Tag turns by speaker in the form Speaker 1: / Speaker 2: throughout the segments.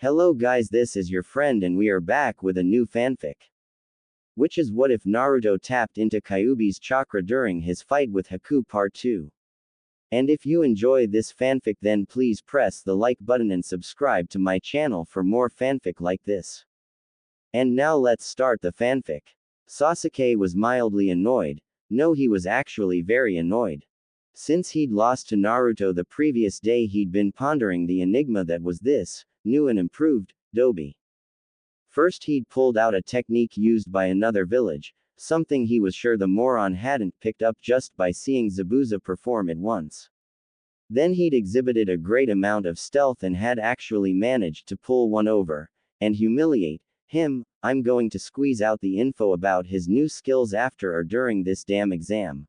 Speaker 1: Hello guys, this is your friend and we are back with a new fanfic. Which is what if Naruto tapped into Kyuubi's chakra during his fight with Haku Part 2. And if you enjoy this fanfic then please press the like button and subscribe to my channel for more fanfic like this. And now let's start the fanfic. Sasuke was mildly annoyed. No, he was actually very annoyed. Since he'd lost to Naruto the previous day, he'd been pondering the enigma that was this new and improved Dobi. First, he'd pulled out a technique used by another village, something he was sure the moron hadn't picked up just by seeing Zabuza perform it once. Then he'd exhibited a great amount of stealth and had actually managed to pull one over and humiliate him. I'm going to squeeze out the info about his new skills after or during this damn exam.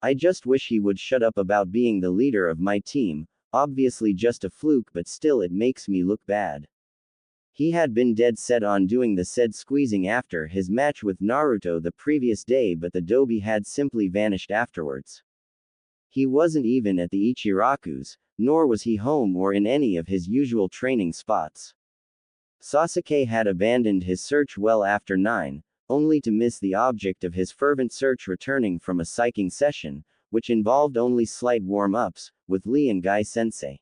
Speaker 1: I just wish he would shut up about being the leader of my team. Obviously just a fluke, but still it makes me look bad. He had been dead set on doing the said squeezing after his match with Naruto the previous day, but the Dobi had simply vanished afterwards. He wasn't even at the Ichiraku's, nor was he home or in any of his usual training spots. Sasuke had abandoned his search well after 9, only to miss the object of his fervent search returning from a psyching session, which involved only slight warm-ups, with Lee and Guy Sensei.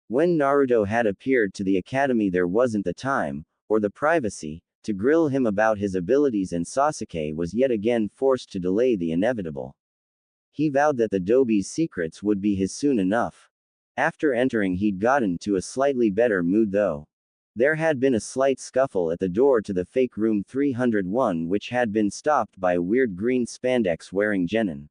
Speaker 1: When Naruto had appeared to the academy, there wasn't the time, or the privacy, to grill him about his abilities, and Sasuke was yet again forced to delay the inevitable. He vowed that the Dobi's secrets would be his soon enough. After entering, he'd gotten to a slightly better mood though. There had been a slight scuffle at the door to the fake room 301, which had been stopped by a weird green spandex-wearing genin.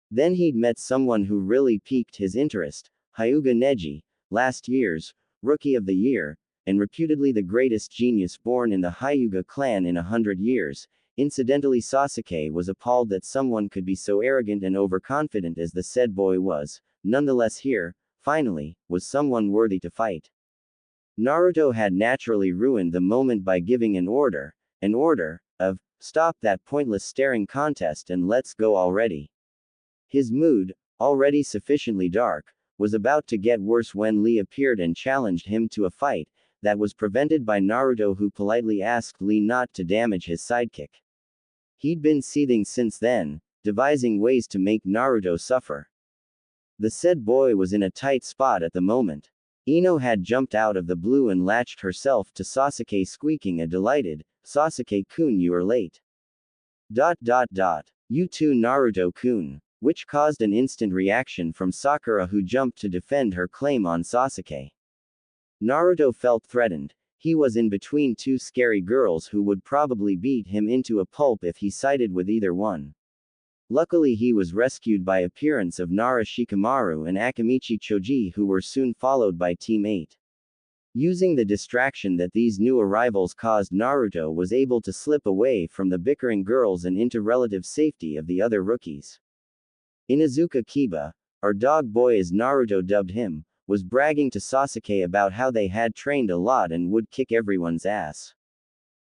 Speaker 1: Then he'd met someone who really piqued his interest, Hyuga Neji, last year's Rookie of the Year, and reputedly the greatest genius born in the Hyuga clan in 100 years. Incidentally, Sasuke was appalled that someone could be so arrogant and overconfident as the said boy was. Nonetheless, here, finally, was someone worthy to fight. Naruto had naturally ruined the moment by giving an order of, stop that pointless staring contest and let's go already. His mood, already sufficiently dark, was about to get worse when Lee appeared and challenged him to a fight, that was prevented by Naruto, who politely asked Lee not to damage his sidekick. He'd been seething since then, devising ways to make Naruto suffer. The said boy was in a tight spot at the moment. Ino had jumped out of the blue and latched herself to Sasuke, squeaking a delighted, "Sasuke-kun, you are late. ... You too, Naruto-kun," which caused an instant reaction from Sakura, who jumped to defend her claim on Sasuke. Naruto felt threatened. He was in between two scary girls who would probably beat him into a pulp if he sided with either one. Luckily, he was rescued by appearance of Nara Shikamaru and Akamichi Choji, who were soon followed by Team 8. Using the distraction that these new arrivals caused, Naruto was able to slip away from the bickering girls and into relative safety of the other rookies. Inuzuka Kiba, or Dog Boy as Naruto dubbed him, was bragging to Sasuke about how they had trained a lot and would kick everyone's ass.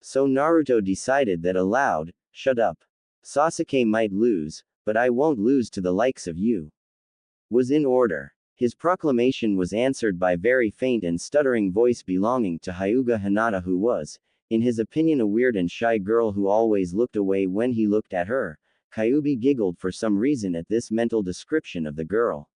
Speaker 1: So Naruto decided that aloud, "Shut up. Sasuke might lose, but I won't lose to the likes of you," was in order. His proclamation was answered by very faint and stuttering voice belonging to Hyuga Hinata, who was, in his opinion, a weird and shy girl who always looked away when he looked at her. Kyuubi giggled for some reason at this mental description of the girl.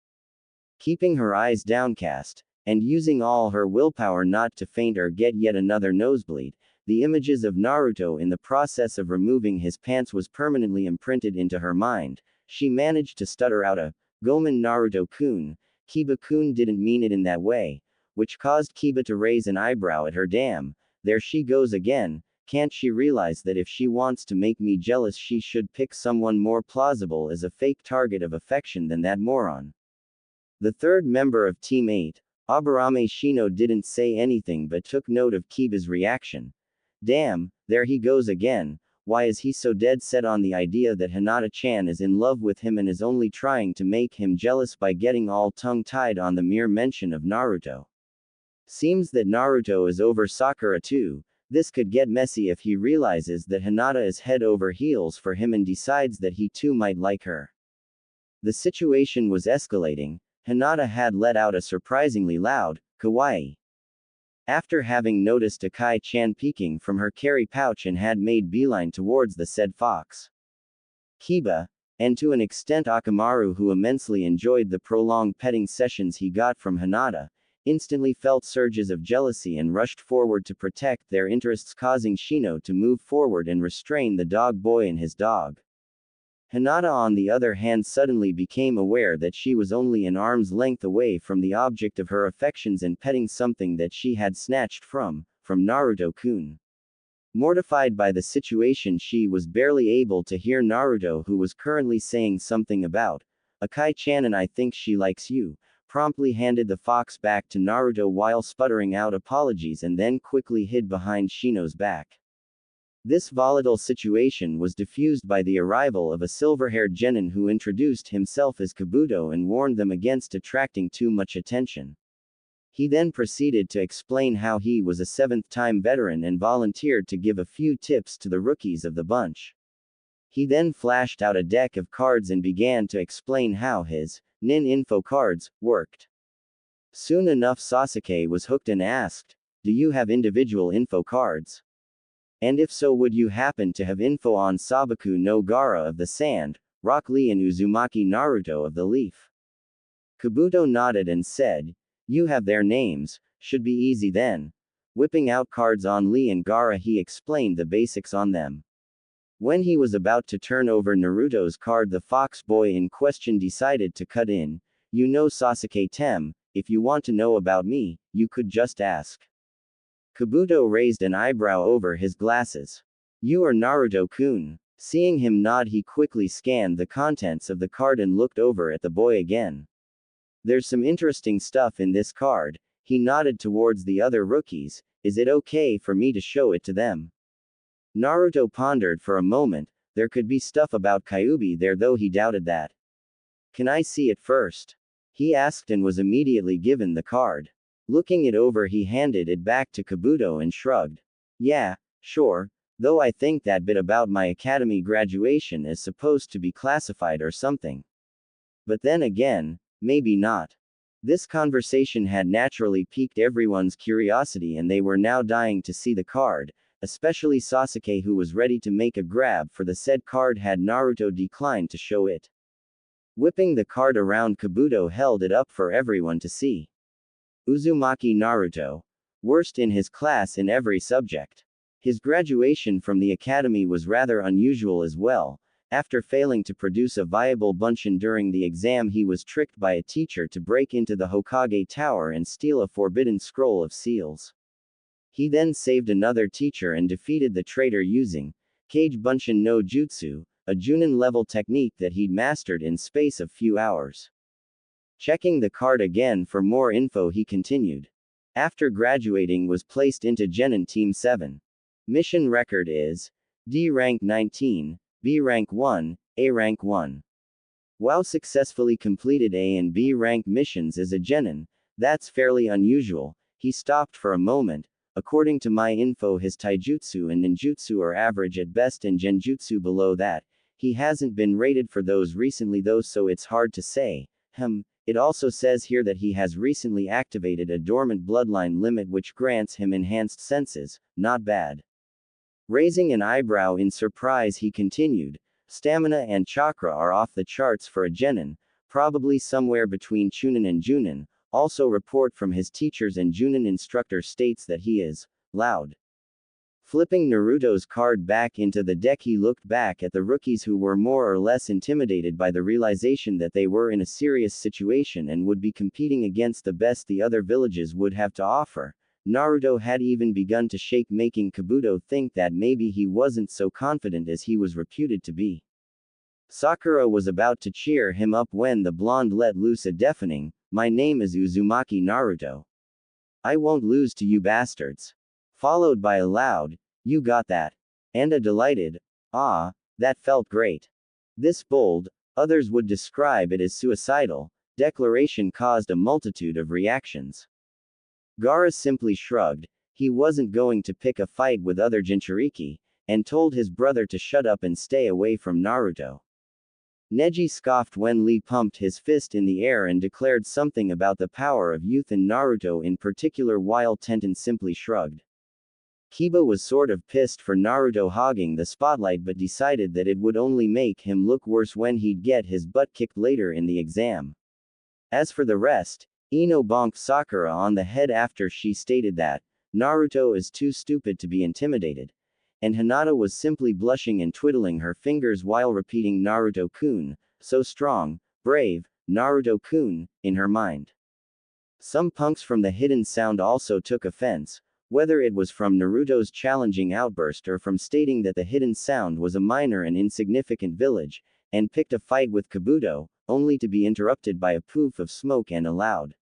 Speaker 1: Keeping her eyes downcast, and using all her willpower not to faint or get yet another nosebleed, the images of Naruto in the process of removing his pants was permanently imprinted into her mind. She managed to stutter out a, "Gomen Naruto-kun, Kiba-kun didn't mean it in that way," which caused Kiba to raise an eyebrow at her. "Damn, there she goes again. Can't she realize that if she wants to make me jealous she should pick someone more plausible as a fake target of affection than that moron?" The third member of Team 8, Aburame Shino, didn't say anything but took note of Kiba's reaction. Damn, there he goes again. Why is he so dead set on the idea that Hinata-chan is in love with him and is only trying to make him jealous by getting all tongue-tied on the mere mention of Naruto? Seems that Naruto is over Sakura too. This could get messy if he realizes that Hinata is head over heels for him and decides that he too might like her. The situation was escalating. Hinata had let out a surprisingly loud, "kawaii." after having noticed Akai-chan peeking from her carry pouch and had made beeline towards the said fox. Kiba, and to an extent Akamaru, who immensely enjoyed the prolonged petting sessions he got from Hinata, instantly felt surges of jealousy and rushed forward to protect their interests, causing Shino to move forward and restrain the dog boy and his dog. Hinata, on the other hand, suddenly became aware that she was only an arm's length away from the object of her affections and petting something that she had snatched from Naruto-kun. Mortified by the situation, she was barely able to hear Naruto, who was currently saying something about Akai-chan and I think she likes you, promptly handed the fox back to Naruto while sputtering out apologies and then quickly hid behind Shino's back. This volatile situation was diffused by the arrival of a silver-haired genin who introduced himself as Kabuto and warned them against attracting too much attention. He then proceeded to explain how he was a seventh-time veteran and volunteered to give a few tips to the rookies of the bunch. He then flashed out a deck of cards and began to explain how his nin info cards worked. Soon enough, Sasuke was hooked and asked, "Do you have individual info cards? And if so, would you happen to have info on Sabaku no Gaara of the Sand, Rock Lee, and Uzumaki Naruto of the Leaf?" Kabuto nodded and said, "You have their names, should be easy then." Whipping out cards on Lee and Gaara, he explained the basics on them. When he was about to turn over Naruto's card, the fox boy in question decided to cut in. "You know Sasuke-tem, if you want to know about me, you could just ask." Kabuto raised an eyebrow over his glasses. "You are Naruto-kun." Seeing him nod, he quickly scanned the contents of the card and looked over at the boy again. "There's some interesting stuff in this card." He nodded towards the other rookies. "Is it okay for me to show it to them?" Naruto pondered for a moment. There could be stuff about Kyuubi there, though he doubted that. "Can I see it first?" he asked, and was immediately given the card. Looking it over, he handed it back to Kabuto and shrugged. "Yeah, sure, though I think that bit about my academy graduation is supposed to be classified or something. But then again, maybe not." This conversation had naturally piqued everyone's curiosity and they were now dying to see the card, especially Sasuke, who was ready to make a grab for the said card had Naruto declined to show it. Whipping the card around, Kabuto held it up for everyone to see. Uzumaki Naruto. Worst in his class in every subject. His graduation from the academy was rather unusual as well. After failing to produce a viable bunshin during the exam, he was tricked by a teacher to break into the Hokage Tower and steal a forbidden scroll of seals. He then saved another teacher and defeated the traitor using Kage Bunshin no Jutsu, a Junin-level technique that he'd mastered in space of few hours. Checking the card again for more info, he continued. After graduating, was placed into Genin Team 7. Mission record is D rank 19, B rank 1, A rank 1. While successfully completed A and B rank missions as a genin, that's fairly unusual. He stopped for a moment. According to my info, his taijutsu and ninjutsu are average at best and genjutsu below that. He hasn't been rated for those recently though, so it's hard to say. It also says here that he has recently activated a dormant bloodline limit which grants him enhanced senses. Not bad. Raising an eyebrow in surprise, he continued. Stamina and chakra are off the charts for a genin, probably somewhere between Chunin and Junin. Also, report from his teachers and Junin instructor states that he is loud. Flipping Naruto's card back into the deck, he looked back at the rookies who were more or less intimidated by the realization that they were in a serious situation and would be competing against the best the other villages would have to offer. Naruto had even begun to shake, making Kabuto think that maybe he wasn't so confident as he was reputed to be. Sakura was about to cheer him up when the blonde let loose a deafening, "My name is Uzumaki Naruto. I won't lose to you bastards." Followed by a loud, "You got that." And a delighted, "Ah, that felt great." This bold, others would describe it as suicidal, declaration caused a multitude of reactions. Gaara simply shrugged. He wasn't going to pick a fight with other Jinchuriki, and told his brother to shut up and stay away from Naruto. Neji scoffed when Lee pumped his fist in the air and declared something about the power of youth in Naruto in particular while Tenten simply shrugged. Kiba was sort of pissed for Naruto hogging the spotlight but decided that it would only make him look worse when he'd get his butt kicked later in the exam. As for the rest, Ino bonked Sakura on the head after she stated that Naruto is too stupid to be intimidated, and Hinata was simply blushing and twiddling her fingers while repeating Naruto-kun, so strong, brave, Naruto-kun, in her mind. Some punks from the hidden sound also took offense, whether it was from Naruto's challenging outburst or from stating that the hidden sound was a minor and insignificant village, and picked a fight with Kabuto, only to be interrupted by a poof of smoke and a loud,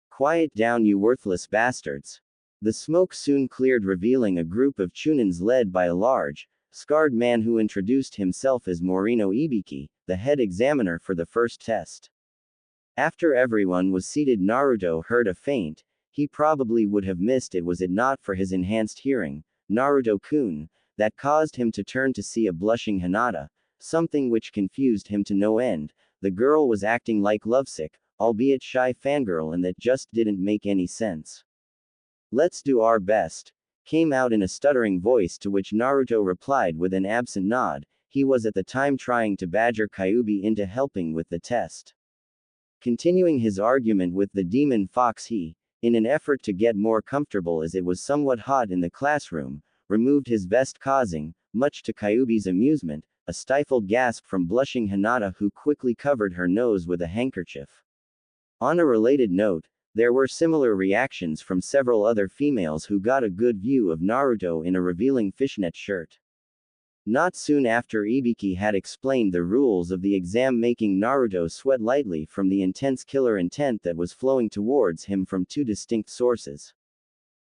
Speaker 1: "Quiet down you worthless bastards." The smoke soon cleared revealing a group of Chunins led by a large, scarred man who introduced himself as Morino Ibiki, the head examiner for the first test. After everyone was seated Naruto heard a faint, he probably would have missed it was it not for his enhanced hearing, Naruto-kun, that caused him to turn to see a blushing Hinata, something which confused him to no end. The girl was acting like lovesick, albeit shy fangirl and that just didn't make any sense. "Let's do our best," came out in a stuttering voice to which Naruto replied with an absent nod. He was at the time trying to badger Kyuubi into helping with the test. Continuing his argument with the demon fox he, in an effort to get more comfortable as it was somewhat hot in the classroom, removed his vest causing, much to Kyuubi's amusement, a stifled gasp from blushing Hinata who quickly covered her nose with a handkerchief. On a related note, there were similar reactions from several other females who got a good view of Naruto in a revealing fishnet shirt. Not soon after Ibiki had explained the rules of the exam making Naruto sweat lightly from the intense killer intent that was flowing towards him from two distinct sources.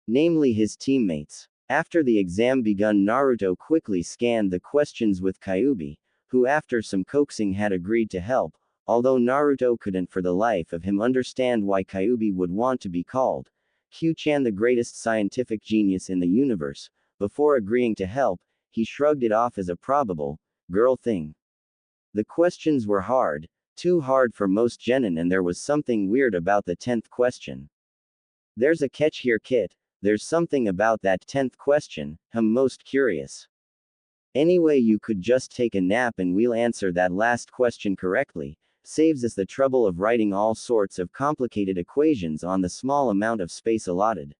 Speaker 1: Namely his teammates. After the exam begun Naruto quickly scanned the questions with Kyuubi, who after some coaxing had agreed to help, although Naruto couldn't for the life of him understand why Kyuubi would want to be called Q-chan the greatest scientific genius in the universe. Before agreeing to help, he shrugged it off as a probable, girl thing. The questions were hard, too hard for most genin and there was something weird about the 10th question. There's a catch here Kit, there's something about that 10th question, I'm most curious. Anyway you could just take a nap and we'll answer that last question correctly. Saves us the trouble of writing all sorts of complicated equations on the small amount of space allotted.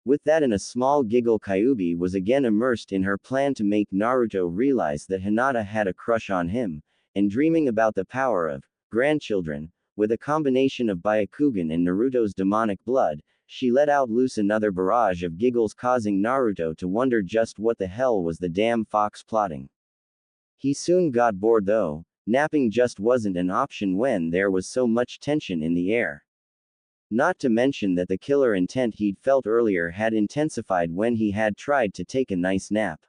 Speaker 1: With that and a small giggle Kyuubi was again immersed in her plan to make Naruto realize that Hinata had a crush on him, and dreaming about the power of grandchildren, with a combination of Byakugan and Naruto's demonic blood, she let out loose another barrage of giggles causing Naruto to wonder just what the hell was the damn fox plotting. He soon got bored though. Napping just wasn't an option when there was so much tension in the air. Not to mention that the killer intent he'd felt earlier had intensified when he had tried to take a nice nap.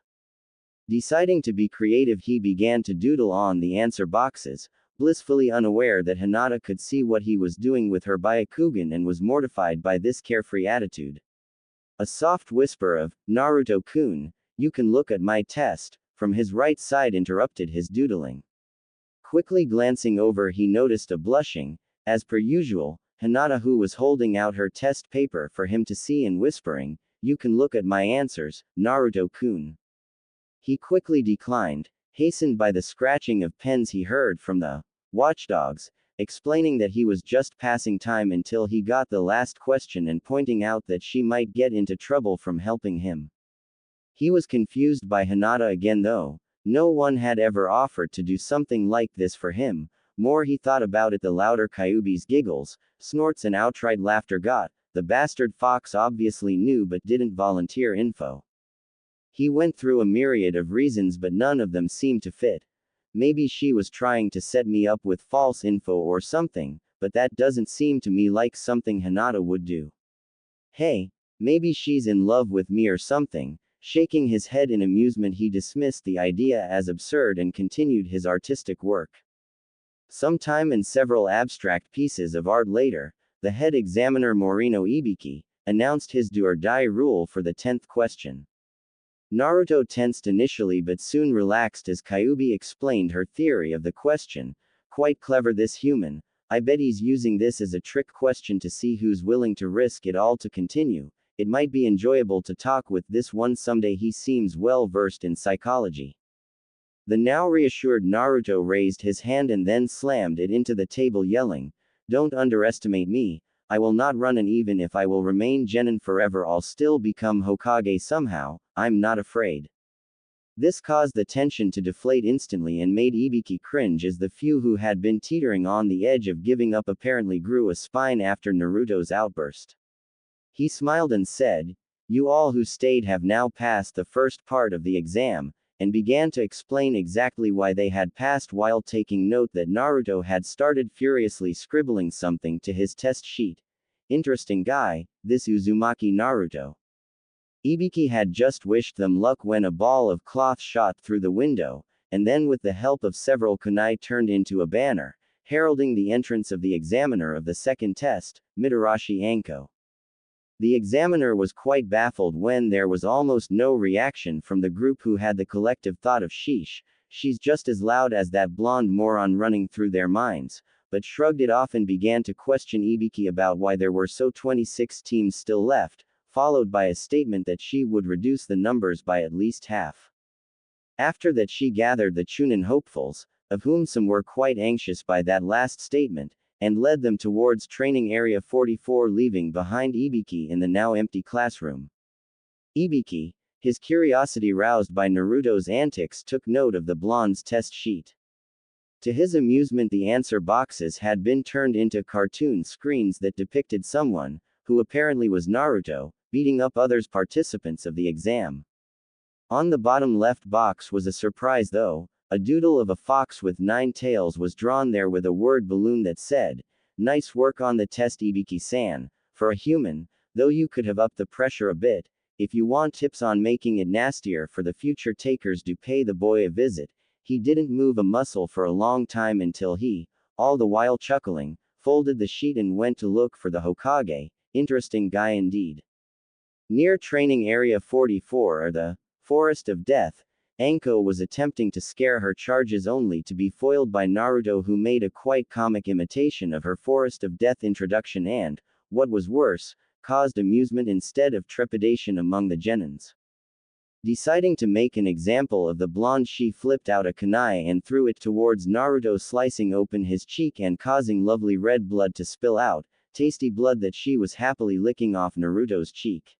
Speaker 1: Deciding to be creative he began to doodle on the answer boxes, blissfully unaware that Hinata could see what he was doing with her Byakugan and was mortified by this carefree attitude. A soft whisper of, "Naruto-kun, you can look at my test," from his right side interrupted his doodling. Quickly glancing over he noticed a blushing, as per usual, Hinata who was holding out her test paper for him to see and whispering, "You can look at my answers, Naruto-kun." He quickly declined, hastened by the scratching of pens he heard from the watchdogs, explaining that he was just passing time until he got the last question and pointing out that she might get into trouble from helping him. He was confused by Hinata again though. No one had ever offered to do something like this for him. More he thought about it the louder Kyuubi's giggles, snorts and outright laughter got. The bastard fox obviously knew but didn't volunteer info. He went through a myriad of reasons but none of them seemed to fit. Maybe she was trying to set me up with false info or something, but that doesn't seem to me like something Hinata would do. Hey, maybe she's in love with me or something. Shaking his head in amusement he dismissed the idea as absurd and continued his artistic work. Some time and several abstract pieces of art later, the head examiner Morino Ibiki announced his do or die rule for the 10th question. Naruto tensed initially but soon relaxed as Kyuubi explained her theory of the question. Quite clever this human. I bet he's using this as a trick question to see who's willing to risk it all to continue. It might be enjoyable to talk with this one someday. He seems well versed in psychology. The now reassured Naruto raised his hand and then slammed it into the table yelling, "Don't underestimate me. I will not run, and even if I will remain genin forever I'll still become Hokage somehow. I'm not afraid." This caused the tension to deflate instantly and made Ibiki cringe as the few who had been teetering on the edge of giving up apparently grew a spine after Naruto's outburst. He smiled and said, "You all who stayed have now passed the first part of the exam," and began to explain exactly why they had passed while taking note that Naruto had started furiously scribbling something to his test sheet. Interesting guy, this Uzumaki Naruto. Ibiki had just wished them luck when a ball of cloth shot through the window, and then with the help of several kunai turned into a banner, heralding the entrance of the examiner of the second test, Mitarashi Anko. The examiner was quite baffled when there was almost no reaction from the group who had the collective thought of sheesh, she's just as loud as that blonde moron running through their minds, but shrugged it off and began to question Ibiki about why there were so 26 teams still left, followed by a statement that she would reduce the numbers by at least half. After that she gathered the Chunin hopefuls, of whom some were quite anxious by that last statement, and led them towards training area 44, leaving behind Ibiki in the now empty classroom. Ibiki, his curiosity roused by Naruto's antics, took note of the blonde's test sheet. To his amusement, the answer boxes had been turned into cartoon screens that depicted someone, who apparently was Naruto, beating up others participants of the exam. On the bottom left box was a surprise though. A doodle of a fox with 9 tails was drawn there with a word balloon that said, "Nice work on the test, Ibiki-san. For a human, though you could have upped the pressure a bit. If you want tips on making it nastier for the future takers, do pay the boy a visit. He didn't move a muscle for a long time until he, all the while chuckling, folded the sheet and went to look for the Hokage. Interesting guy indeed." Near training area 44 or the Forest of Death, Anko was attempting to scare her charges only to be foiled by Naruto, who made a quite comic imitation of her Forest of Death introduction and, what was worse, caused amusement instead of trepidation among the genins. Deciding to make an example of the blonde, she flipped out a kunai and threw it towards Naruto, slicing open his cheek and causing lovely red blood to spill out, tasty blood that she was happily licking off Naruto's cheek.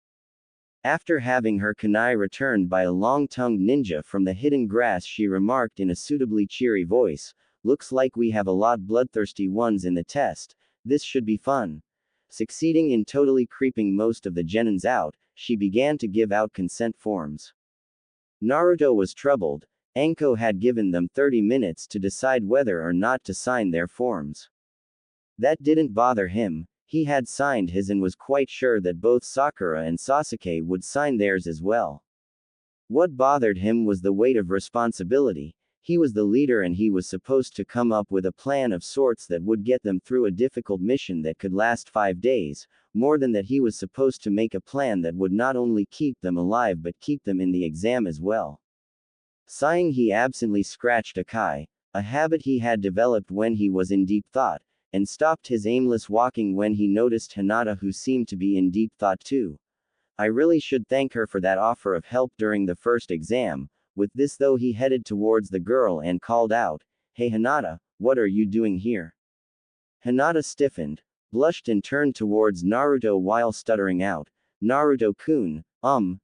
Speaker 1: After having her kunai returned by a long-tongued ninja from the hidden grass, she remarked in a suitably cheery voice, "Looks like we have a lot bloodthirsty ones in the test. This should be fun." Succeeding in totally creeping most of the genins out, she began to give out consent forms. Naruto was troubled. Anko had given them 30 minutes to decide whether or not to sign their forms. That didn't bother him. He had signed his and was quite sure that both Sakura and Sasuke would sign theirs as well. What bothered him was the weight of responsibility. He was the leader and he was supposed to come up with a plan of sorts that would get them through a difficult mission that could last 5 days. More than that, he was supposed to make a plan that would not only keep them alive but keep them in the exam as well. Sighing, he absently scratched a kai, a habit he had developed when he was in deep thought, and stopped his aimless walking when he noticed Hinata, who seemed to be in deep thought too. I really should thank her for that offer of help during the first exam. With this though, he headed towards the girl and called out, "Hey Hinata, what are you doing here?" Hinata stiffened, blushed and turned towards Naruto while stuttering out, "Naruto-kun,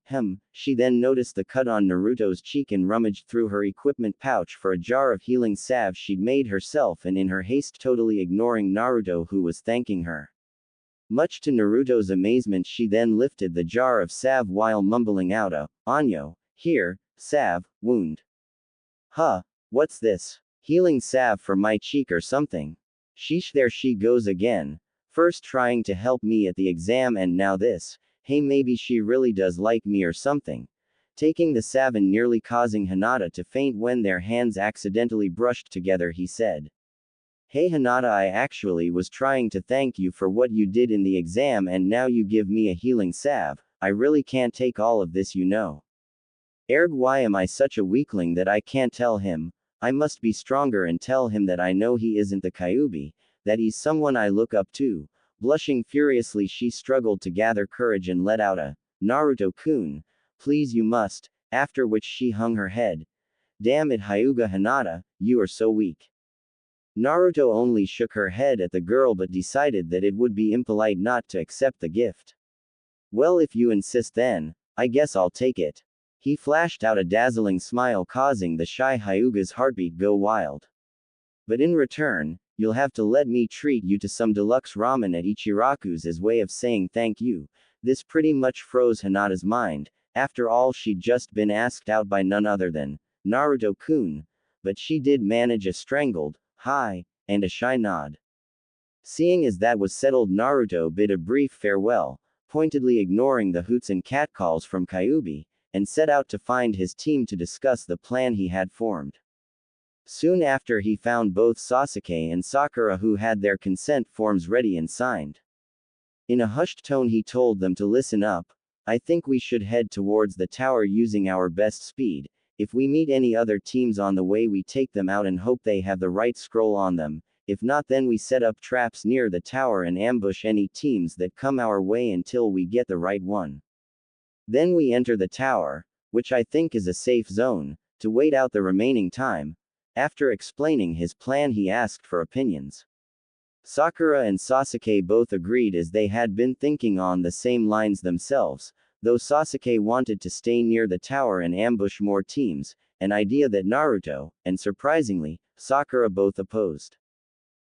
Speaker 1: hem." She then noticed the cut on Naruto's cheek and rummaged through her equipment pouch for a jar of healing salve she'd made herself, and in her haste totally ignoring Naruto, who was thanking her. Much to Naruto's amazement, she then lifted the jar of salve while mumbling out a, "Anyo, here, salve, wound." "Huh, what's this? Healing salve for my cheek or something? Sheesh, there she goes again. First trying to help me at the exam and now this. Hey, maybe she really does like me or something." Taking the salve and nearly causing Hinata to faint when their hands accidentally brushed together, he said, "Hey Hinata, I actually was trying to thank you for what you did in the exam and now you give me a healing salve. I really can't take all of this, you know." Erg, why am I such a weakling that I can't tell him? I must be stronger and tell him that I know he isn't the Kyuubi, that he's someone I look up to. Blushing furiously, she struggled to gather courage and let out a, "Naruto-kun, please you must," after which she hung her head. "Damn it, Hyuga Hinata, you are so weak." Naruto only shook her head at the girl but decided that it would be impolite not to accept the gift. "Well, if you insist then, I guess I'll take it." He flashed out a dazzling smile, causing the shy Hyuga's heartbeat go wild. "But in return, you'll have to let me treat you to some deluxe ramen at Ichiraku's as way of saying thank you." This pretty much froze Hinata's mind. After all, she'd just been asked out by none other than Naruto-kun, but she did manage a strangled hi and a shy nod. Seeing as that was settled, Naruto bid a brief farewell, pointedly ignoring the hoots and catcalls from Kyuubi, and set out to find his team to discuss the plan he had formed. Soon after, he found both Sasuke and Sakura, who had their consent forms ready and signed. In a hushed tone, he told them to listen up. "I think we should head towards the tower using our best speed. If we meet any other teams on the way, we take them out and hope they have the right scroll on them. If not, then we set up traps near the tower and ambush any teams that come our way until we get the right one. Then we enter the tower, which I think is a safe zone, to wait out the remaining time." After explaining his plan, he asked for opinions. Sakura and Sasuke both agreed, as they had been thinking on the same lines themselves, though Sasuke wanted to stay near the tower and ambush more teams, an idea that Naruto, and surprisingly, Sakura both opposed.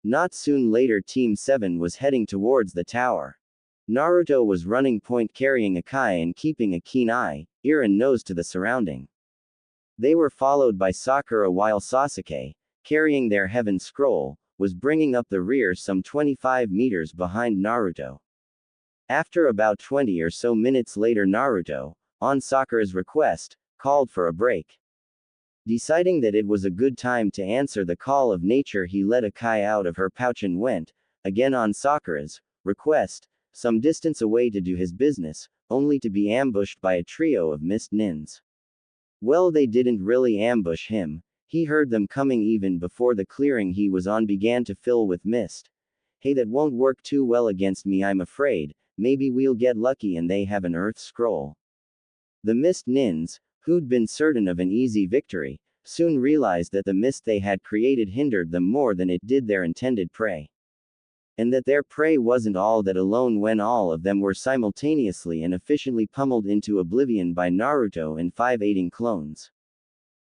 Speaker 1: Not soon later, Team 7 was heading towards the tower. Naruto was running point, carrying a kai and keeping a keen eye, ear and nose to the surrounding. They were followed by Sakura, while Sasuke, carrying their heaven scroll, was bringing up the rear some 25 meters behind Naruto. After about 20 or so minutes later, Naruto, on Sakura's request, called for a break. Deciding that it was a good time to answer the call of nature, he let a kai out of her pouch and went, again on Sakura's request, some distance away to do his business, only to be ambushed by a trio of mist nins. Well, they didn't really ambush him. He heard them coming even before the clearing he was on began to fill with mist. "Hey, that won't work too well against me, I'm afraid. Maybe we'll get lucky and they have an earth scroll." The mist nins, who'd been certain of an easy victory, soon realized that the mist they had created hindered them more than it did their intended prey. And that their prey wasn't all that alone when all of them were simultaneously and efficiently pummeled into oblivion by Naruto and 5 aiding clones.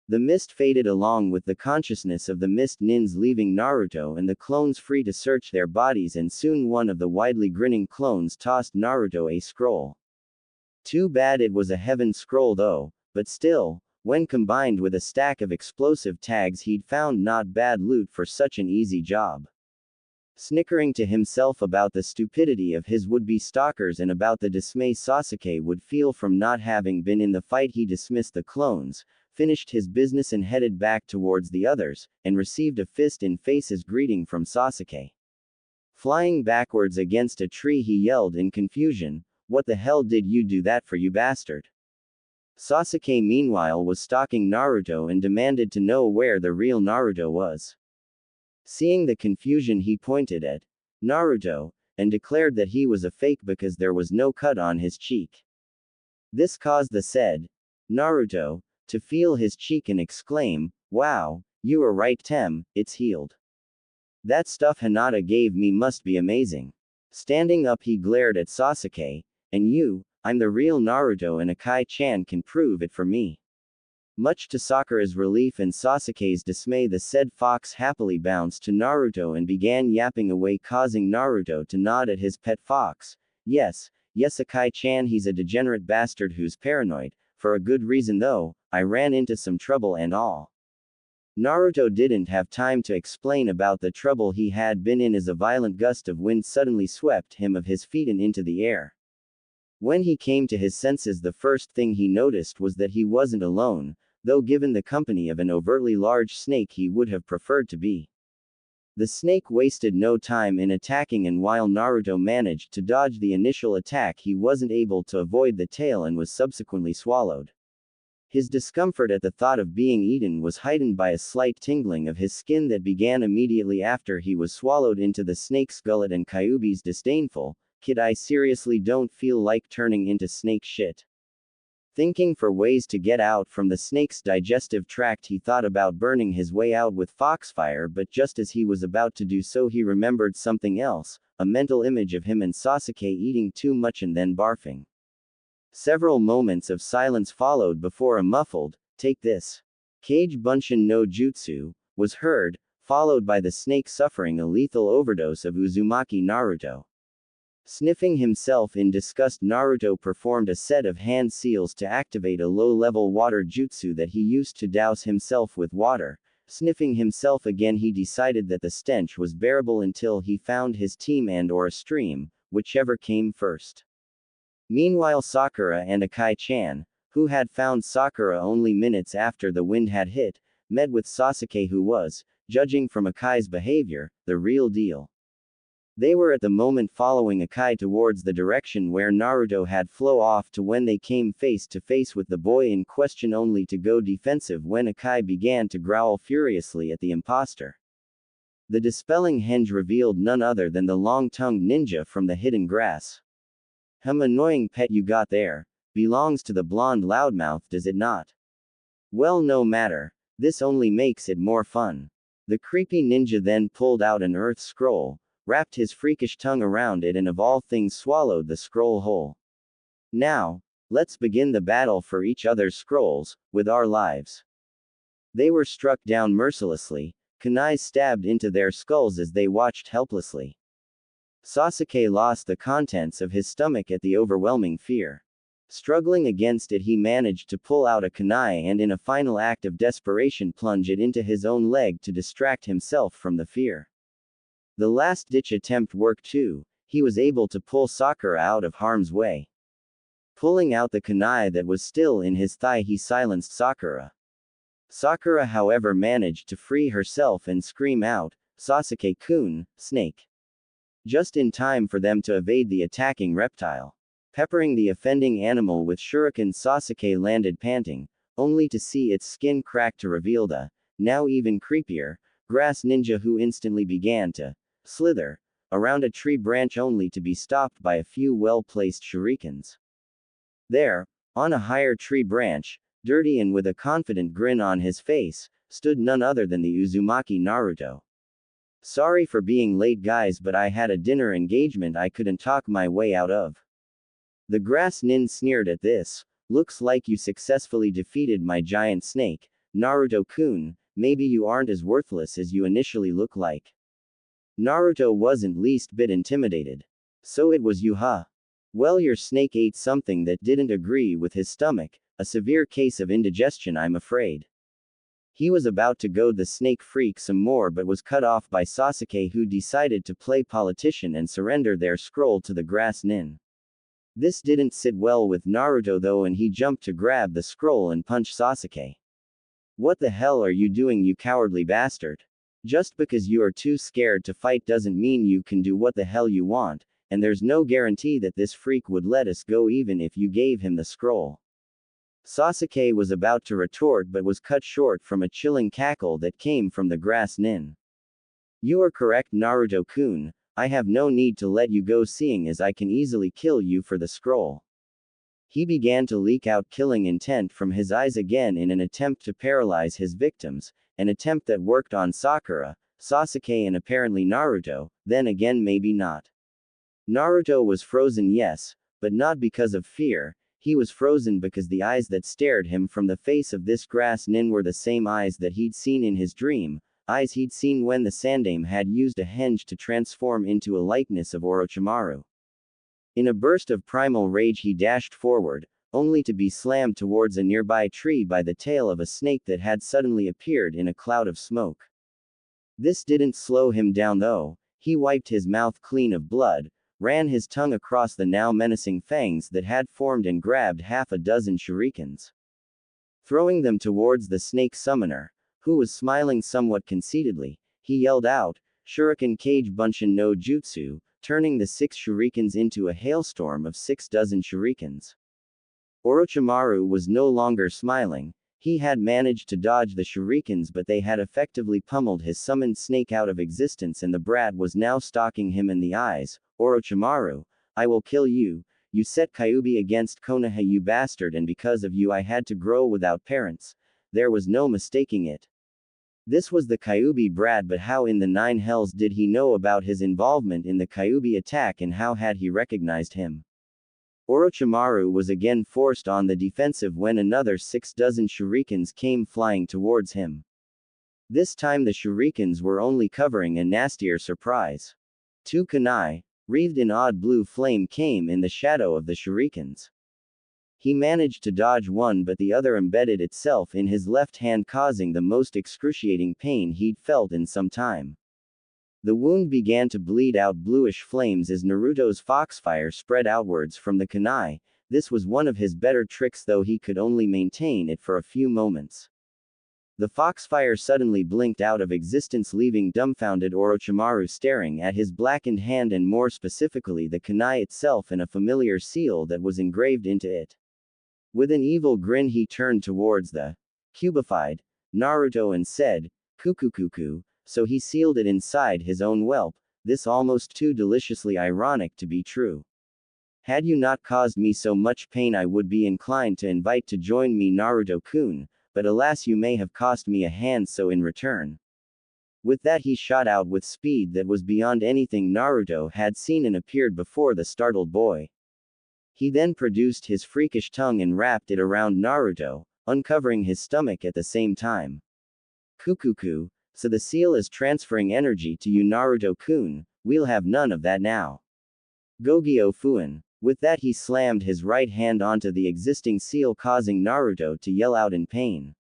Speaker 1: The mist faded along with the consciousness of the mist nins, leaving Naruto and the clones free to search their bodies, and soon one of the widely grinning clones tossed Naruto a scroll. Too bad it was a heaven scroll though, but still, when combined with a stack of explosive tags, he'd found not bad loot for such an easy job. Snickering to himself about the stupidity of his would-be stalkers and about the dismay Sasuke would feel from not having been in the fight, he dismissed the clones, finished his business and headed back towards the others, and received a fist-in-face's greeting from Sasuke. Flying backwards against a tree, he yelled in confusion, "What the hell did you do that for, you bastard?" Sasuke meanwhile was stalking Naruto and demanded to know where the real Naruto was. Seeing the confusion, he pointed at Naruto, and declared that he was a fake because there was no cut on his cheek. This caused the said Naruto to feel his cheek and exclaim, "Wow, you were right, Tem, it's healed. That stuff Hinata gave me must be amazing." Standing up, he glared at Sasuke, "And you, I'm the real Naruto and Akai-chan can prove it for me." Much to Sakura's relief and Sasuke's dismay, the said fox happily bounced to Naruto and began yapping away, causing Naruto to nod at his pet fox. Yes, Akai-chan, he's a degenerate bastard who's paranoid, for a good reason though. I ran into some trouble and all." Naruto didn't have time to explain about the trouble he had been in as a violent gust of wind suddenly swept him off his feet and into the air. When he came to his senses, the first thing he noticed was that he wasn't alone, though given the company of an overtly large snake he would have preferred to be. The snake wasted no time in attacking, and while Naruto managed to dodge the initial attack, he wasn't able to avoid the tail and was subsequently swallowed. His discomfort at the thought of being eaten was heightened by a slight tingling of his skin that began immediately after he was swallowed into the snake's gullet, and Kyuubi's disdainful, "Kid, I seriously don't feel like turning into snake shit." Thinking for ways to get out from the snake's digestive tract, he thought about burning his way out with foxfire, but just as he was about to do so, he remembered something else, a mental image of him and Sasuke eating too much and then barfing. Several moments of silence followed before a muffled, "Take this." Kage Bunshin no Jutsu was heard, followed by the snake suffering a lethal overdose of Uzumaki Naruto. Sniffing himself in disgust, Naruto performed a set of hand seals to activate a low-level water jutsu that he used to douse himself with water. Sniffing himself again, he decided that the stench was bearable until he found his team and/or a stream, whichever came first. Meanwhile, Sakura and Akai-chan, who had found Sakura only minutes after the wind had hit, met with Sasuke, who was, judging from Akai's behavior, the real deal. They were at the moment following Akai towards the direction where Naruto had flown off to when they came face to face with the boy in question, only to go defensive when Akai began to growl furiously at the imposter. The dispelling henge revealed none other than the long-tongued ninja from the hidden grass. Annoying pet you got there. Belongs to the blonde loudmouth, does it not? Well, no matter. This only makes it more fun. The creepy ninja then pulled out an earth scroll, wrapped his freakish tongue around it, and of all things swallowed the scroll whole. Now, let's begin the battle for each other's scrolls, with our lives. They were struck down mercilessly, kunais stabbed into their skulls as they watched helplessly. Sasuke lost the contents of his stomach at the overwhelming fear. Struggling against it, he managed to pull out a kunai and in a final act of desperation plunge it into his own leg to distract himself from the fear. The last-ditch attempt worked too. He was able to pull Sakura out of harm's way. Pulling out the kunai that was still in his thigh, he silenced Sakura. Sakura, however, managed to free herself and scream out, "Sasuke-kun, snake!" just in time for them to evade the attacking reptile. Peppering the offending animal with shurikens, Sasuke landed panting, only to see its skin crack to reveal the, now even creepier, grass ninja, who instantly began to slither around a tree branch only to be stopped by a few well-placed shurikens. There, on a higher tree branch, dirty and with a confident grin on his face, stood none other than the Uzumaki Naruto. "Sorry for being late, guys, but I had a dinner engagement I couldn't talk my way out of." The grass nin sneered at this. "Looks like you successfully defeated my giant snake, Naruto-kun. Maybe you aren't as worthless as you initially look like." Naruto wasn't least bit intimidated. "So it was you, huh? Well, your snake ate something that didn't agree with his stomach, a severe case of indigestion, I'm afraid." He was about to goad the snake freak some more but was cut off by Sasuke, who decided to play politician and surrender their scroll to the grass nin. This didn't sit well with Naruto though, and he jumped to grab the scroll and punch Sasuke. "What the hell are you doing, you cowardly bastard? Just because you are too scared to fight doesn't mean you can do what the hell you want, and there's no guarantee that this freak would let us go even if you gave him the scroll." Sasuke was about to retort but was cut short from a chilling cackle that came from the grass nin. "You are correct, Naruto-kun. I have no need to let you go, seeing as I can easily kill you for the scroll." He began to leak out killing intent from his eyes again in an attempt to paralyze his victims, an attempt that worked on Sakura, Sasuke, and apparently Naruto, then again maybe not. Naruto was frozen, yes, but not because of fear. He was frozen because the eyes that stared him from the face of this grass nin were the same eyes that he'd seen in his dream, eyes he'd seen when the Sandaime had used a henge to transform into a likeness of Orochimaru. In a burst of primal rage, he dashed forward, only to be slammed towards a nearby tree by the tail of a snake that had suddenly appeared in a cloud of smoke. This didn't slow him down though. He wiped his mouth clean of blood, ran his tongue across the now menacing fangs that had formed, and grabbed half a dozen shurikens. Throwing them towards the snake summoner, who was smiling somewhat conceitedly, he yelled out, "Shuriken Kage Bunshin no Jutsu," turning the 6 shurikens into a hailstorm of 6 dozen shurikens. Orochimaru was no longer smiling. He had managed to dodge the shurikens, but they had effectively pummeled his summoned snake out of existence, and the brat was now stalking him in the eyes. Orochimaru, I will kill you. You set Kyuubi against Konoha, you bastard, and because of you I had to grow without parents. There was no mistaking it. This was the Kyuubi brat, but how in the nine hells did he know about his involvement in the Kyuubi attack, and how had he recognized him? Orochimaru was again forced on the defensive when another 6 dozen shurikens came flying towards him. This time the shurikens were only covering a nastier surprise. 2 kunai, wreathed in odd blue flame, came in the shadow of the shurikens. He managed to dodge one, but the other embedded itself in his left hand, causing the most excruciating pain he'd felt in some time. The wound began to bleed out bluish flames as Naruto's foxfire spread outwards from the kunai. This was one of his better tricks, though he could only maintain it for a few moments. The foxfire suddenly blinked out of existence, leaving dumbfounded Orochimaru staring at his blackened hand, and more specifically the kunai itself and a familiar seal that was engraved into it. With an evil grin he turned towards the Kyuubified Naruto and said, "Kukukuku," so he sealed it inside his own whelp, this almost too deliciously ironic to be true. Had you not caused me so much pain I would be inclined to invite to join me Naruto-kun, but alas you may have cost me a hand so in return. With that he shot out with speed that was beyond anything Naruto had seen and appeared before the startled boy. He then produced his freakish tongue and wrapped it around Naruto, uncovering his stomach at the same time. Kukuku, so the seal is transferring energy to you Naruto-kun, we'll have none of that now. Gogyo Fuin. With that he slammed his right hand onto the existing seal, causing Naruto to yell out in pain.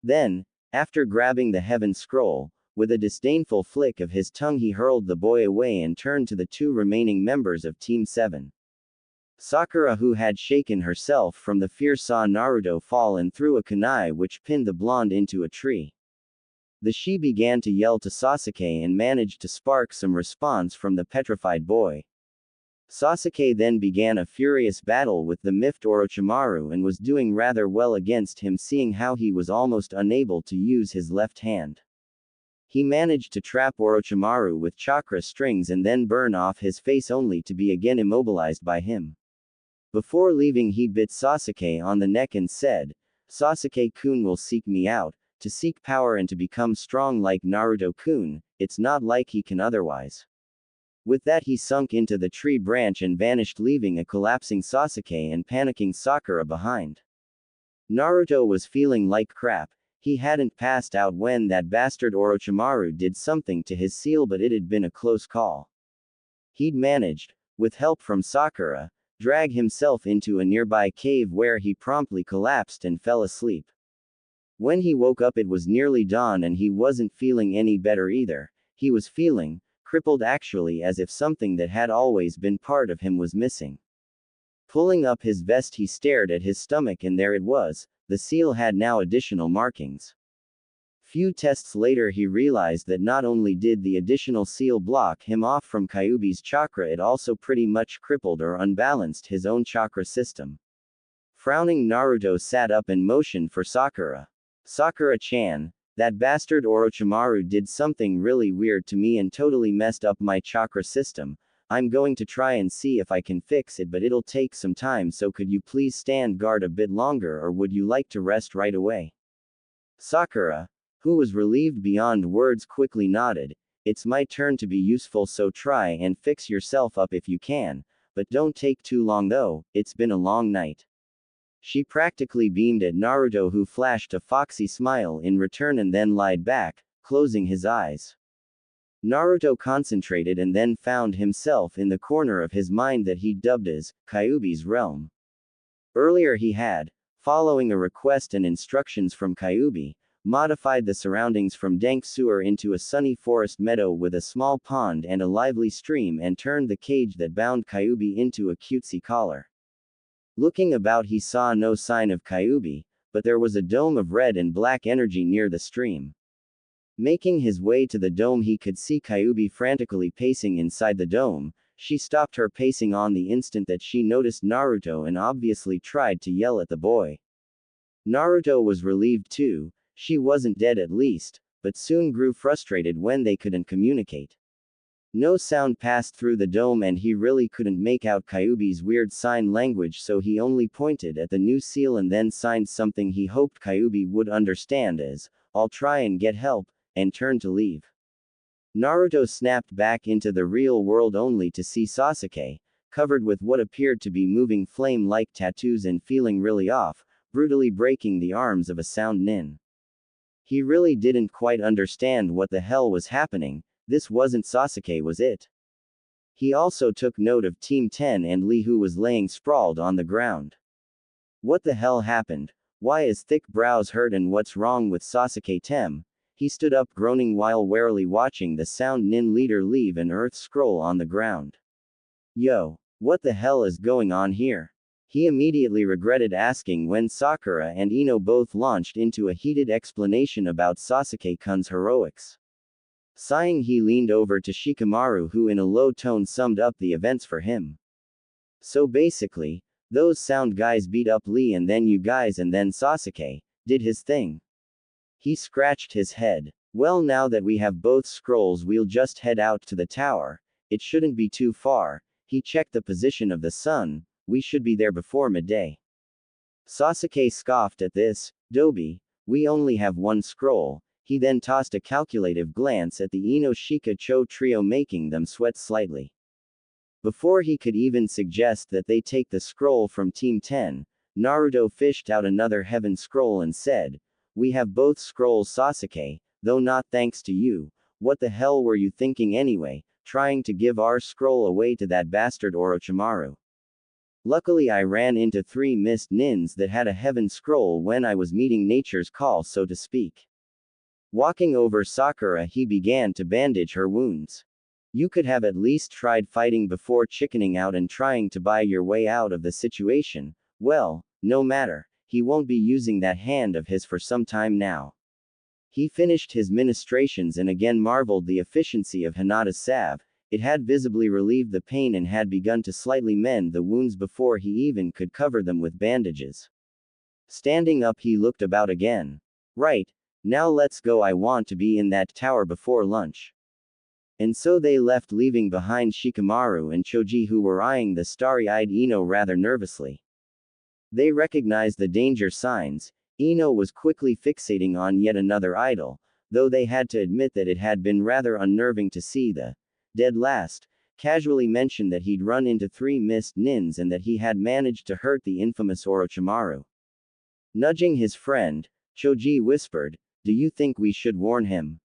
Speaker 1: Then, after grabbing the heaven scroll, with a disdainful flick of his tongue he hurled the boy away and turned to the 2 remaining members of Team 7. Sakura, who had shaken herself from the fear, saw Naruto fall and threw a kunai which pinned the blonde into a tree. She began to yell to Sasuke and managed to spark some response from the petrified boy. Sasuke then began a furious battle with the miffed Orochimaru and was doing rather well against him, seeing how he was almost unable to use his left hand. He managed to trap Orochimaru with chakra strings and then burn off his face, only to be again immobilized by him. Before leaving he bit Sasuke on the neck and said, "Sasuke-kun will seek me out, to seek power and to become strong like Naruto-kun, it's not like he can otherwise." With that he sunk into the tree branch and vanished, leaving a collapsing Sasuke and panicking Sakura behind. Naruto was feeling like crap. He hadn't passed out when that bastard Orochimaru did something to his seal, but it had been a close call. He'd managed, with help from Sakura, drag himself into a nearby cave where he promptly collapsed and fell asleep. When he woke up it was nearly dawn and he wasn't feeling any better either. He was feeling crippled, actually, as if something that had always been part of him was missing. Pulling up his vest he stared at his stomach and there it was, the seal had now additional markings. Few tests later he realized that not only did the additional seal block him off from Kyuubi's chakra, it also pretty much crippled or unbalanced his own chakra system. Frowning, Naruto sat up and motioned for Sakura. "Sakura-chan, that bastard Orochimaru did something really weird to me and totally messed up my chakra system. I'm going to try and see if I can fix it, but it'll take some time, so could you please stand guard a bit longer, or would you like to rest right away?" Sakura, who was relieved beyond words, quickly nodded. "It's my turn to be useful, so try and fix yourself up if you can, but don't take too long though, it's been a long night." She practically beamed at Naruto, who flashed a foxy smile in return and then lied back, closing his eyes. Naruto concentrated and then found himself in the corner of his mind that he dubbed as Kyuubi's realm. Earlier he had, following a request and instructions from Kyuubi, modified the surroundings from dank sewer into a sunny forest meadow with a small pond and a lively stream, and turned the cage that bound Kyuubi into a cutesy collar. Looking about he saw no sign of Kyuubi, but there was a dome of red and black energy near the stream. Making his way to the dome he could see Kyuubi frantically pacing inside the dome, She stopped her pacing on the instant that she noticed Naruto and obviously tried to yell at the boy. Naruto was relieved too, she wasn't dead at least, but soon grew frustrated when they couldn't communicate. No sound passed through the dome and he really couldn't make out Kyuubi's weird sign language, so he only pointed at the new seal and then signed something he hoped Kyuubi would understand as, "I'll try and get help," and turned to leave. Naruto snapped back into the real world only to see Sasuke, covered with what appeared to be moving flame-like tattoos and feeling really off, brutally breaking the arms of a sound nin. He really didn't quite understand what the hell was happening. This wasn't Sasuke, was it? He also took note of Team 10 and Lee, who was laying sprawled on the ground. What the hell happened? Why is thick brows hurt and what's wrong with Sasuke Tem? He stood up groaning while warily watching the sound nin leader leave an earth scroll on the ground. Yo, what the hell is going on here? He immediately regretted asking when Sakura and Ino both launched into a heated explanation about Sasuke-kun's heroics. Sighing, he leaned over to Shikamaru, who in a low tone summed up the events for him. So basically, those sound guys beat up Lee and then you guys and then Sasuke did his thing. He scratched his head. Well, now that we have both scrolls, we'll just head out to the tower. It shouldn't be too far. He checked the position of the sun. We should be there before midday. Sasuke scoffed at this. Dobi, we only have one scroll. He then tossed a calculative glance at the Ino Shika Cho trio, making them sweat slightly. Before he could even suggest that they take the scroll from Team 10, Naruto fished out another heaven scroll and said, "We have both scrolls, Sasuke, though not thanks to you. What the hell were you thinking anyway, trying to give our scroll away to that bastard Orochimaru? Luckily I ran into 3 mist nins that had a heaven scroll when I was meeting nature's call, so to speak." Walking over Sakura, he began to bandage her wounds. "You could have at least tried fighting before chickening out and trying to buy your way out of the situation. Well, no matter, he won't be using that hand of his for some time now." He finished his ministrations and again marveled the efficiency of Hinata's salve. It had visibly relieved the pain and had begun to slightly mend the wounds before he even could cover them with bandages. Standing up, he looked about again. "Right, now let's go. I want to be in that tower before lunch." And so they left, leaving behind Shikamaru and Choji, who were eyeing the starry-eyed Ino rather nervously. They recognized the danger signs. Ino was quickly fixating on yet another idol, though they had to admit that it had been rather unnerving to see the dead last casually mention that he'd run into 3 mist nins and that he had managed to hurt the infamous Orochimaru. Nudging his friend, Choji whispered, "Do you think we should warn him?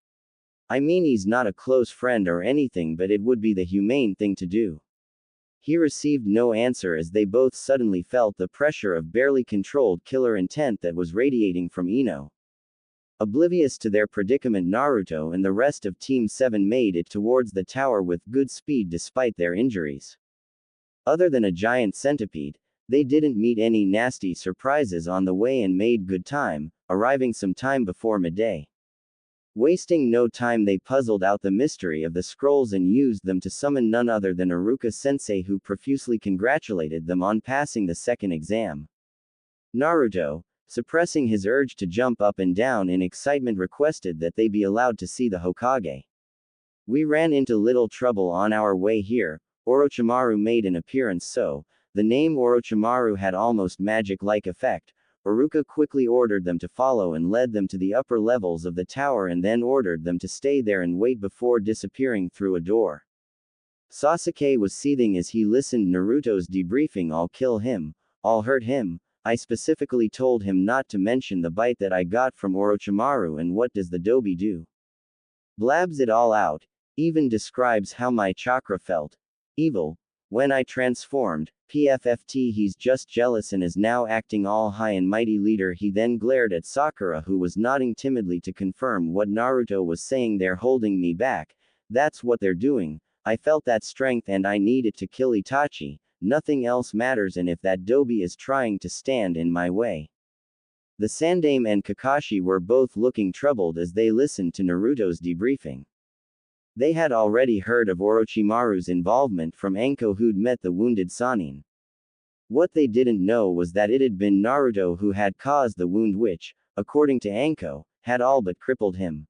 Speaker 1: I mean, he's not a close friend or anything, but it would be the humane thing to do." He received no answer as they both suddenly felt the pressure of barely controlled killer intent that was radiating from Ino. Oblivious to their predicament, Naruto and the rest of Team 7 made it towards the tower with good speed despite their injuries. Other than a giant centipede, they didn't meet any nasty surprises on the way and made good time, arriving some time before midday. Wasting no time, they puzzled out the mystery of the scrolls and used them to summon none other than Iruka-sensei, who profusely congratulated them on passing the second exam. Naruto, suppressing his urge to jump up and down in excitement, requested that they be allowed to see the Hokage. "We ran into little trouble on our way here." Orochimaru made an appearance, so the name Orochimaru had almost magic-like effect. Iruka quickly ordered them to follow and led them to the upper levels of the tower and then ordered them to stay there and wait before disappearing through a door. Sasuke was seething as he listened Naruto's debriefing. "I'll kill him. I'll hurt him. I specifically told him not to mention the bite that I got from Orochimaru, and what does the Dobi do? Blabs it all out. Even describes how my chakra felt. Evil. When I transformed. PFFT, he's just jealous and is now acting all high and mighty leader." He then glared at Sakura, who was nodding timidly to confirm what Naruto was saying. "They're holding me back. That's what they're doing. I felt that strength and I needed to kill Itachi. Nothing else matters, and if that Dobi is trying to stand in my way." The Sandaime and Kakashi were both looking troubled as they listened to Naruto's debriefing. They had already heard of Orochimaru's involvement from Anko, who'd met the wounded Sannin. What they didn't know was that it had been Naruto who had caused the wound which, according to Anko, had all but crippled him.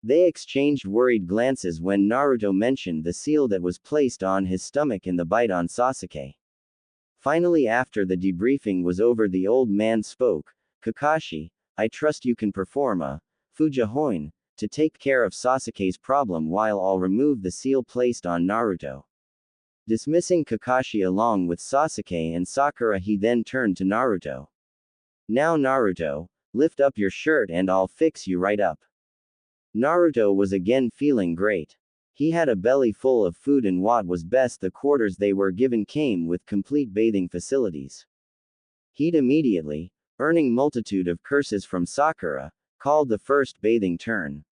Speaker 1: They exchanged worried glances when Naruto mentioned the seal that was placed on his stomach in the bite on Sasuke. Finally, after the debriefing was over, the old man spoke. Kakashi, I trust you can perform a Fujihoin to take care of Sasuke's problem while I'll remove the seal placed on Naruto. Dismissing Kakashi along with Sasuke and Sakura, he then turned to Naruto. Now Naruto, lift up your shirt and I'll fix you right up. Naruto was again feeling great. He had a belly full of food, and what was best, the quarters they were given came with complete bathing facilities. He'd immediately, earning multitude of curses from Sakura, called the first bathing turn.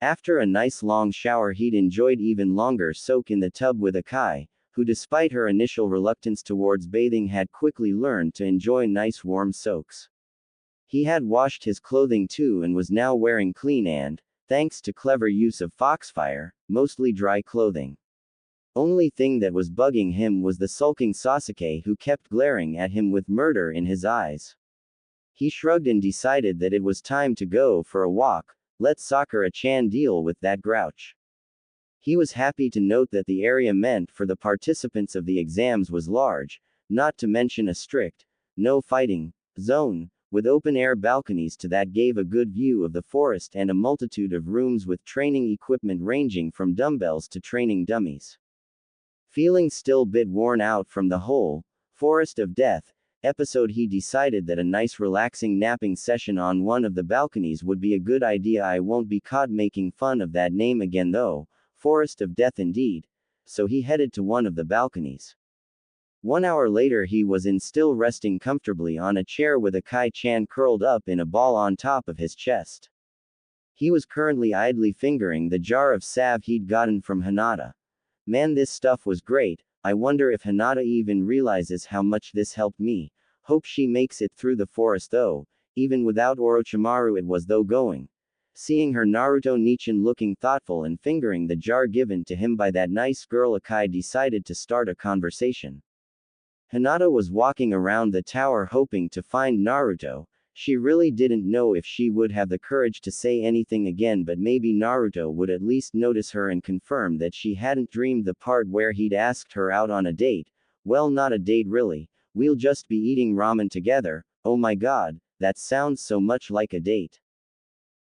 Speaker 1: After a nice long shower, he'd enjoyed even longer soak in the tub with Akai, who despite her initial reluctance towards bathing had quickly learned to enjoy nice warm soaks. He had washed his clothing too and was now wearing clean and, thanks to clever use of foxfire, mostly dry clothing. Only thing that was bugging him was the sulking Sasuke, who kept glaring at him with murder in his eyes. He shrugged and decided that it was time to go for a walk, let Sakura-chan deal with that grouch. He was happy to note that the area meant for the participants of the exams was large, not to mention a strict, no fighting, zone, with open-air balconies to that gave a good view of the forest and a multitude of rooms with training equipment ranging from dumbbells to training dummies. Feeling still bit worn out from the whole Forest of Death episode, he decided that a nice relaxing napping session on one of the balconies would be a good idea. I won't be caught making fun of that name again though, Forest of Death indeed, so he headed to one of the balconies. 1 hour later, he was still resting comfortably on a chair with Akai-chan curled up in a ball on top of his chest. He was currently idly fingering the jar of salve he'd gotten from Hinata. Man, this stuff was great. I wonder if Hinata even realizes how much this helped me. Hope she makes it through the forest though. Even without Orochimaru it was though going. Seeing her, Naruto Nichin looking thoughtful and fingering the jar given to him by that nice girl, Akai decided to start a conversation. Hinata was walking around the tower hoping to find Naruto. She really didn't know if she would have the courage to say anything again, but maybe Naruto would at least notice her and confirm that she hadn't dreamed the part where he'd asked her out on a date. Well, not a date really, we'll just be eating ramen together. Oh my god, that sounds so much like a date.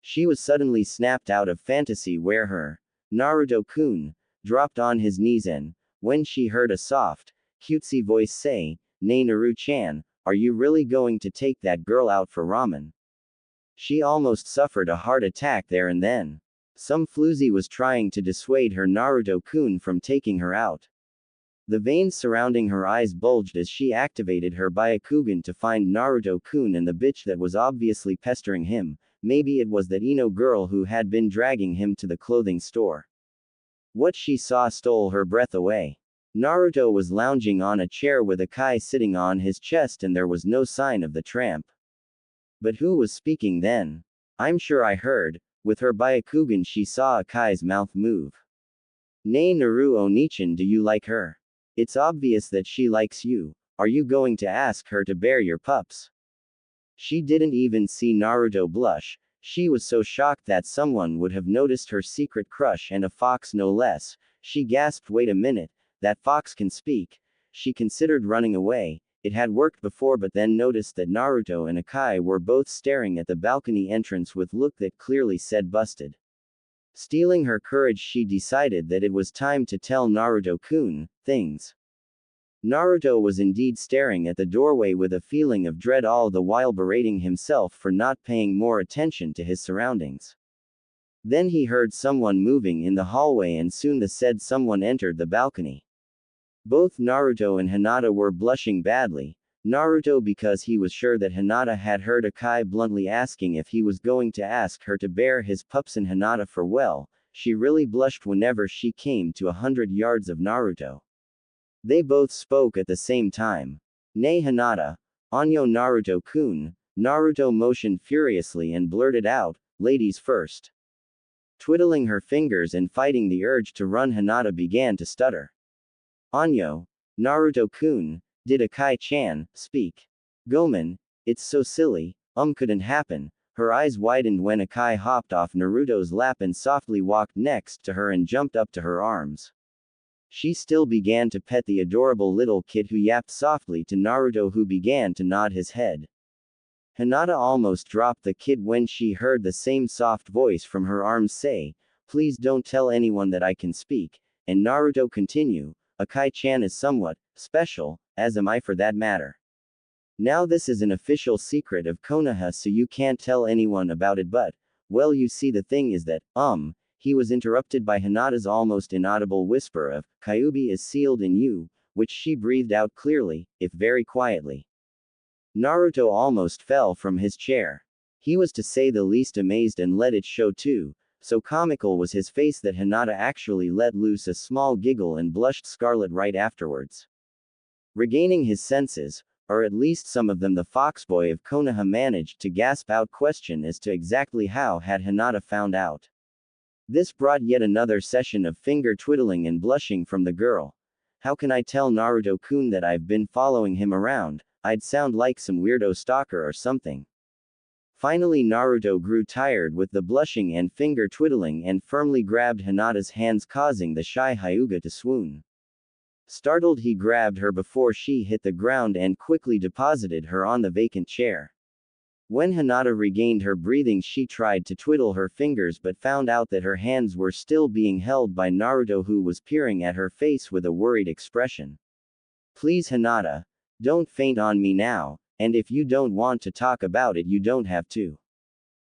Speaker 1: She was suddenly snapped out of fantasy where her Naruto-kun dropped on his knees, and when she heard a soft, cutesy voice say, "Nay Naru-chan, are you really going to take that girl out for ramen?" She almost suffered a heart attack there and then. Some floozy was trying to dissuade her Naruto-kun from taking her out. The veins surrounding her eyes bulged as she activated her Byakugan to find Naruto-kun and the bitch that was obviously pestering him. Maybe it was that Ino girl who had been dragging him to the clothing store. What she saw stole her breath away. Naruto was lounging on a chair with Akai sitting on his chest, and there was no sign of the tramp. But who was speaking then? I'm sure I heard. With her Byakugan she saw Akai's mouth move. "Nay Naru Onichan, do you like her? It's obvious that she likes you. Are you going to ask her to bear your pups?" She didn't even see Naruto blush. She was so shocked that someone would have noticed her secret crush, and a fox no less. She gasped, "Wait a minute. That fox can speak." She considered running away. It had worked before, but then noticed that Naruto and Akai were both staring at the balcony entrance with look that clearly said busted. Stealing her courage, she decided that it was time to tell Naruto-kun things. Naruto was indeed staring at the doorway with a feeling of dread, all the while berating himself for not paying more attention to his surroundings. Then he heard someone moving in the hallway, and soon the said someone entered the balcony. Both Naruto and Hinata were blushing badly. Naruto because he was sure that Hinata had heard Akai bluntly asking if he was going to ask her to bear his pups, and Hinata for well, she really blushed whenever she came to 100 yards of Naruto. They both spoke at the same time. "Nay Hinata, Anyo Naruto-kun." Naruto motioned furiously and blurted out, "Ladies first." Twiddling her fingers and fighting the urge to run, Hinata began to stutter. Anyo, Naruto-kun, did Akai-chan speak? Gomen, it's so silly, couldn't happen. Her eyes widened when Akai hopped off Naruto's lap and softly walked next to her and jumped up to her arms. She still began to pet the adorable little kid who yapped softly to Naruto, who began to nod his head. Hinata almost dropped the kid when she heard the same soft voice from her arms say, "Please don't tell anyone that I can speak," and Naruto continue, "Akai-chan is somewhat special, as am I for that matter. Now this is an official secret of Konoha, so you can't tell anyone about it, but, well, you see, the thing is that, he was interrupted by Hinata's almost inaudible whisper of, "Kyuubi is sealed in you," which she breathed out clearly, if very quietly. Naruto almost fell from his chair. He was to say the least amazed, and let it show too. So comical was his face that Hinata actually let loose a small giggle and blushed scarlet right afterwards. Regaining his senses, or at least some of them, the foxboy of Konoha managed to gasp out question as to exactly how had Hinata found out. This brought yet another session of finger twiddling and blushing from the girl. How can I tell Naruto-kun that I've been following him around? I'd sound like some weirdo stalker or something. Finally Naruto grew tired with the blushing and finger twiddling and firmly grabbed Hinata's hands, causing the shy Hyuga to swoon. Startled, he grabbed her before she hit the ground and quickly deposited her on the vacant chair. When Hinata regained her breathing, she tried to twiddle her fingers but found out that her hands were still being held by Naruto, who was peering at her face with a worried expression. "Please, Hinata, don't faint on me now, and if you don't want to talk about it, you don't have to.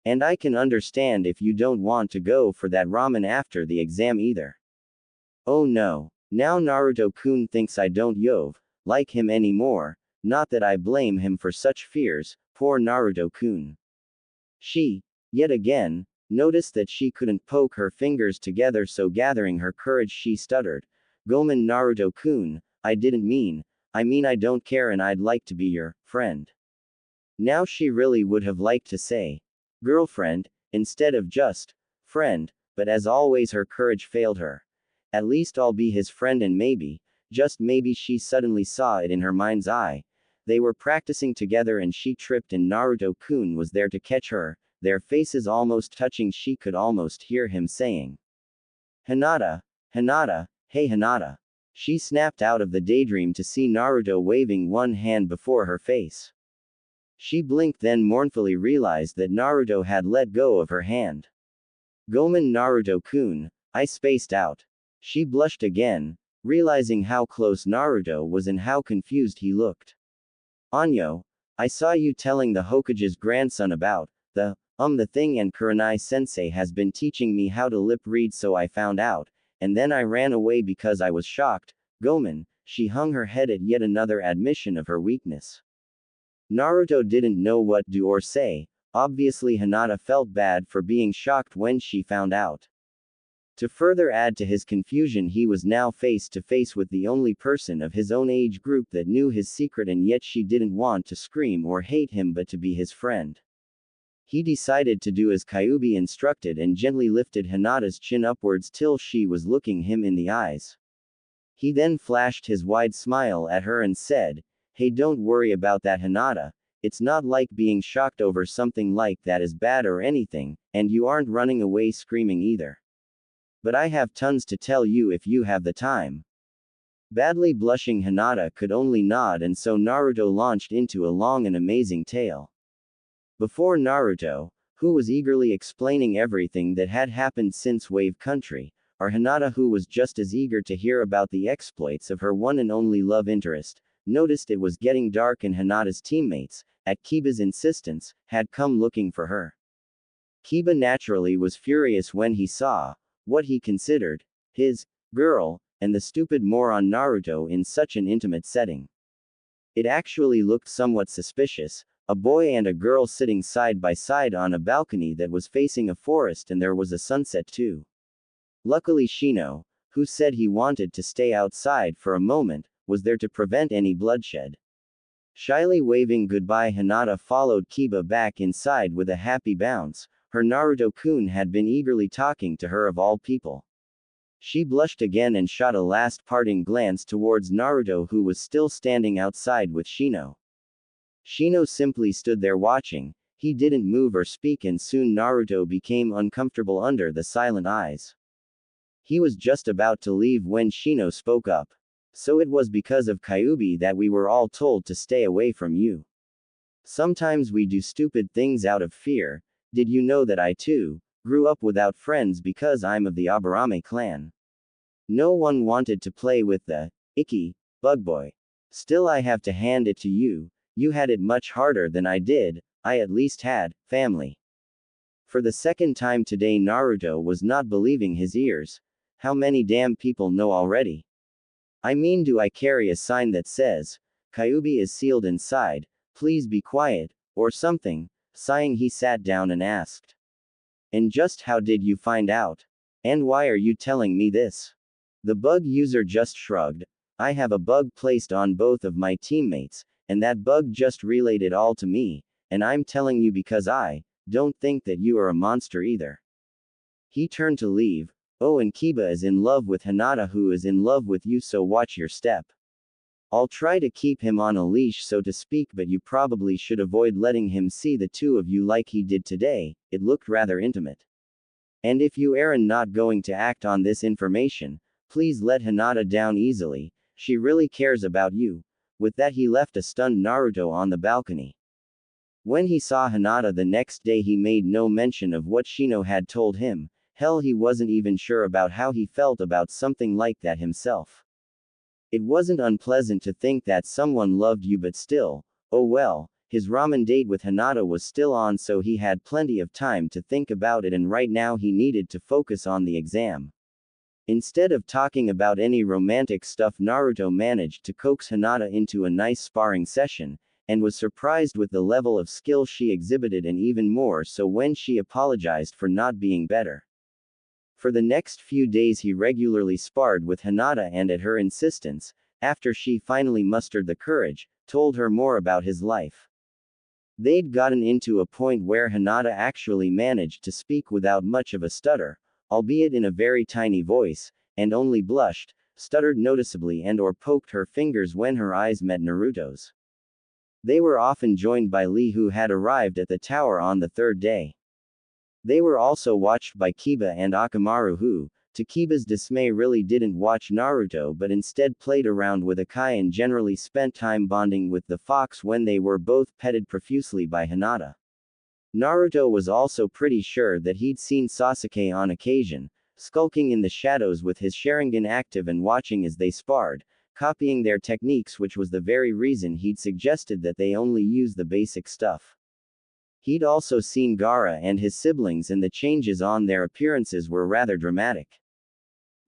Speaker 1: And I can understand if you don't want to go for that ramen after the exam either." Oh no. Now Naruto-kun thinks I don't like him anymore. Not that I blame him for such fears, poor Naruto-kun. She, yet again, noticed that she couldn't poke her fingers together, so gathering her courage she stuttered, "Gomen, Naruto-kun, I didn't mean, I mean I don't care and I'd like to be your friend." Now she really would have liked to say girlfriend, instead of just friend, but as always her courage failed her. At least I'll be his friend, and maybe, just maybe, she suddenly saw it in her mind's eye. They were practicing together and she tripped and Naruto-kun was there to catch her, their faces almost touching. She could almost hear him saying, "Hinata, Hinata, hey Hinata." She snapped out of the daydream to see Naruto waving one hand before her face. She blinked, then mournfully realized that Naruto had let go of her hand. "Gomen, Naruto-kun, I spaced out." She blushed again, realizing how close Naruto was and how confused he looked. "Anyo, I saw you telling the Hokage's grandson about the thing, and Kurenai-sensei has been teaching me how to lip read, so I found out, and then I ran away because I was shocked." Gomen, she hung her head at yet another admission of her weakness. Naruto didn't know what to do or say. Obviously Hinata felt bad for being shocked when she found out. To further add to his confusion, he was now face to face with the only person of his own age group that knew his secret, and yet she didn't want to scream or hate him but to be his friend. He decided to do as Kyuubi instructed and gently lifted Hinata's chin upwards till she was looking him in the eyes. He then flashed his wide smile at her and said, "Hey, don't worry about that, Hinata. It's not like being shocked over something like that is bad or anything, and you aren't running away screaming either. But I have tons to tell you if you have the time." Badly blushing Hinata could only nod, and so Naruto launched into a long and amazing tale. Before Naruto, who was eagerly explaining everything that had happened since Wave Country, or Hinata, who was just as eager to hear about the exploits of her one and only love interest, noticed it was getting dark and Hinata's teammates, at Kiba's insistence, had come looking for her. Kiba naturally was furious when he saw what he considered his girl, and the stupid moron Naruto in such an intimate setting. It actually looked somewhat suspicious, a boy and a girl sitting side by side on a balcony that was facing a forest, and there was a sunset too. Luckily Shino, who said he wanted to stay outside for a moment, was there to prevent any bloodshed. Shyly waving goodbye, Hinata followed Kiba back inside with a happy bounce, Her Naruto-kun had been eagerly talking to her of all people. She blushed again and shot a last parting glance towards Naruto, who was still standing outside with Shino. Shino simply stood there watching. He didn't move or speak, and soon Naruto became uncomfortable under the silent eyes. He was just about to leave when Shino spoke up. So it was because of Kyuubi that we were all told to stay away from you. Sometimes we do stupid things out of fear. Did you know that I too grew up without friends because I'm of the Aburame clan? No one wanted to play with the icky bug boy. Still, I have to hand it to you. You had it much harder than I did. I at least had family. For the second time today, Naruto was not believing his ears. How many damn people know already? I mean, do I carry a sign that says, Kyuubi is sealed inside, please be quiet, or something? Sighing, he sat down and asked. And just how did you find out? And why are you telling me this? The bug user just shrugged. I have a bug placed on both of my teammates, and that bug just relayed it all to me, and I'm telling you because I don't think that you are a monster either. He turned to leave. Oh, and Kiba is in love with Hinata, who is in love with you, so watch your step. I'll try to keep him on a leash, so to speak, but you probably should avoid letting him see the two of you like he did today. It looked rather intimate. And if you are not going to act on this information, please let Hinata down easily. She really cares about you. With that, he left a stunned Naruto on the balcony. When he saw Hinata the next day, he made no mention of what Shino had told him. Hell, he wasn't even sure about how he felt about something like that himself. It wasn't unpleasant to think that someone loved you, but still, oh well, his ramen date with Hinata was still on, so he had plenty of time to think about it, and right now he needed to focus on the exam. Instead of talking about any romantic stuff, Naruto managed to coax Hinata into a nice sparring session, and was surprised with the level of skill she exhibited, and even more so when she apologized for not being better. For the next few days he regularly sparred with Hinata, and at her insistence, after she finally mustered the courage, told her more about his life. They'd gotten into a point where Hinata actually managed to speak without much of a stutter, albeit in a very tiny voice, and only blushed, stuttered noticeably, and or poked her fingers when her eyes met Naruto's. They were often joined by Lee, who had arrived at the tower on the third day. They were also watched by Kiba and Akamaru, who, to Kiba's dismay, really didn't watch Naruto but instead played around with Akai and generally spent time bonding with the fox when they were both petted profusely by Hinata. Naruto was also pretty sure that he'd seen Sasuke on occasion, skulking in the shadows with his Sharingan active and watching as they sparred, copying their techniques, which was the very reason he'd suggested that they only use the basic stuff. He'd also seen Gaara and his siblings, and the changes on their appearances were rather dramatic.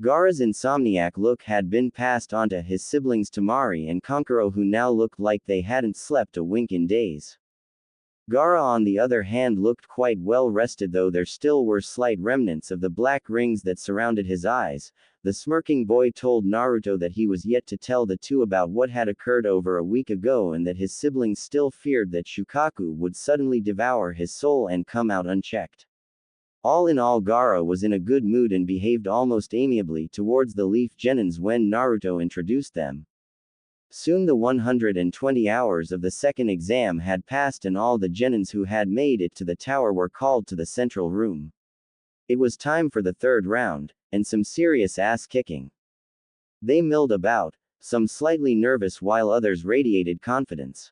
Speaker 1: Gaara's insomniac look had been passed on to his siblings Temari and Kankuro, who now looked like they hadn't slept a wink in days. Gaara, on the other hand, looked quite well rested, though there still were slight remnants of the black rings that surrounded his eyes. The smirking boy told Naruto that he was yet to tell the two about what had occurred over a week ago, and that his siblings still feared that Shukaku would suddenly devour his soul and come out unchecked. All in all, Gaara was in a good mood and behaved almost amiably towards the Leaf Genins when Naruto introduced them. Soon the 120 hours of the second exam had passed, and all the Genins who had made it to the tower were called to the central room. It was time for the third round, and some serious ass-kicking. They milled about, some slightly nervous while others radiated confidence.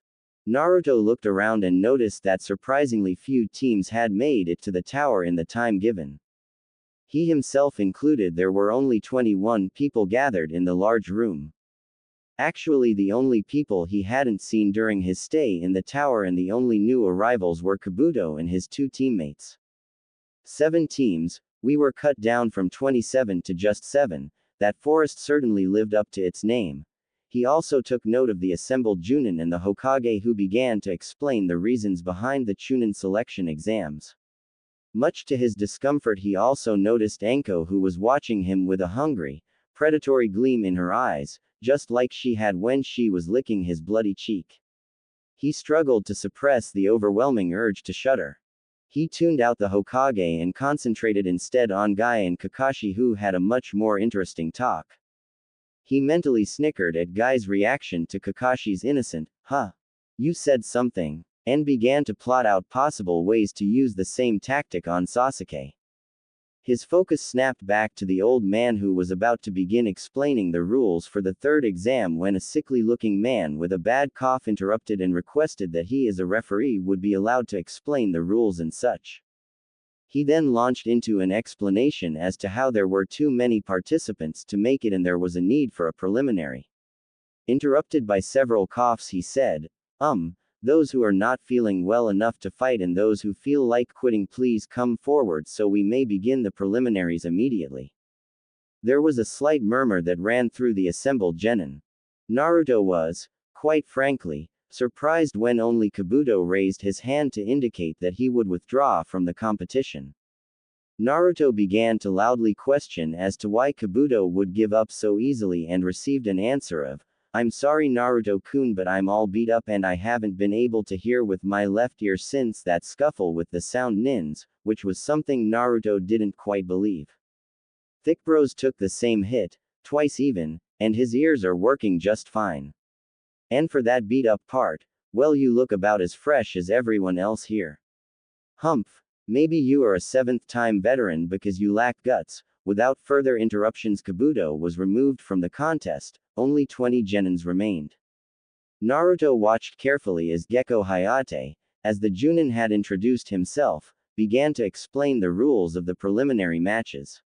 Speaker 1: Naruto looked around and noticed that surprisingly few teams had made it to the tower in the time given. He himself included, there were only 21 people gathered in the large room. Actually, the only people he hadn't seen during his stay in the tower and the only new arrivals were Kabuto and his two teammates. 7 teams, we were cut down from 27 to just 7, that forest certainly lived up to its name. He also took note of the assembled Junin and the Hokage, who began to explain the reasons behind the Chunin selection exams. Much to his discomfort, he also noticed Anko, who was watching him with a hungry, predatory gleam in her eyes, just like she had when she was licking his bloody cheek. He struggled to suppress the overwhelming urge to shudder. He tuned out the Hokage and concentrated instead on Guy and Kakashi, who had a much more interesting talk. He mentally snickered at Guy's reaction to Kakashi's innocent, "Huh. You said something," and began to plot out possible ways to use the same tactic on Sasuke. His focus snapped back to the old man who was about to begin explaining the rules for the third exam when a sickly-looking man with a bad cough interrupted and requested that he as a referee would be allowed to explain the rules and such. He then launched into an explanation as to how there were too many participants to make it and there was a need for a preliminary. Interrupted by several coughs, he said, those who are not feeling well enough to fight and those who feel like quitting, please come forward so we may begin the preliminaries immediately." There was a slight murmur that ran through the assembled genin. Naruto was, quite frankly, surprised when only Kabuto raised his hand to indicate that he would withdraw from the competition. Naruto began to loudly question as to why Kabuto would give up so easily and received an answer of, "I'm sorry Naruto-kun, but I'm all beat up and I haven't been able to hear with my left ear since that scuffle with the sound nins," which was something Naruto didn't quite believe. Thick Bros took the same hit, twice even, and his ears are working just fine. And for that beat up part, well, you look about as fresh as everyone else here. Humph. Maybe you are a 7th-time veteran because you lack guts. Without further interruptions, Kabuto was removed from the contest. Only 20 genins remained. Naruto watched carefully as Gekko Hayate, as the Junin had introduced himself, began to explain the rules of the preliminary matches.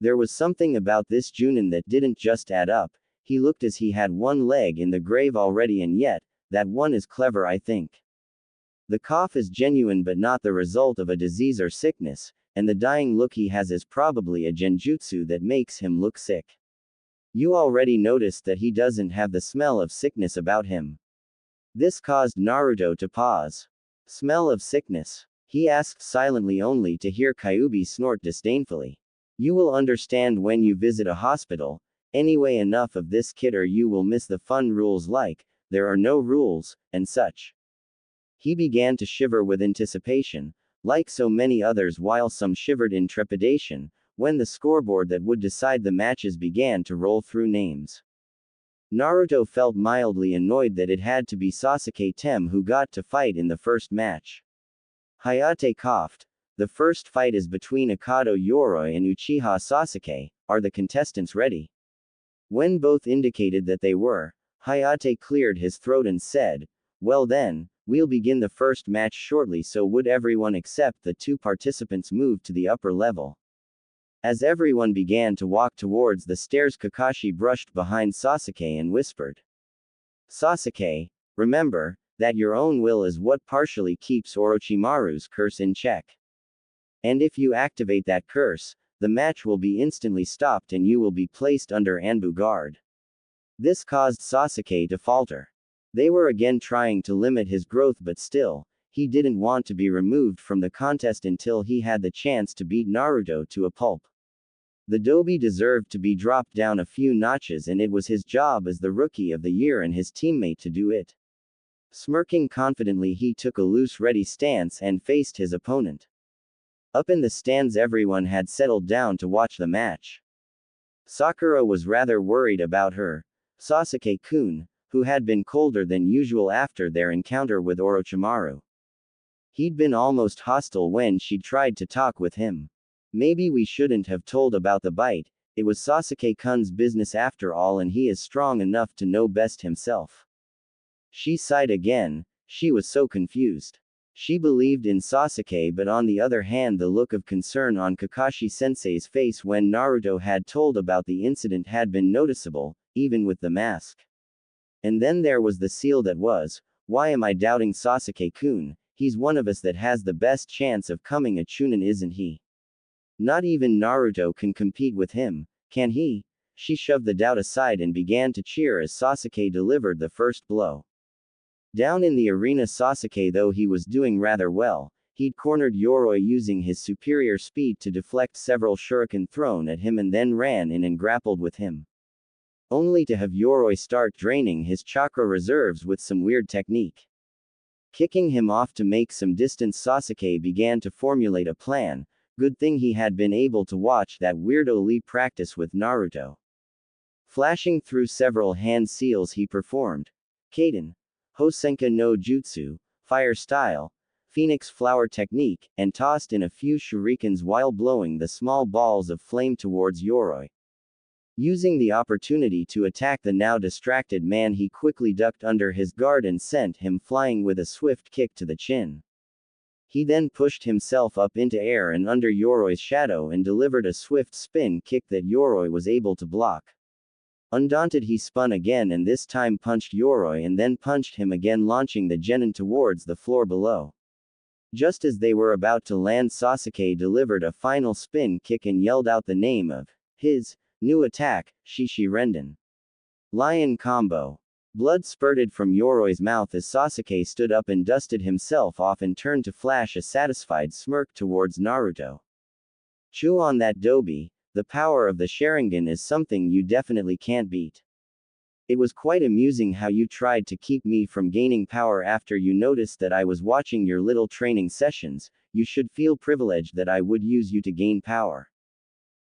Speaker 1: There was something about this Junin that didn't just add up. He looked as he had one leg in the grave already, and yet, that one is clever, I think. The cough is genuine but not the result of a disease or sickness, and the dying look he has is probably a genjutsu that makes him look sick. You already noticed that he doesn't have the smell of sickness about him. This caused Naruto to pause. Smell of sickness? He asked silently, only to hear Kyuubi snort disdainfully. You will understand when you visit a hospital. Anyway, enough of this kid or you will miss the fun rules like, there are no rules, and such. He began to shiver with anticipation, like so many others, while some shivered in trepidation, when the scoreboard that would decide the matches began to roll through names. Naruto felt mildly annoyed that it had to be Sasuke Tem who got to fight in the first match. Hayate coughed. The first fight is between Akado Yoroi and Uchiha Sasuke. Are the contestants ready? When both indicated that they were, Hayate cleared his throat and said, well then, we'll begin the first match shortly. So would everyone except the 2 participants move to the upper level? As everyone began to walk towards the stairs, Kakashi brushed behind Sasuke and whispered, Sasuke, remember that your own will is what partially keeps Orochimaru's curse in check. And if you activate that curse, the match will be instantly stopped and you will be placed under Anbu guard. This caused Sasuke to falter. They were again trying to limit his growth, but still, he didn't want to be removed from the contest until he had the chance to beat Naruto to a pulp. The Dobi deserved to be dropped down a few notches, and it was his job as the Rookie of the Year and his teammate to do it. Smirking confidently, he took a loose ready stance and faced his opponent. Up in the stands, everyone had settled down to watch the match. Sakura was rather worried about her Sasuke-kun, who had been colder than usual after their encounter with Orochimaru. He'd been almost hostile when she'd tried to talk with him. Maybe we shouldn't have told about the bite. It was Sasuke-kun's business after all, and he is strong enough to know best himself. She sighed again. She was so confused. She believed in Sasuke, but on the other hand, the look of concern on Kakashi-sensei's face when Naruto had told about the incident had been noticeable, even with the mask. And then there was the seal that was, why am I doubting Sasuke-kun? He's one of us that has the best chance of coming a Chunin, isn't he? Not even Naruto can compete with him, can he? She shoved the doubt aside and began to cheer as Sasuke delivered the first blow. Down in the arena, Sasuke, though he was doing rather well, he'd cornered Yoroi using his superior speed to deflect several shuriken thrown at him and then ran in and grappled with him. Only to have Yoroi start draining his chakra reserves with some weird technique. Kicking him off to make some distance, Sasuke began to formulate a plan. Good thing he had been able to watch that weirdo Lee practice with Naruto. Flashing through several hand seals he performed Kaden, Hosenka no Jutsu, Fire Style, Phoenix Flower Technique, and tossed in a few shurikens while blowing the small balls of flame towards Yoroi. Using the opportunity to attack the now distracted man, he quickly ducked under his guard and sent him flying with a swift kick to the chin. He then pushed himself up into air and under Yoroi's shadow and delivered a swift spin kick that Yoroi was able to block. Undaunted, he spun again and this time punched Yoroi and then punched him again, launching the genin towards the floor below. Just as they were about to land, Sasuke delivered a final spin kick and yelled out the name of his new attack, Shishi Renden. Lion Combo. Blood spurted from Yoroi's mouth as Sasuke stood up and dusted himself off and turned to flash a satisfied smirk towards Naruto. Chew on that, Dobi. The power of the Sharingan is something you definitely can't beat. It was quite amusing how you tried to keep me from gaining power after you noticed that I was watching your little training sessions. You should feel privileged that I would use you to gain power.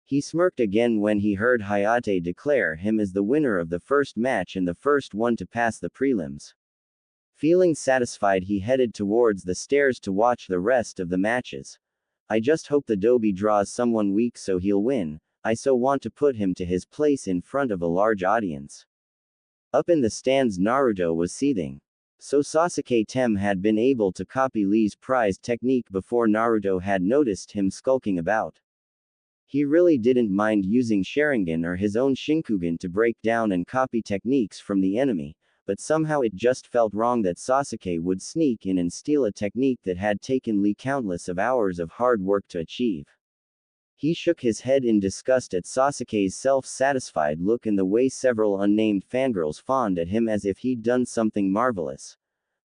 Speaker 1: He smirked again when he heard Hayate declare him as the winner of the first match and the first one to pass the prelims. Feeling satisfied, he headed towards the stairs to watch the rest of the matches. I just hope the Dobi draws someone weak so he'll win. I so want to put him to his place in front of a large audience. Up in the stands, Naruto was seething. So Sasuke Tem had been able to copy Lee's prized technique before Naruto had noticed him skulking about. He really didn't mind using Sharingan or his own Shinkugan to break down and copy techniques from the enemy, but somehow it just felt wrong that Sasuke would sneak in and steal a technique that had taken Lee countless of hours of hard work to achieve. He shook his head in disgust at Sasuke's self-satisfied look and the way several unnamed fangirls fawned at him as if he'd done something marvelous.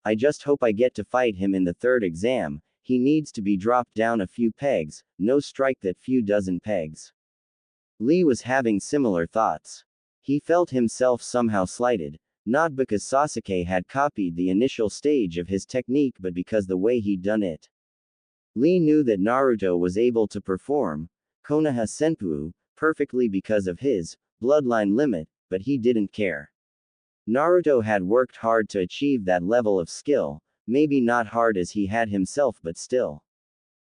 Speaker 1: I just hope I get to fight him in the third exam. He needs to be dropped down a few pegs, no strike that few dozen pegs. Lee was having similar thoughts. He felt himself somehow slighted, not because Sasuke had copied the initial stage of his technique but because the way he'd done it. Lee knew that Naruto was able to perform Konoha Senpu perfectly because of his bloodline limit, but he didn't care. Naruto had worked hard to achieve that level of skill, maybe not hard as he had himself but still.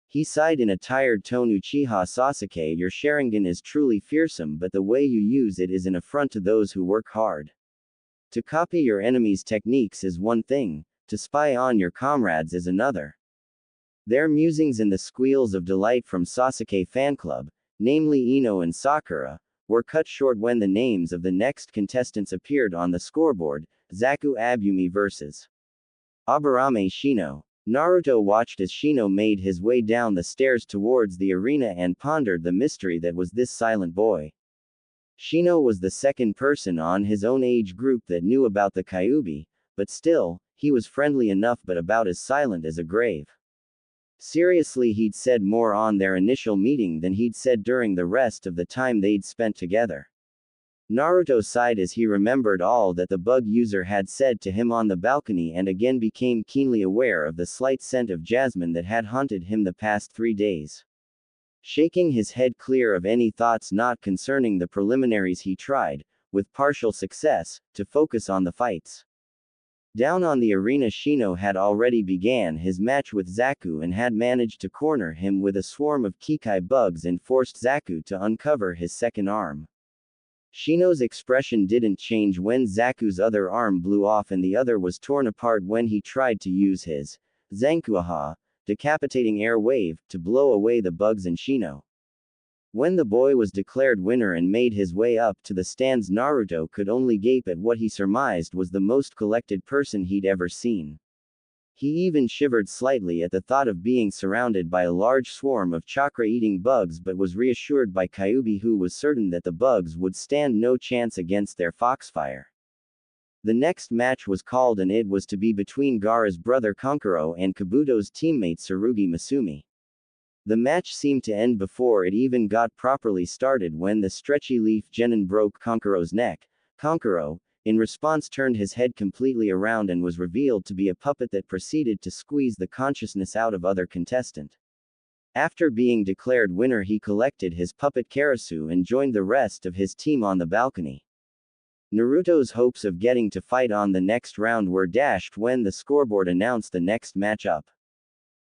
Speaker 1: He sighed in a tired tone. Uchiha Sasuke, your Sharingan is truly fearsome, but the way you use it is an affront to those who work hard. To copy your enemy's techniques is one thing, to spy on your comrades is another. Their musings and the squeals of delight from Sasuke fan club, namely Ino and Sakura, were cut short when the names of the next contestants appeared on the scoreboard. Zaku Abumi vs. Aburame Shino. Naruto watched as Shino made his way down the stairs towards the arena and pondered the mystery that was this silent boy. Shino was the second person on his own age group that knew about the Kyuubi, but still, he was friendly enough but about as silent as a grave. Seriously, he'd said more on their initial meeting than he'd said during the rest of the time they'd spent together. Naruto sighed as he remembered all that the bug user had said to him on the balcony and again became keenly aware of the slight scent of jasmine that had haunted him the past 3 days. Shaking his head clear of any thoughts not concerning the preliminaries, he tried, with partial success, to focus on the fights. Down on the arena, Shino had already began his match with Zaku and had managed to corner him with a swarm of Kikai bugs and forced Zaku to uncover his second arm. Shino's expression didn't change when Zaku's other arm blew off and the other was torn apart when he tried to use his Zankuaha, decapitating air wave, to blow away the bugs and Shino. When the boy was declared winner and made his way up to the stands, Naruto could only gape at what he surmised was the most collected person he'd ever seen. He even shivered slightly at the thought of being surrounded by a large swarm of chakra-eating bugs, but was reassured by Kyuubi, who was certain that the bugs would stand no chance against their foxfire. The next match was called and it was to be between Gaara's brother Kankuro and Kabuto's teammate Tsurugi Masumi. The match seemed to end before it even got properly started when the stretchy leaf genin broke Kankuro's neck. Kankuro, in response turned his head completely around and was revealed to be a puppet that proceeded to squeeze the consciousness out of other contestant. After being declared winner, he collected his puppet Karasu and joined the rest of his team on the balcony. Naruto's hopes of getting to fight on the next round were dashed when the scoreboard announced the next matchup.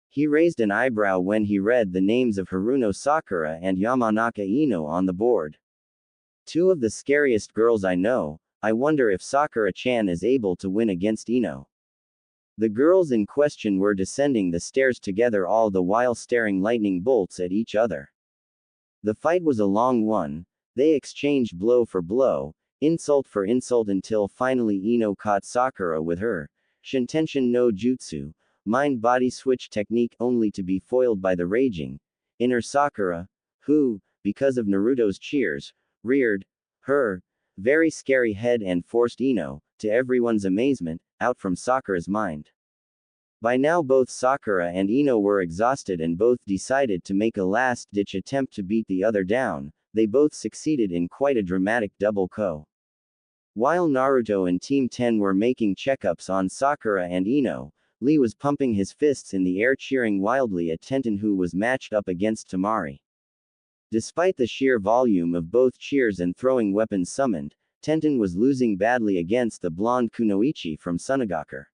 Speaker 1: He raised an eyebrow when he read the names of Haruno Sakura and Yamanaka Ino on the board. Two of the scariest girls I know. I wonder if Sakura-chan is able to win against Ino. The girls in question were descending the stairs together, all the while staring lightning bolts at each other. The fight was a long one. They exchanged blow for blow, insult for insult, until finally Ino caught Sakura with her Shintenshin no Jutsu, mind-body switch technique, only to be foiled by the raging inner Sakura, who, because of Naruto's cheers, reared her very scary head and forced Ino, to everyone's amazement, out from Sakura's mind. By now both Sakura and Ino were exhausted and both decided to make a last-ditch attempt to beat the other down. They both succeeded in quite a dramatic double KO. While Naruto and Team 10 were making checkups on Sakura and Ino, Lee was pumping his fists in the air, cheering wildly at Tenten, who was matched up against Temari. Despite the sheer volume of both cheers and throwing weapons summoned, Tenten was losing badly against the blonde Kunoichi from Sunagakur.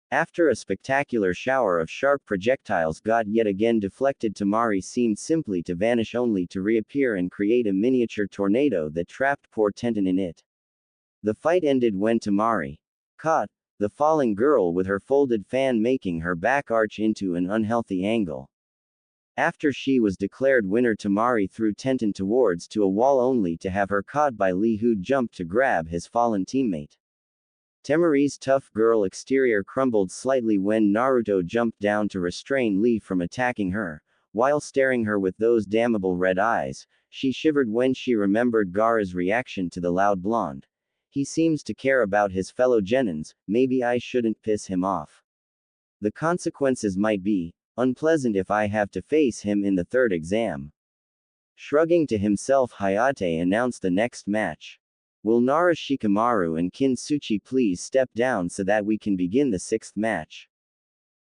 Speaker 1: After a spectacular shower of sharp projectiles got yet again deflected, Temari seemed simply to vanish, only to reappear and create a miniature tornado that trapped poor Tenten in it. The fight ended when Temari caught the falling girl with her folded fan, making her back arch into an unhealthy angle. After she was declared winner, Temari threw Tenten towards a wall, only to have her caught by Lee, who jumped to grab his fallen teammate. Temari's tough girl exterior crumbled slightly when Naruto jumped down to restrain Lee from attacking her. While staring her with those damnable red eyes, she shivered when she remembered Gaara's reaction to the loud blonde. He seems to care about his fellow genins, maybe I shouldn't piss him off. The consequences might be unpleasant if I have to face him in the third exam. Shrugging to himself, Hayate announced the next match. Will Nara Shikamaru and Kintsuchi please step down so that we can begin the sixth match?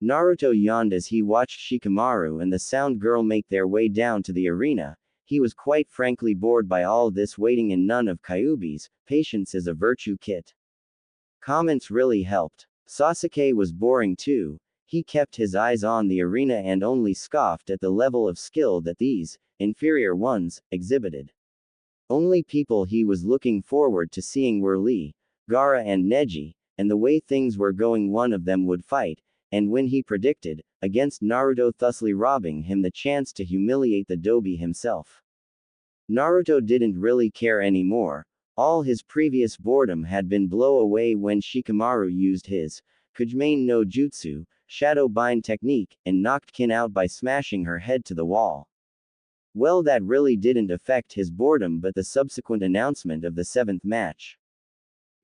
Speaker 1: Naruto yawned as he watched Shikamaru and the sound girl make their way down to the arena. He was quite frankly bored by all this waiting, and none of Kyuubi's patience is a virtue kit comments really helped. Sasuke was boring too. He kept his eyes on the arena and only scoffed at the level of skill that these inferior ones exhibited. Only people he was looking forward to seeing were Lee, Gaara and Neji, and the way things were going, one of them would fight, and when he predicted, against Naruto, thusly robbing him the chance to humiliate the Dobi himself. Naruto didn't really care anymore. All his previous boredom had been blown away when Shikamaru used his Kujumain no Jutsu, shadow bind technique, and knocked Kin out by smashing her head to the wall. Well, that really didn't affect his boredom, but the subsequent announcement of the seventh match.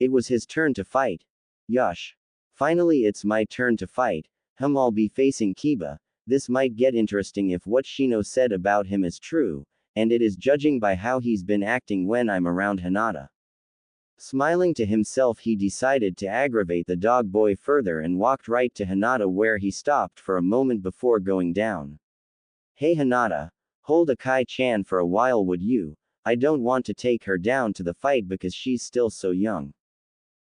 Speaker 1: It was his turn to fight. Yush. Finally, it's my turn to fight. I'll be facing Kiba. This might get interesting if what Shino said about him is true, and it is, judging by how he's been acting when I'm around Hinata. Smiling to himself, he decided to aggravate the dog boy further and walked right to Hinata, where he stopped for a moment before going down. Hey Hinata. Hold Akai-chan for a while, would you? I don't want to take her down to the fight because she's still so young.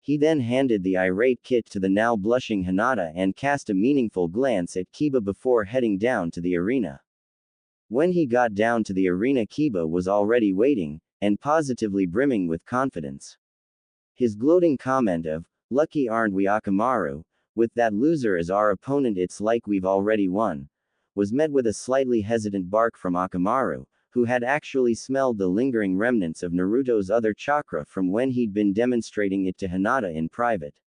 Speaker 1: He then handed the irate kit to the now blushing Hinata and cast a meaningful glance at Kiba before heading down to the arena. When he got down to the arena, Kiba was already waiting, and positively brimming with confidence. His gloating comment of, "Lucky aren't we, Akamaru? With that loser as our opponent, it's like we've already won," was met with a slightly hesitant bark from Akamaru, who had actually smelled the lingering remnants of Naruto's other chakra from when he'd been demonstrating it to Hinata in private.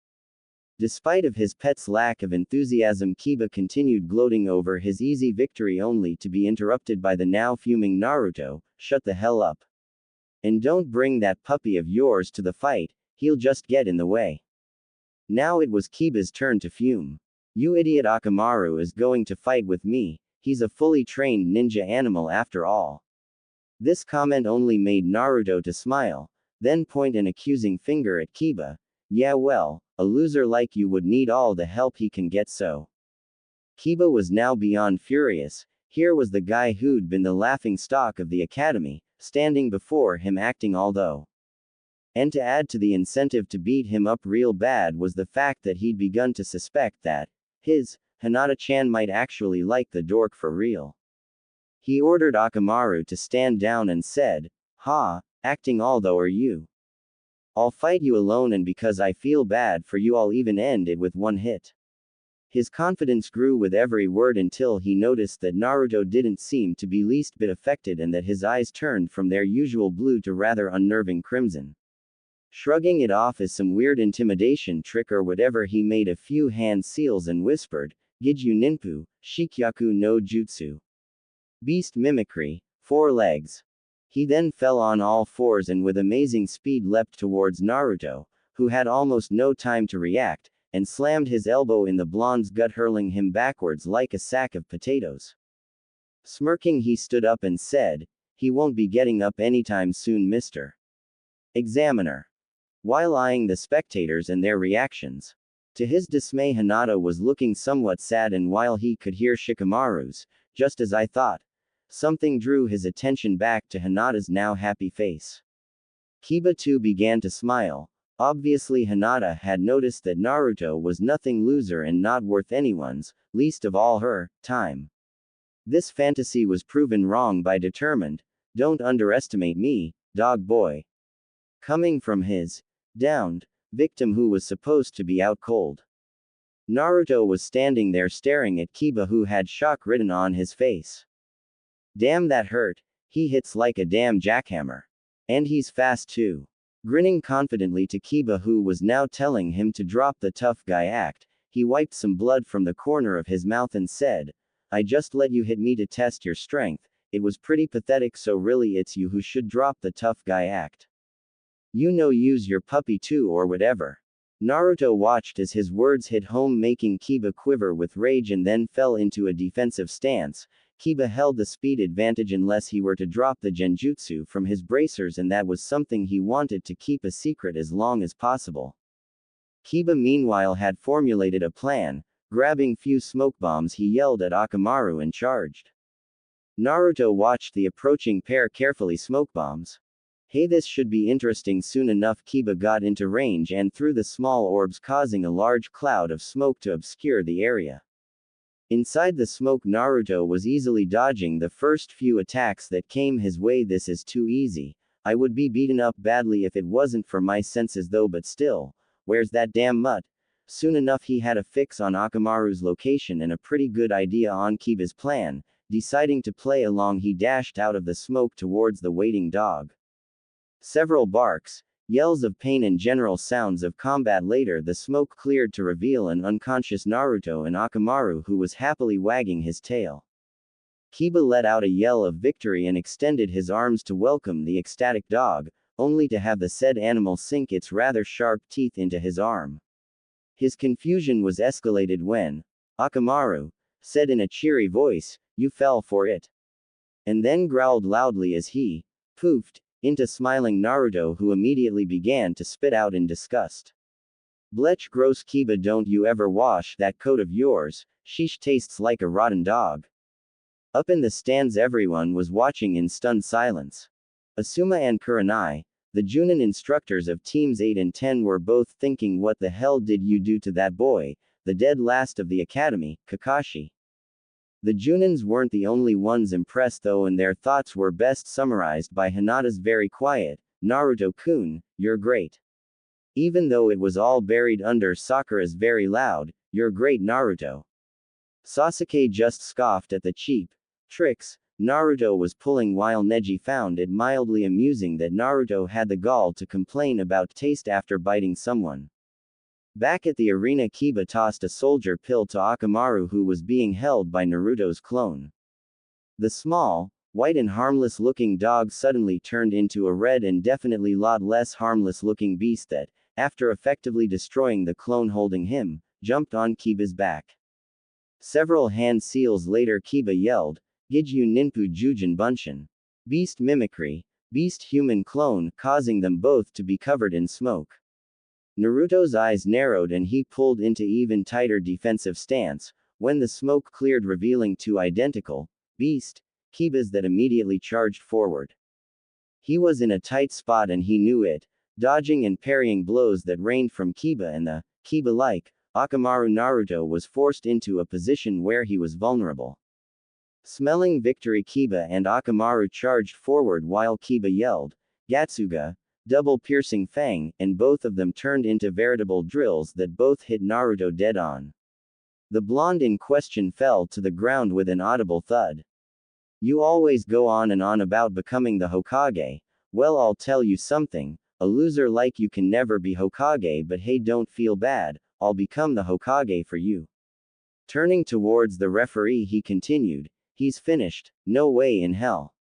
Speaker 1: Despite of his pet's lack of enthusiasm, Kiba continued gloating over his easy victory, only to be interrupted by the now fuming Naruto. Shut the hell up. And don't bring that puppy of yours to the fight, he'll just get in the way. Now it was Kiba's turn to fume. You idiot, Akamaru is going to fight with me, he's a fully trained ninja animal after all. This comment only made Naruto to smile. then point an accusing finger at Kiba. Yeah, well, a loser like you would need all the help he can get, so. Kiba was now beyond furious. Here was the guy who'd been the laughing stock of the academy, standing before him acting all though. And to add to the incentive to beat him up real bad was the fact that he'd begun to suspect that Hinata-chan might actually like the dork for real. He ordered Akamaru to stand down and said, "Ha, acting all though are you? I'll fight you alone, and because I feel bad for you I'll even end it with one hit." His confidence grew with every word until he noticed that Naruto didn't seem to be least bit affected and that his eyes turned from their usual blue to rather unnerving crimson. Shrugging it off as some weird intimidation trick or whatever, he made a few hand seals and whispered, "Giju Ninpu, Shikyaku no Jutsu. Beast mimicry, 4 legs." He then fell on all fours and with amazing speed leapt towards Naruto, who had almost no time to react, and slammed his elbow in the blonde's gut, hurling him backwards like a sack of potatoes. Smirking, he stood up and said, "He won't be getting up anytime soon, Mr. Examiner." While eyeing the spectators and their reactions. To his dismay, Hinata was looking somewhat sad, and while he could hear Shikamaru's, "Just as I thought," something drew his attention back to Hinata's now happy face. Kiba too began to smile. Obviously Hinata had noticed that Naruto was nothing loser and not worth anyone's, least of all her, time. This fantasy was proven wrong by determined, "Don't underestimate me, dog boy." Coming from his downed victim who was supposed to be out cold. Naruto was standing there staring at Kiba, who had shock written on his face. "Damn, that hurt. He hits like a damn jackhammer. And he's fast too." Grinning confidently to Kiba, who was now telling him to drop the tough guy act, he wiped some blood from the corner of his mouth and said, "I just let you hit me to test your strength. It was pretty pathetic, so really it's you who should drop the tough guy act. You know, use your puppy too or whatever." Naruto watched as his words hit home, making Kiba quiver with rage, and then fell into a defensive stance. Kiba held the speed advantage unless he were to drop the genjutsu from his bracers, and that was something he wanted to keep a secret as long as possible. Kiba meanwhile had formulated a plan. Grabbing few smoke bombs, he yelled at Akamaru and charged. Naruto watched the approaching pair carefully. "Smoke bombs? Hey, this should be interesting soon enough." Kiba got into range and threw the small orbs, causing a large cloud of smoke to obscure the area. Inside the smoke, Naruto was easily dodging the first few attacks that came his way. "This is too easy. I would be beaten up badly if it wasn't for my senses though, but still, where's that damn mutt?" Soon enough he had a fix on Akamaru's location and a pretty good idea on Kiba's plan. Deciding to play along, he dashed out of the smoke towards the waiting dog. Several barks, yells of pain, and general sounds of combat later, the smoke cleared to reveal an unconscious Naruto and Akamaru, who was happily wagging his tail. Kiba let out a yell of victory and extended his arms to welcome the ecstatic dog, only to have the said animal sink its rather sharp teeth into his arm. His confusion was escalated when Akamaru said in a cheery voice, "You fell for it," and then growled loudly as he poofed into smiling Naruto, who immediately began to spit out in disgust. "Blech, gross Kiba, don't you ever wash that coat of yours, sheesh, tastes like a rotten dog." Up in the stands everyone was watching in stunned silence. Asuma and Kurenai, the Junin instructors of teams 8 and 10, were both thinking, "What the hell did you do to that boy, the dead last of the academy, Kakashi?" The Junins weren't the only ones impressed though, and their thoughts were best summarized by Hinata's very quiet, "Naruto-kun, you're great." Even though it was all buried under Sakura's very loud, "You're great, Naruto." Sasuke just scoffed at the cheap tricks Naruto was pulling, while Neji found it mildly amusing that Naruto had the gall to complain about taste after biting someone. Back at the arena, Kiba tossed a soldier pill to Akamaru, who was being held by Naruto's clone. The small, white and harmless-looking dog suddenly turned into a red and definitely lot less harmless-looking beast that, after effectively destroying the clone holding him, jumped on Kiba's back. Several hand seals later, Kiba yelled, "Giju Ninpu Jujin Bunshin. Beast mimicry, beast-human clone, causing them both to be covered in smoke. Naruto's eyes narrowed and he pulled into even tighter defensive stance, when the smoke cleared, revealing two identical beast Kibas that immediately charged forward. He was in a tight spot and he knew it, dodging and parrying blows that rained from Kiba, and the Kiba-like Akamaru Naruto was forced into a position where he was vulnerable. Smelling victory, Kiba and Akamaru charged forward while Kiba yelled, "Gatsuga!" double piercing fang, and both of them turned into veritable drills that both hit Naruto dead on. The blonde in question fell to the ground with an audible thud. "You always go on and on about becoming the Hokage. Well, I'll tell you something, a loser like you can never be Hokage, but hey, don't feel bad, I'll become the Hokage for you." Turning towards the referee, he continued, "He's finished, no way in hell."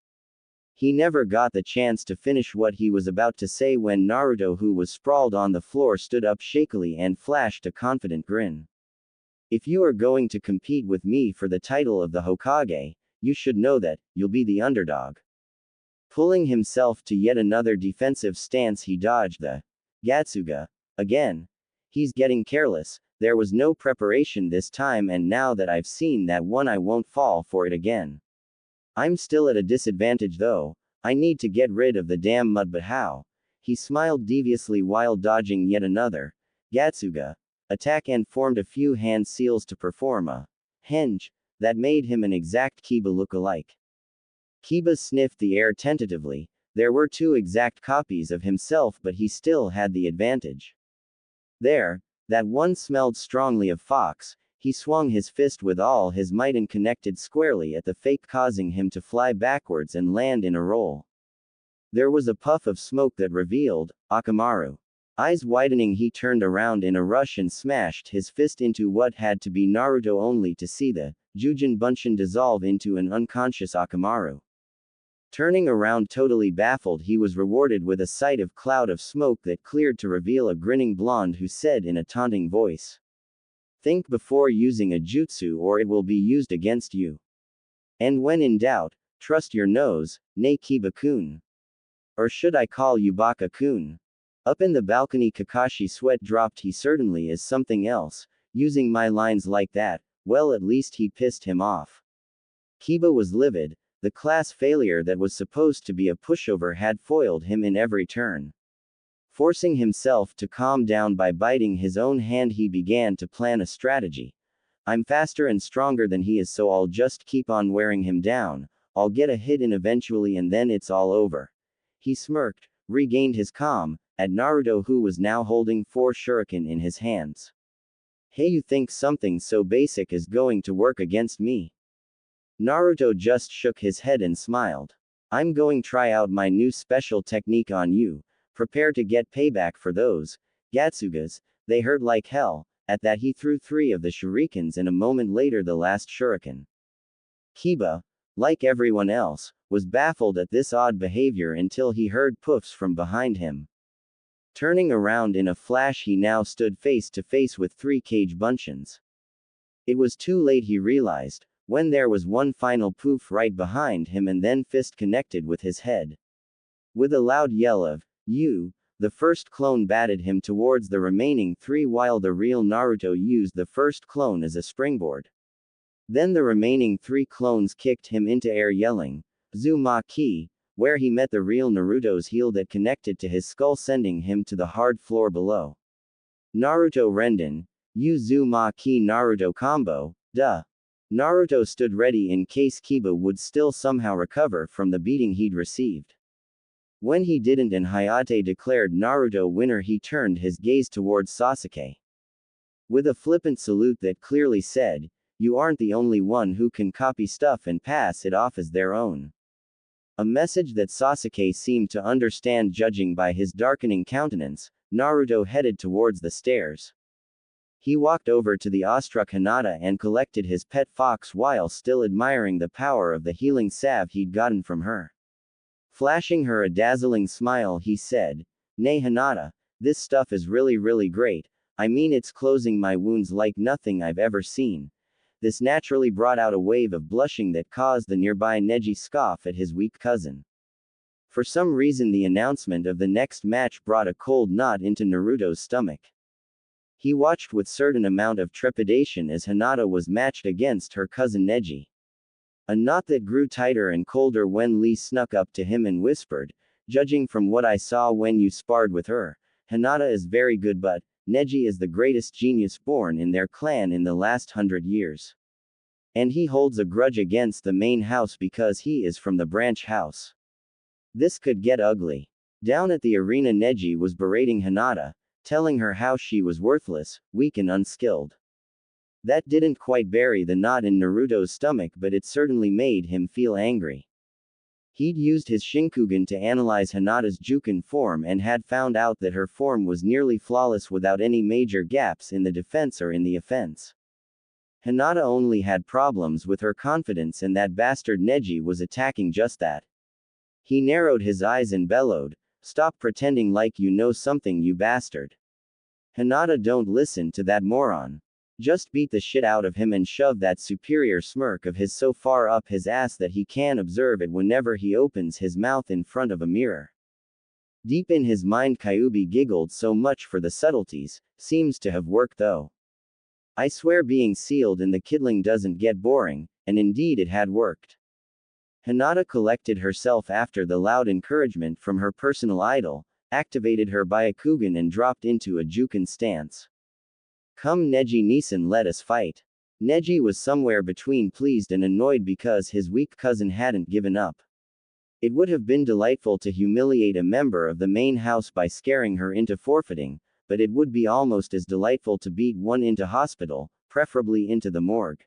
Speaker 1: He never got the chance to finish what he was about to say when Naruto, who was sprawled on the floor, stood up shakily and flashed a confident grin. "If you are going to compete with me for the title of the Hokage, you should know that you'll be the underdog." Pulling himself to yet another defensive stance, he dodged the Gatsuga again. "He's getting careless, there was no preparation this time, and now that I've seen that one, I won't fall for it again. I'm still at a disadvantage though, I need to get rid of the damn mud, but how?" He smiled deviously while dodging yet another Gatsuga attack and formed a few hand seals to perform a henge that made him an exact Kiba look-alike. Kiba sniffed the air tentatively. There were two exact copies of himself, but he still had the advantage. There, that one smelled strongly of fox. He swung his fist with all his might and connected squarely at the fake, causing him to fly backwards and land in a roll. There was a puff of smoke that revealed Akamaru. Eyes widening, he turned around in a rush and smashed his fist into what had to be Naruto, only to see the Jujin Bunshin dissolve into an unconscious Akamaru. Turning around totally baffled, he was rewarded with a sight of cloud of smoke that cleared to reveal a grinning blonde who said in a taunting voice, "Think before using a jutsu or it will be used against you. And when in doubt, trust your nose, ne Kiba-kun. Or should I call you Baka-kun?" Up in the balcony, Kakashi sweat dropped. He certainly is something else, using my lines like that. Well, at least he pissed him off. Kiba was livid. The class failure that was supposed to be a pushover had foiled him in every turn. Forcing himself to calm down by biting his own hand, he began to plan a strategy. "I'm faster and stronger than he is, so I'll just keep on wearing him down. I'll get a hit in eventually and then it's all over." He smirked, regained his calm, at Naruto, who was now holding 4 shuriken in his hands. "Hey, you think something so basic is going to work against me?" Naruto just shook his head and smiled. "I'm going to try out my new special technique on you. Prepare to get payback for those Gatsugas. They hurt like hell." At that, he threw 3 of the shurikens and a moment later the last shuriken. Kiba, like everyone else, was baffled at this odd behavior until he heard poofs from behind him. Turning around in a flash, he now stood face to face with 3 cage bunchins. It was too late, he realized, when there was one final poof right behind him and then fist connected with his head. With a loud yell of "You!" the first clone batted him towards the remaining 3 while the real Naruto used the first clone as a springboard. Then the remaining 3 clones kicked him into air yelling, "Zuma-ki," where he met the real Naruto's heel that connected to his skull, sending him to the hard floor below. Naruto Renden, Zuma-ki Naruto combo, duh. Naruto stood ready in case Kiba would still somehow recover from the beating he'd received. When he didn't and Hayate declared Naruto winner, he turned his gaze towards Sasuke. With a flippant salute that clearly said, "You aren't the only one who can copy stuff and pass it off as their own." A message that Sasuke seemed to understand, judging by his darkening countenance. Naruto headed towards the stairs. He walked over to the awestruck Hinata and collected his pet fox while still admiring the power of the healing salve he'd gotten from her. Flashing her a dazzling smile, he said, "Nay Hinata, this stuff is really great. I mean, it's closing my wounds like nothing I've ever seen." This naturally brought out a wave of blushing that caused the nearby Neji scoff at his weak cousin. For some reason the announcement of the next match brought a cold knot into Naruto's stomach. He watched with certain amount of trepidation as Hinata was matched against her cousin Neji. A knot that grew tighter and colder when Lee snuck up to him and whispered, "Judging from what I saw when you sparred with her, Hinata is very good, but Neji is the greatest genius born in their clan in the last 100 years. And he holds a grudge against the main house because he is from the branch house." This could get ugly. Down at the arena, Neji was berating Hinata, telling her how she was worthless, weak and unskilled. That didn't quite bury the knot in Naruto's stomach, but it certainly made him feel angry. He'd used his Shinkugan to analyze Hinata's Juken form and had found out that her form was nearly flawless without any major gaps in the defense or in the offense. Hinata only had problems with her confidence, and that bastard Neji was attacking just that. He narrowed his eyes and bellowed, "Stop pretending like you know something, you bastard. Hinata, don't listen to that moron. Just beat the shit out of him and shove that superior smirk of his so far up his ass that he can observe it whenever he opens his mouth in front of a mirror." Deep in his mind, Kyuubi giggled so much for the subtleties. Seems to have worked though. I swear being sealed in the kidling doesn't get boring, and indeed it had worked. Hinata collected herself after the loud encouragement from her personal idol, activated her Byakugan and dropped into a Juken stance. "Come Neji-Nisan, let us fight." Neji was somewhere between pleased and annoyed because his weak cousin hadn't given up. It would have been delightful to humiliate a member of the main house by scaring her into forfeiting, but it would be almost as delightful to beat one into hospital, preferably into the morgue.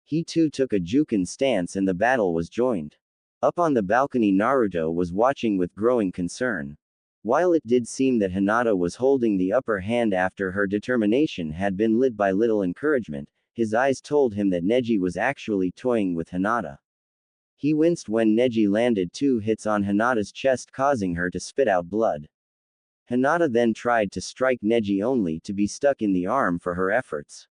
Speaker 1: He too took a Juken stance and the battle was joined. Up on the balcony, Naruto was watching with growing concern. While it did seem that Hinata was holding the upper hand after her determination had been lit by little encouragement, his eyes told him that Neji was actually toying with Hinata. He winced when Neji landed 2 hits on Hinata's chest, causing her to spit out blood. Hinata then tried to strike Neji only to be stuck in the arm for her efforts.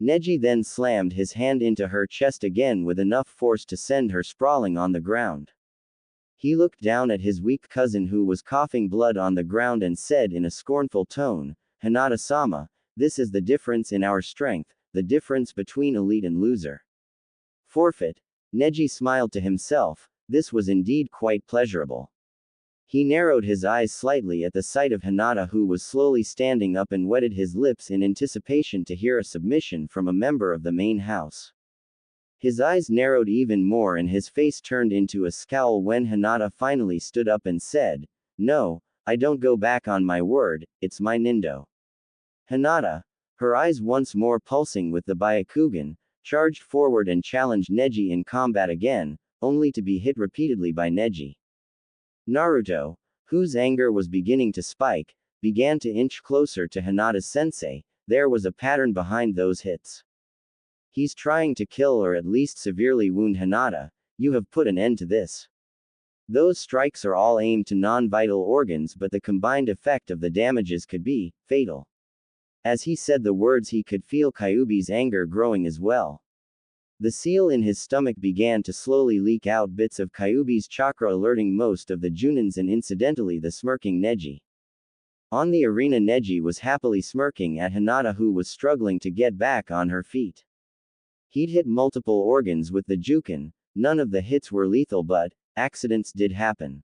Speaker 1: Neji then slammed his hand into her chest again with enough force to send her sprawling on the ground. He looked down at his weak cousin who was coughing blood on the ground and said in a scornful tone, "Hinata-sama, this is the difference in our strength, the difference between elite and loser." Forfeit. Neji smiled to himself. This was indeed quite pleasurable. He narrowed his eyes slightly at the sight of Hinata, who was slowly standing up, and wetted his lips in anticipation to hear a submission from a member of the main house. His eyes narrowed even more and his face turned into a scowl when Hinata finally stood up and said, "No, I don't go back on my word, it's my Nindo." Hinata, her eyes once more pulsing with the Byakugan, charged forward and challenged Neji in combat again, only to be hit repeatedly by Neji. Naruto, whose anger was beginning to spike, began to inch closer to Hinata's sensei. There was a pattern behind those hits. He's trying to kill or at least severely wound Hinata. You have put an end to this. Those strikes are all aimed to non-vital organs, but the combined effect of the damages could be fatal. As he said the words, he could feel Kyuubi's anger growing as well. The seal in his stomach began to slowly leak out bits of Kyuubi's chakra, alerting most of the Junins and incidentally the smirking Neji. On the arena, Neji was happily smirking at Hinata, who was struggling to get back on her feet. He'd hit multiple organs with the Juken. None of the hits were lethal, but accidents did happen.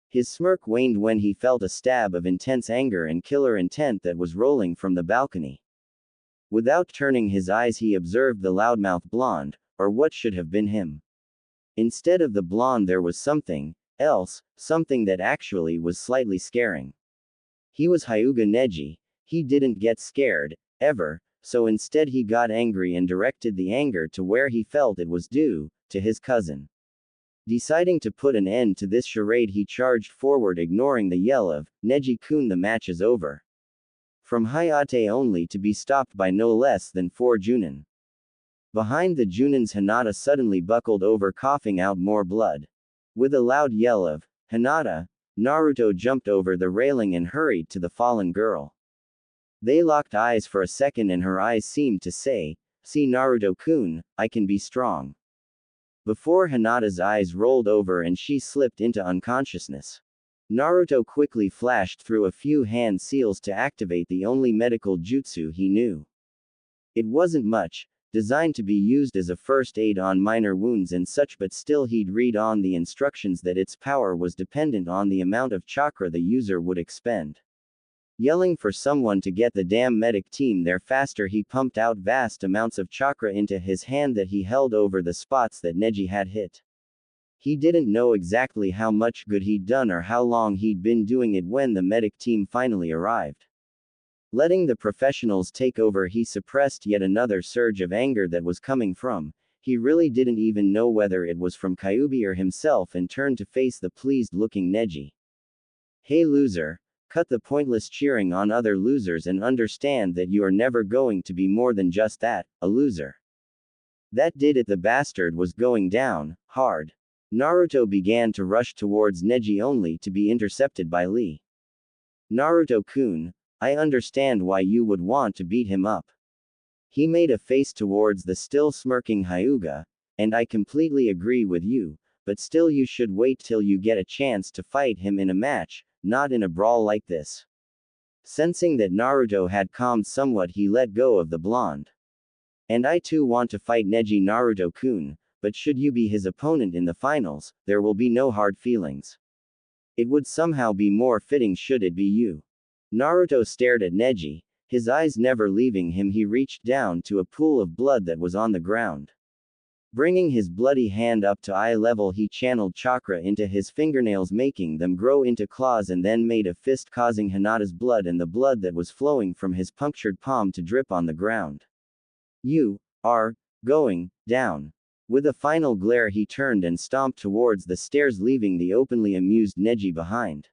Speaker 1: His smirk waned when he felt a stab of intense anger and killer intent that was rolling from the balcony. Without turning his eyes, he observed the loudmouth blonde, or what should have been him. Instead of the blonde, there was something else, something that actually was slightly scaring. He was Hyuga Neji. He didn't get scared, ever, so instead he got angry and directed the anger to where he felt it was due, to his cousin. Deciding to put an end to this charade, he charged forward, ignoring the yell of, "Neji-kun, the match is over." From Hayate, only to be stopped by no less than 4 Junin. Behind the Junins, Hinata suddenly buckled over, coughing out more blood. With a loud yell of, "Hinata!" Naruto jumped over the railing and hurried to the fallen girl. They locked eyes for a second and her eyes seemed to say, "See Naruto-kun, I can be strong." before Hinata's eyes rolled over and she slipped into unconsciousness. Naruto quickly flashed through a few hand seals to activate the only medical jutsu he knew. It wasn't much, designed to be used as a first aid on minor wounds and such, but still he'd read on the instructions that its power was dependent on the amount of chakra the user would expend. Yelling for someone to get the damn medic team there faster, he pumped out vast amounts of chakra into his hand that he held over the spots that Neji had hit. He didn't know exactly how much good he'd done or how long he'd been doing it when the medic team finally arrived. Letting the professionals take over, he suppressed yet another surge of anger that was coming from. He really didn't even know whether it was from Kyuubi or himself, and turned to face the pleased-looking Neji. "Hey loser, cut the pointless cheering on other losers and understand that you are never going to be more than just that, a loser." That did it. The bastard was going down, hard. Naruto began to rush towards Neji only to be intercepted by Lee. "Naruto-kun, I understand why you would want to beat him up." He made a face towards the still smirking Hyuga, "and I completely agree with you, but still you should wait till you get a chance to fight him in a match, not in a brawl like this." Sensing that Naruto had calmed somewhat, he let go of the blonde. "And I too want to fight Neji, Naruto-kun, but should you be his opponent in the finals, there will be no hard feelings. It would somehow be more fitting should it be you." Naruto stared at Neji, his eyes never leaving him. He reached down to a pool of blood that was on the ground. Bringing his bloody hand up to eye level, he channeled chakra into his fingernails, making them grow into claws, and then made a fist, causing Hinata's blood and the blood that was flowing from his punctured palm to drip on the ground. "You are going down." With a final glare, he turned and stomped towards the stairs, leaving the openly amused Neji behind.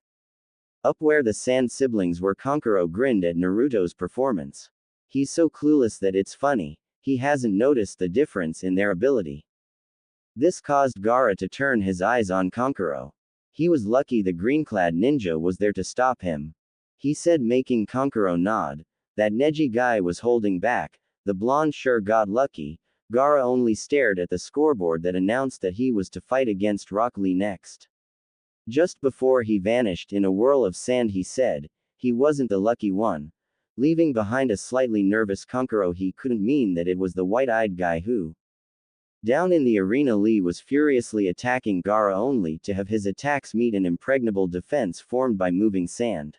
Speaker 1: Up where the Sand siblings were, Kankuro grinned at Naruto's performance. "He's so clueless that it's funny, he hasn't noticed the difference in their ability." This caused Gaara to turn his eyes on Kankuro. He was lucky the green-clad ninja was there to stop him. He said, making Kankuro nod. "That Neji guy was holding back, the blonde sure got lucky." Gaara only stared at the scoreboard that announced that he was to fight against Rock Lee next. Just before he vanished in a whirl of sand, he said, "He wasn't the lucky one." Leaving behind a slightly nervous Kankuro, he couldn't mean that it was the white-eyed guy who. Down in the arena, Lee was furiously attacking Gaara only to have his attacks meet an impregnable defense formed by moving sand.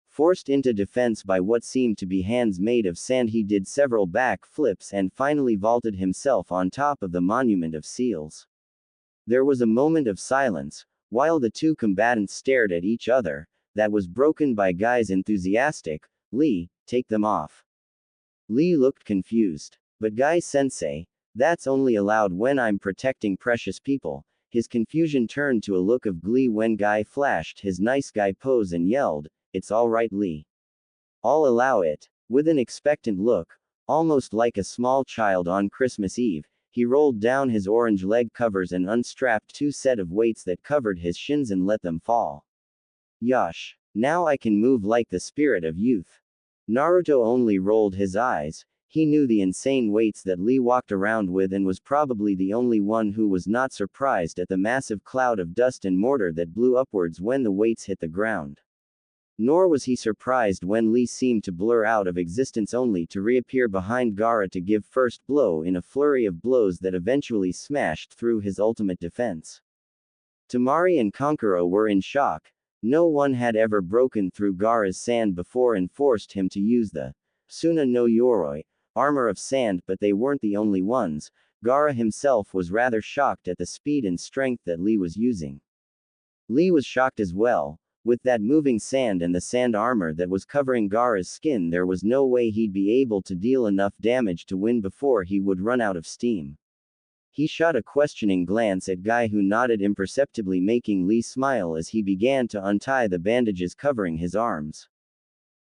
Speaker 1: Forced into defense by what seemed to be hands made of sand, he did several back flips and finally vaulted himself on top of the monument of seals. There was a moment of silence, while the two combatants stared at each other, that was broken by Guy's enthusiastic, "Lee, take them off." Lee looked confused. "But Guy-sensei, that's only allowed when I'm protecting precious people." His confusion turned to a look of glee when Guy flashed his nice guy pose and yelled, "It's all right, Lee. I'll allow it." With an expectant look, almost like a small child on Christmas Eve, he rolled down his orange leg covers and unstrapped two set of weights that covered his shins and let them fall. "Yosh. Now I can move like the spirit of youth." Naruto only rolled his eyes. He knew the insane weights that Lee walked around with and was probably the only one who was not surprised at the massive cloud of dust and mortar that blew upwards when the weights hit the ground. Nor was he surprised when Lee seemed to blur out of existence only to reappear behind Gaara to give first blow in a flurry of blows that eventually smashed through his ultimate defense. Temari and Kankuro were in shock. No one had ever broken through Gaara's sand before and forced him to use the Suna no Yoroi, armor of sand, but they weren't the only ones. Gaara himself was rather shocked at the speed and strength that Lee was using. Lee was shocked as well. With that moving sand and the sand armor that was covering Gaara's skin, there was no way he'd be able to deal enough damage to win before he would run out of steam. He shot a questioning glance at Guy, who nodded imperceptibly, making Lee smile as he began to untie the bandages covering his arms.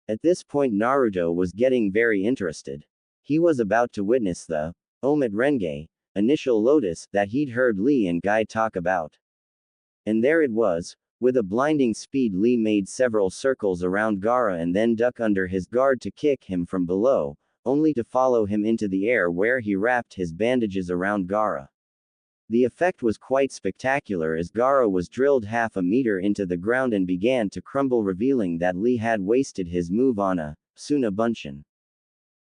Speaker 1: At this point, Naruto was getting very interested. He was about to witness the Omet Renge, initial lotus, that he'd heard Lee and Guy talk about. And there it was. With a blinding speed, Lee made several circles around Gaara and then duck under his guard to kick him from below, only to follow him into the air where he wrapped his bandages around Gaara. The effect was quite spectacular as Gaara was drilled half a meter into the ground and began to crumble, revealing that Lee had wasted his move on a Suna Bunshin.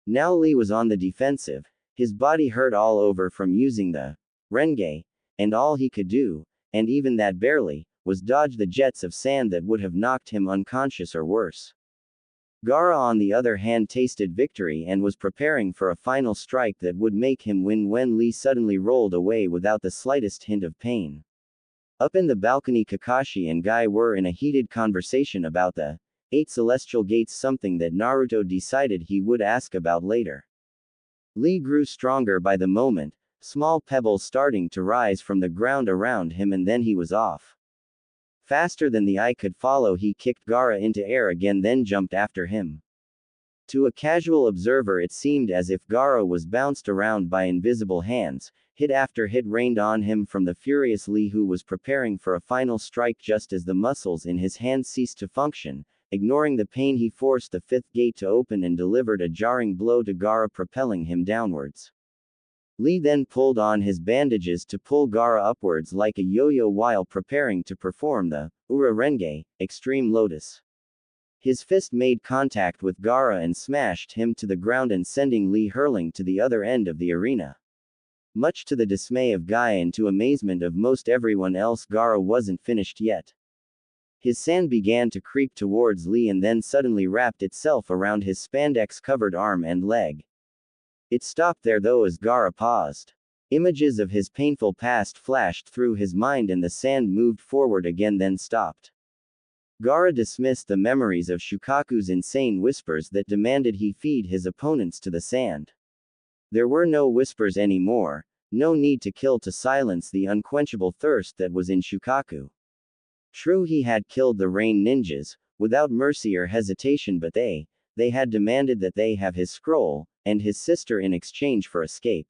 Speaker 1: Now Lee was on the defensive, his body hurt all over from using the Renge, and all he could do, and even that barely, was dodge the jets of sand that would have knocked him unconscious or worse. Gaara on the other hand tasted victory and was preparing for a final strike that would make him win when Lee suddenly rolled away without the slightest hint of pain. Up in the balcony, Kakashi and Guy were in a heated conversation about the 8 celestial gates, something that Naruto decided he would ask about later. Lee grew stronger by the moment, small pebbles starting to rise from the ground around him, and then he was off. Faster than the eye could follow, he kicked Gaara into air again, then jumped after him. To a casual observer it seemed as if Gaara was bounced around by invisible hands. Hit after hit rained on him from the furious Lee, who was preparing for a final strike just as the muscles in his hands ceased to function. Ignoring the pain, he forced the 5th gate to open and delivered a jarring blow to Gaara, propelling him downwards. Lee then pulled on his bandages to pull Gaara upwards like a yo-yo while preparing to perform the Ura Renge, Extreme Lotus. His fist made contact with Gaara and smashed him to the ground and sending Lee hurling to the other end of the arena. Much to the dismay of Guy and to amazement of most everyone else, Gaara wasn't finished yet. His sand began to creep towards Lee and then suddenly wrapped itself around his spandex-covered arm and leg. It stopped there though as Gaara paused. Images of his painful past flashed through his mind and the sand moved forward again, then stopped. Gaara dismissed the memories of Shukaku's insane whispers that demanded he feed his opponents to the sand. There were no whispers anymore, no need to kill to silence the unquenchable thirst that was in Shukaku. True, he had killed the rain ninjas, without mercy or hesitation, but they had demanded that they have his scroll, and his sister in exchange for escape.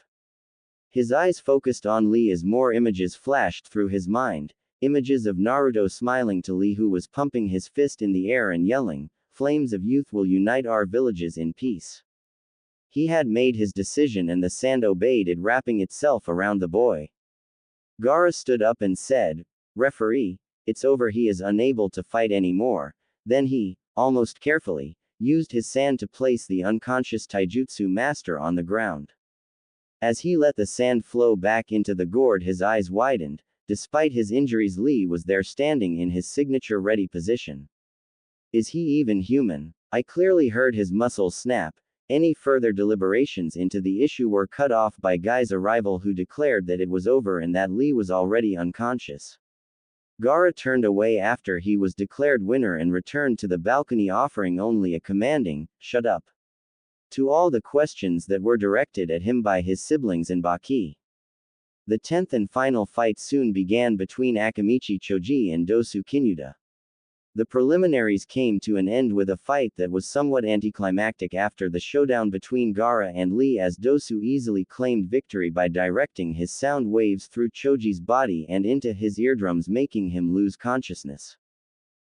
Speaker 1: His eyes focused on Lee as more images flashed through his mind, images of Naruto smiling to Lee, who was pumping his fist in the air and yelling, "Flames of youth will unite our villages in peace." He had made his decision and the sand obeyed it, wrapping itself around the boy. Gaara stood up and said, "Referee, it's over." He is unable to fight anymore. Then he, almost carefully, used his sand to place the unconscious taijutsu master on the ground. As he let the sand flow back into the gourd, his eyes widened. Despite his injuries, Lee was there standing in his signature ready position. Is he even human? I clearly heard his muscles snap. Any further deliberations into the issue were cut off by Guy's arrival, who declared that it was over and that Lee was already unconscious. Gaara turned away after he was declared winner and returned to the balcony, offering only a commanding, "Shut up," to all the questions that were directed at him by his siblings and Baki. The 10th and final fight soon began between Akamichi Choji and Dosu Kinyuda. The preliminaries came to an end with a fight that was somewhat anticlimactic after the showdown between Gaara and Lee, as Dosu easily claimed victory by directing his sound waves through Choji's body and into his eardrums, making him lose consciousness.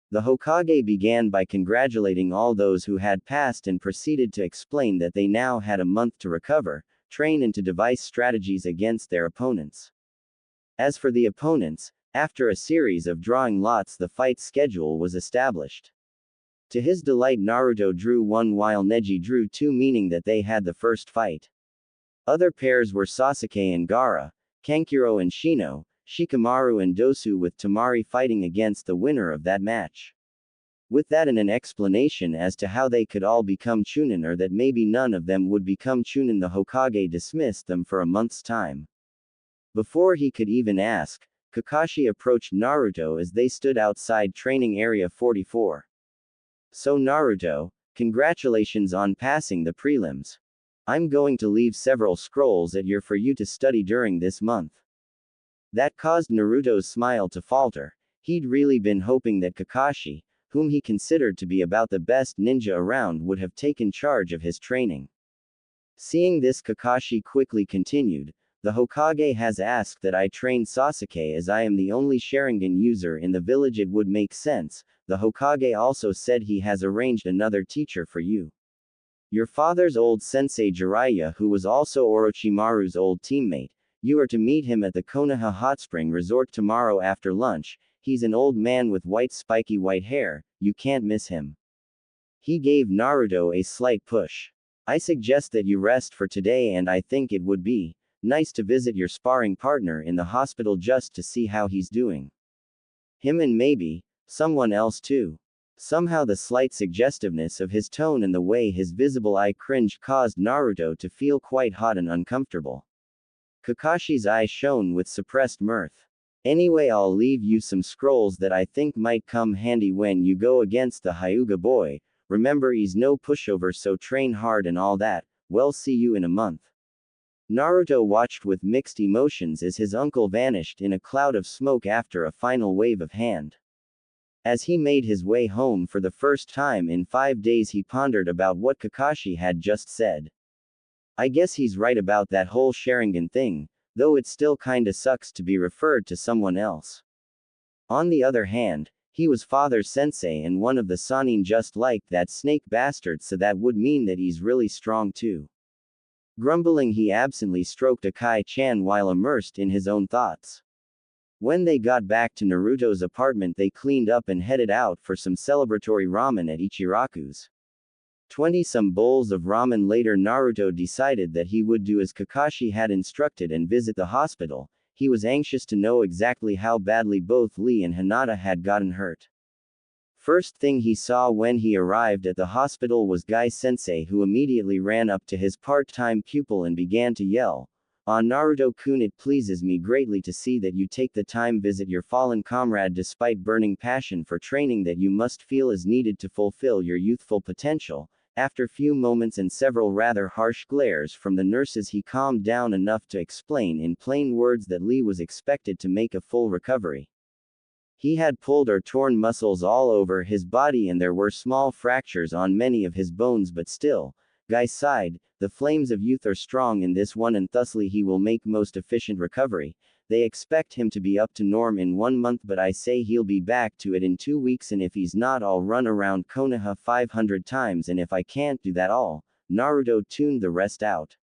Speaker 1: The Hokage began by congratulating all those who had passed and proceeded to explain that they now had a month to recover, train, and to devise strategies against their opponents. As for the opponents, after a series of drawing lots, the fight schedule was established. To his delight, Naruto drew 1 while Neji drew 2, meaning that they had the first fight. Other pairs were Sasuke and Gaara, Kankuro and Shino, Shikamaru and Dosu, with Tamari fighting against the winner of that match. With that and an explanation as to how they could all become Chunin, or that maybe none of them would become Chunin, the Hokage dismissed them for a month's time. Before he could even ask, Kakashi approached Naruto as they stood outside training area 44. "So Naruto, congratulations on passing the prelims. I'm going to leave several scrolls at for you to study during this month." That caused Naruto's smile to falter. He'd really been hoping that Kakashi, whom he considered to be about the best ninja around, would have taken charge of his training. Seeing this, Kakashi quickly continued, "The Hokage has asked that I train Sasuke. As I am the only Sharingan user in the village, it would make sense. The Hokage also said he has arranged another teacher for you. Your father's old sensei Jiraiya, who was also Orochimaru's old teammate. You are to meet him at the Konoha Hot Spring Resort tomorrow after lunch. He's an old man with spiky white hair, you can't miss him. He gave Naruto a slight push. I suggest that you rest for today, and I think it would be nice to visit your sparring partner in the hospital just to see how he's doing. Him and maybe someone else too. Somehow the slight suggestiveness of his tone and the way his visible eye cringed caused Naruto to feel quite hot and uncomfortable. Kakashi's eyes shone with suppressed mirth. Anyway, I'll leave you some scrolls that I think might come handy when you go against the Hyuga boy. Remember, he's no pushover, so train hard and all that. Well, see you in a month. Naruto watched with mixed emotions as his uncle vanished in a cloud of smoke after a final wave of hand. As he made his way home for the first time in 5 days, he pondered about what Kakashi had just said. I guess he's right about that whole Sharingan thing, though it still kinda sucks to be referred to someone else. On the other hand, he was father's sensei and one of the Sannin, just like that snake bastard, so that would mean that he's really strong too. Grumbling, he absently stroked Akai-chan while immersed in his own thoughts. When they got back to Naruto's apartment, they cleaned up and headed out for some celebratory ramen at Ichiraku's. 20-some bowls of ramen later, Naruto decided that he would do as Kakashi had instructed and visit the hospital. He was anxious to know exactly how badly both Lee and Hinata had gotten hurt. First thing he saw when he arrived at the hospital was Guy-sensei, who immediately ran up to his part-time pupil and began to yell, "Ah, Naruto-kun, it pleases me greatly to see that you take the time visit your fallen comrade despite burning passion for training that you must feel is needed to fulfill your youthful potential." After few moments and several rather harsh glares from the nurses, he calmed down enough to explain in plain words that Lee was expected to make a full recovery. He had pulled or torn muscles all over his body and there were small fractures on many of his bones, but still, Guy sighed, the flames of youth are strong in this one and thusly he will make most efficient recovery. They expect him to be up to norm in 1 month, but I say he'll be back to it in 2 weeks, and if he's not, I'll run around Konoha 500 times, and if I can't do that all, Naruto tuned the rest out.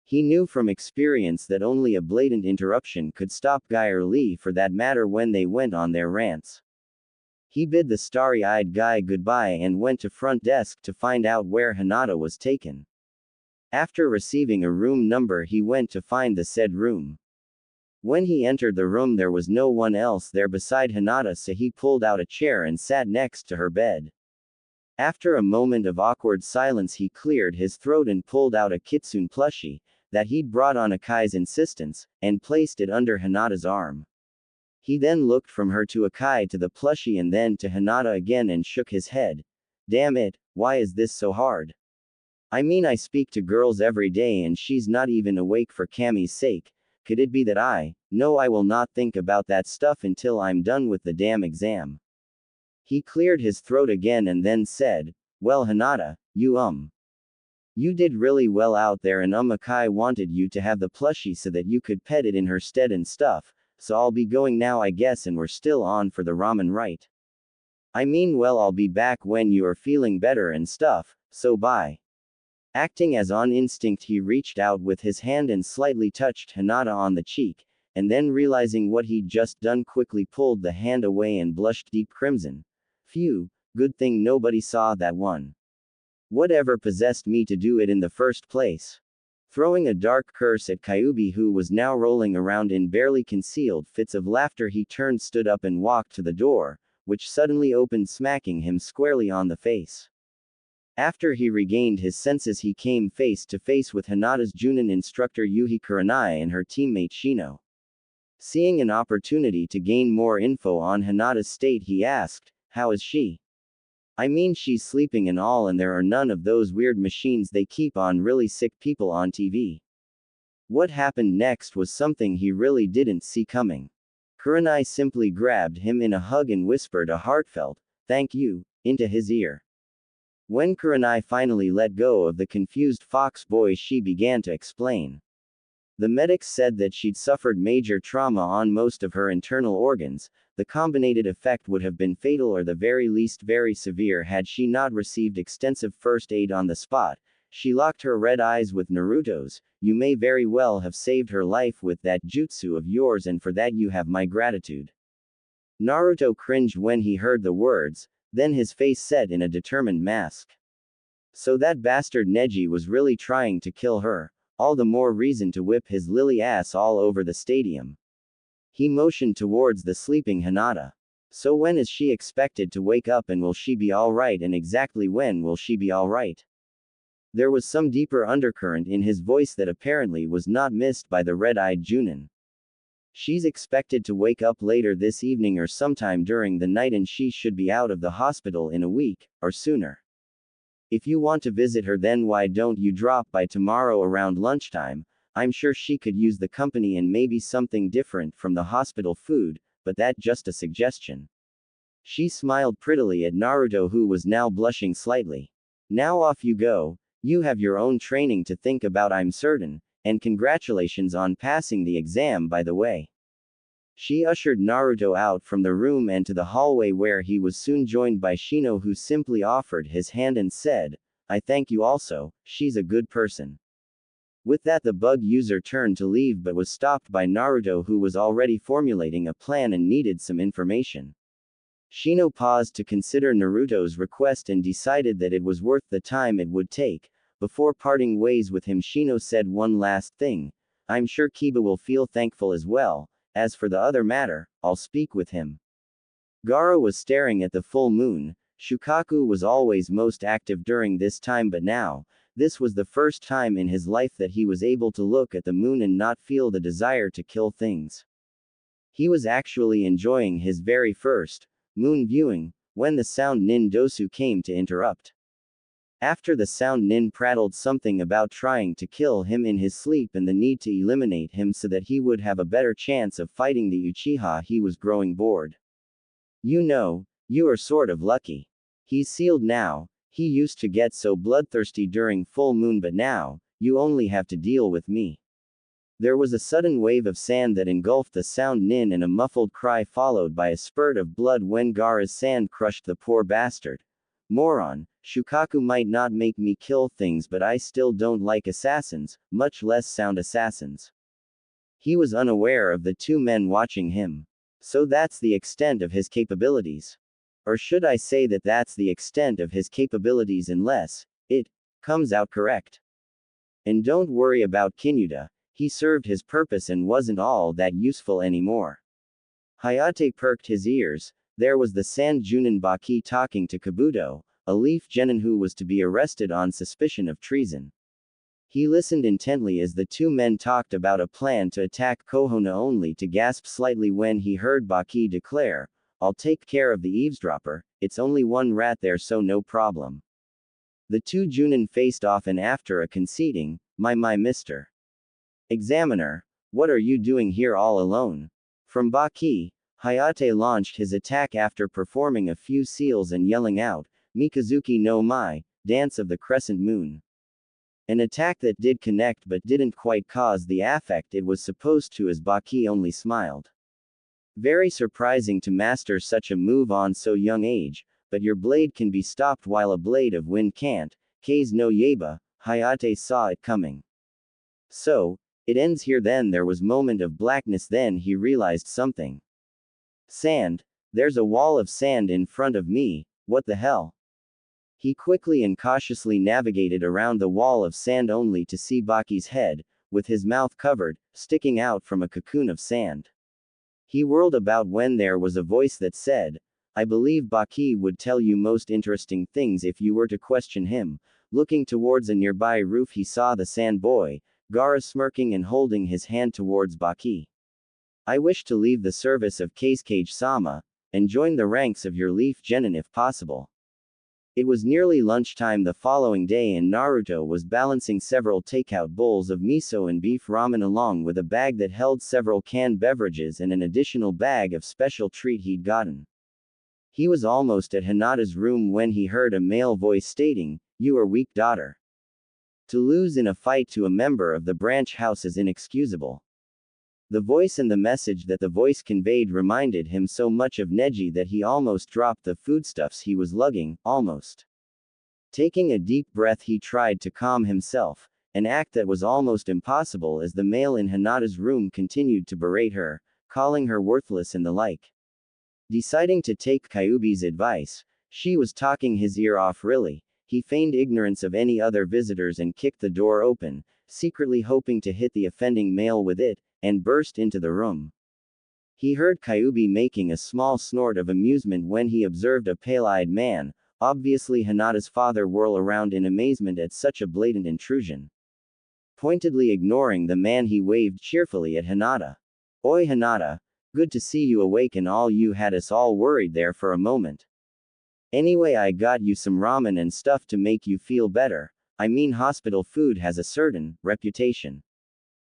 Speaker 1: He knew from experience that only a blatant interruption could stop Guy, or Lee for that matter, when they went on their rants. He bid the starry-eyed Guy goodbye and went to front desk to find out where Hinata was taken. After receiving a room number, he went to find the said room. When he entered the room, there was no one else there beside Hinata, so he pulled out a chair and sat next to her bed. After a moment of awkward silence, he cleared his throat and pulled out a kitsune plushie that he'd brought on Akai's insistence, and placed it under Hinata's arm. He then looked from her to Akai to the plushie and then to Hinata again and shook his head. Damn it, why is this so hard? I mean, I speak to girls every day and she's not even awake for Cammy's sake. Could it be that No, I will not think about that stuff until I'm done with the damn exam. He cleared his throat again and then said, well, Hinata, you did really well out there, and Akai wanted you to have the plushie so that you could pet it in her stead and stuff, so I'll be going now, I guess, and we're still on for the ramen, right? I mean, well, I'll be back when you are feeling better and stuff, so bye. Acting as on instinct, he reached out with his hand and slightly touched Hinata on the cheek, and then realizing what he'd just done, quickly pulled the hand away and blushed deep crimson. Phew, good thing nobody saw that one. Whatever possessed me to do it in the first place? Throwing a dark curse at Kyuubi, who was now rolling around in barely concealed fits of laughter, he turned, stood up and walked to the door, which suddenly opened, smacking him squarely on the face. After he regained his senses, he came face to face with Hinata's Junin instructor Yuhi Kurenai and her teammate Shino. Seeing an opportunity to gain more info on Hinata's state, he asked, how is she? I mean, she's sleeping and all, and there are none of those weird machines they keep on really sick people on TV. What happened next was something he really didn't see coming. Kurenai simply grabbed him in a hug and whispered a heartfelt, thank you, into his ear. When Kurenai finally let go of the confused fox boy, she began to explain. The medics said that she'd suffered major trauma on most of her internal organs. The combined effect would have been fatal, or the very least very severe, had she not received extensive first aid on the spot. She locked her red eyes with Naruto's. you may very well have saved her life with that jutsu of yours, and for that you have my gratitude. Naruto cringed when he heard the words, then his face set in a determined mask. So that bastard Neji was really trying to kill her, all the more reason to whip his lily ass all over the stadium. He motioned towards the sleeping Hinata. So when is she expected to wake up, and will she be alright, and exactly when will she be alright? There was some deeper undercurrent in his voice that apparently was not missed by the red-eyed Junin. She's expected to wake up later this evening or sometime during the night, and she should be out of the hospital in a week, or sooner. If you want to visit her, then why don't you drop by tomorrow around lunchtime? I'm sure she could use the company and maybe something different from the hospital food, but that's just a suggestion. She smiled prettily at Naruto, who was now blushing slightly. Now off you go, you have your own training to think about, I'm certain, and congratulations on passing the exam, by the way. She ushered Naruto out from the room and to the hallway, where he was soon joined by Shino, who simply offered his hand and said, I thank you also, she's a good person. With that, the bug user turned to leave, but was stopped by Naruto, who was already formulating a plan and needed some information. Shino paused to consider Naruto's request and decided that it was worth the time it would take. Before parting ways with him, Shino said one last thing. I'm sure Kiba will feel thankful as well. As for the other matter, I'll speak with him. Gaara was staring at the full moon. Shukaku was always most active during this time, but now, this was the first time in his life that he was able to look at the moon and not feel the desire to kill things. He was actually enjoying his very first moon viewing, when the sound Nin Dosu came to interrupt. After the sound, Nin prattled something about trying to kill him in his sleep and the need to eliminate him so that he would have a better chance of fighting the Uchiha. He was growing bored. You know, you are sort of lucky. He's sealed now. He used to get so bloodthirsty during full moon, but now, you only have to deal with me. There was a sudden wave of sand that engulfed the sound Nin, and a muffled cry followed by a spurt of blood when Gaara's sand crushed the poor bastard. Moron, Shukaku might not make me kill things, but I still don't like assassins, much less sound assassins. He was unaware of the two men watching him. So that's the extent of his capabilities. Or should I say that that's the extent of his capabilities, unless it comes out correct. And don't worry about Kinuta, he served his purpose and wasn't all that useful anymore. Hayate perked his ears. There was the Sand Junin Baki talking to Kabuto, a leaf genin who was to be arrested on suspicion of treason. He listened intently as the two men talked about a plan to attack Kohono, only to gasp slightly when he heard Baki declare, I'll take care of the eavesdropper, it's only one rat there, so no problem. The two Junin faced off, and after a conceding, my Mr. Examiner, what are you doing here all alone? From Baki, Hayate launched his attack after performing a few seals and yelling out, Mikazuki no Mai, Dance of the Crescent Moon. An attack that did connect but didn't quite cause the effect it was supposed to, as Baki only smiled. Very surprising to master such a move on so young age, but your blade can be stopped while a blade of wind can't. Kei's no Yaiba, Hayate saw it coming. So, it ends here. Then there was moment of blackness, then he realized something. Sand, there's a wall of sand in front of me, what the hell? He quickly and cautiously navigated around the wall of sand only to see Baki's head, with his mouth covered, sticking out from a cocoon of sand. He whirled about when there was a voice that said, I believe Baki would tell you most interesting things if you were to question him. Looking towards a nearby roof, he saw the sand boy, Gaara, smirking and holding his hand towards Baki. I wish to leave the service of Kazekage-sama, and join the ranks of your leaf genin if possible. It was nearly lunchtime the following day, and Naruto was balancing several takeout bowls of miso and beef ramen along with a bag that held several canned beverages and an additional bag of special treat he'd gotten. He was almost at Hinata's room when he heard a male voice stating, You are weak, daughter. To lose in a fight to a member of the branch house is inexcusable. The voice and the message that the voice conveyed reminded him so much of Neji that he almost dropped the foodstuffs he was lugging, almost. Taking a deep breath, he tried to calm himself, an act that was almost impossible as the male in Hinata's room continued to berate her, calling her worthless and the like. Deciding to take Kyuubi's advice, she was talking his ear off really. He feigned ignorance of any other visitors and kicked the door open, secretly hoping to hit the offending male with it, and burst into the room. He heard Kyuubi making a small snort of amusement when he observed a pale-eyed man, obviously Hinata's father, whirl around in amazement at such a blatant intrusion. Pointedly ignoring the man, he waved cheerfully at Hinata. "Oi Hinata, good to see you awake and all. You had us all worried there for a moment. Anyway, I got you some ramen and stuff to make you feel better. I mean, hospital food has a certain reputation."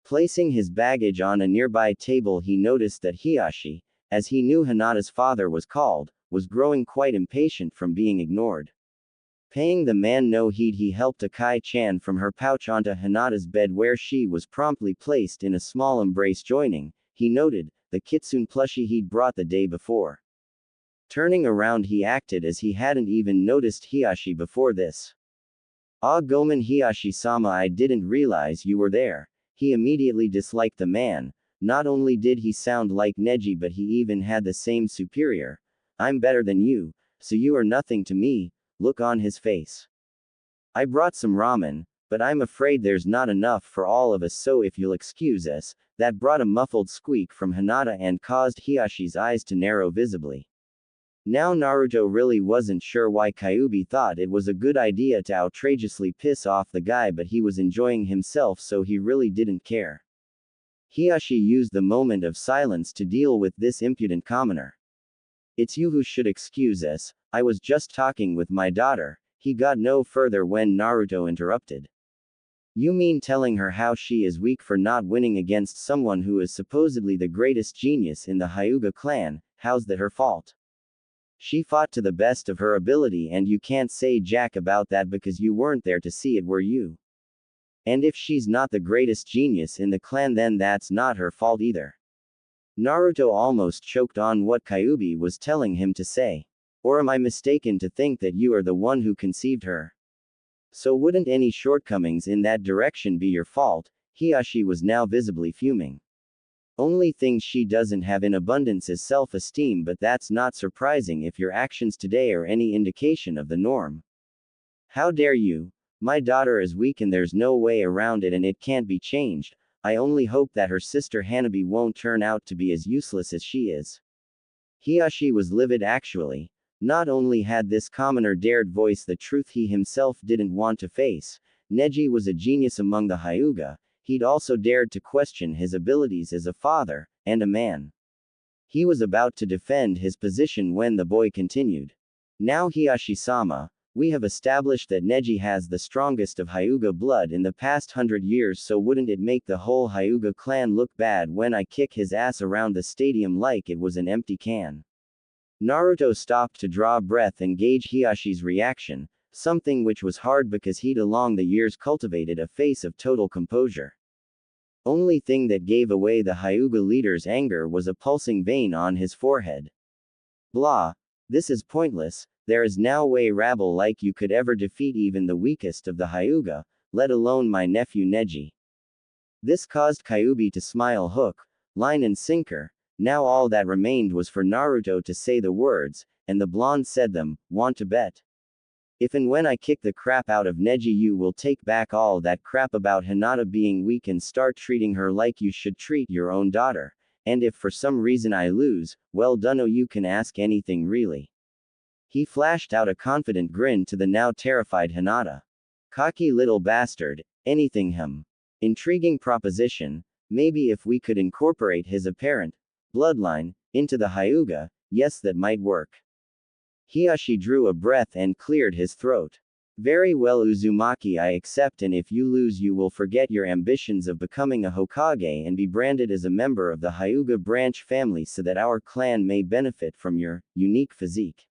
Speaker 1: Placing his baggage on a nearby table, he noticed that Hiyashi, as he knew Hinata's father was called, was growing quite impatient from being ignored. Paying the man no heed, he helped a Kai-chan from her pouch onto Hinata's bed, where she was promptly placed in a small embrace. Joining, he noted, the kitsune plushie he'd brought the day before. Turning around, he acted as he hadn't even noticed Hiyashi before this. "Ah, Gomen Hiyashi-sama, I didn't realize you were there." He immediately disliked the man. Not only did he sound like Neji, but he even had the same superior, "I'm better than you, so you are nothing to me," look on his face. "I brought some ramen, but I'm afraid there's not enough for all of us, so if you'll excuse us." That brought a muffled squeak from Hinata and caused Hiyashi's eyes to narrow visibly. Now Naruto really wasn't sure why Kyuubi thought it was a good idea to outrageously piss off the guy, but he was enjoying himself, so he really didn't care. Hiyashi used the moment of silence to deal with this impudent commoner. "It's you who should excuse us, I was just talking with my daughter." He got no further when Naruto interrupted. "You mean telling her how she is weak for not winning against someone who is supposedly the greatest genius in the Hyuga clan? How's that her fault? She fought to the best of her ability and you can't say jack about that because you weren't there to see it, were you? And if she's not the greatest genius in the clan, then that's not her fault either." Naruto almost choked on what Kyuubi was telling him to say. "Or am I mistaken to think that you are the one who conceived her? So wouldn't any shortcomings in that direction be your fault?" Hiyashi was now visibly fuming. "Only thing she doesn't have in abundance is self-esteem, but that's not surprising if your actions today are any indication of the norm. How dare you? My daughter is weak and there's no way around it and it can't be changed. I only hope that her sister Hanabi won't turn out to be as useless as she is." Hiyashi was livid actually. Not only had this commoner dared voice the truth he himself didn't want to face, Neji was a genius among the Hyuga, he'd also dared to question his abilities as a father, and a man. He was about to defend his position when the boy continued. "Now Hiyashi-sama, we have established that Neji has the strongest of Hyuga blood in the past 100 years, so wouldn't it make the whole Hyuga clan look bad when I kick his ass around the stadium like it was an empty can?" Naruto stopped to draw breath and gauge Hiyashi's reaction, something which was hard because he'd along the years cultivated a face of total composure. Only thing that gave away the Hyuga leader's anger was a pulsing vein on his forehead. "Blah. This is pointless. There is no way rabble like you could ever defeat even the weakest of the Hyuga, let alone my nephew Neji." This caused Kyuubi to smile hook, line and sinker. Now all that remained was for Naruto to say the words, and the blonde said them. "Want to bet? If and when I kick the crap out of Neji, you will take back all that crap about Hinata being weak and start treating her like you should treat your own daughter. And if for some reason I lose, well done, you can ask anything really." He flashed out a confident grin to the now terrified Hinata. "Cocky little bastard, anything him. Intriguing proposition. Maybe if we could incorporate his apparent bloodline into the Hyuga, yes, that might work." Hiyashi drew a breath and cleared his throat. "Very well Uzumaki, I accept, and if you lose you will forget your ambitions of becoming a Hokage and be branded as a member of the Hyuga branch family so that our clan may benefit from your unique physique."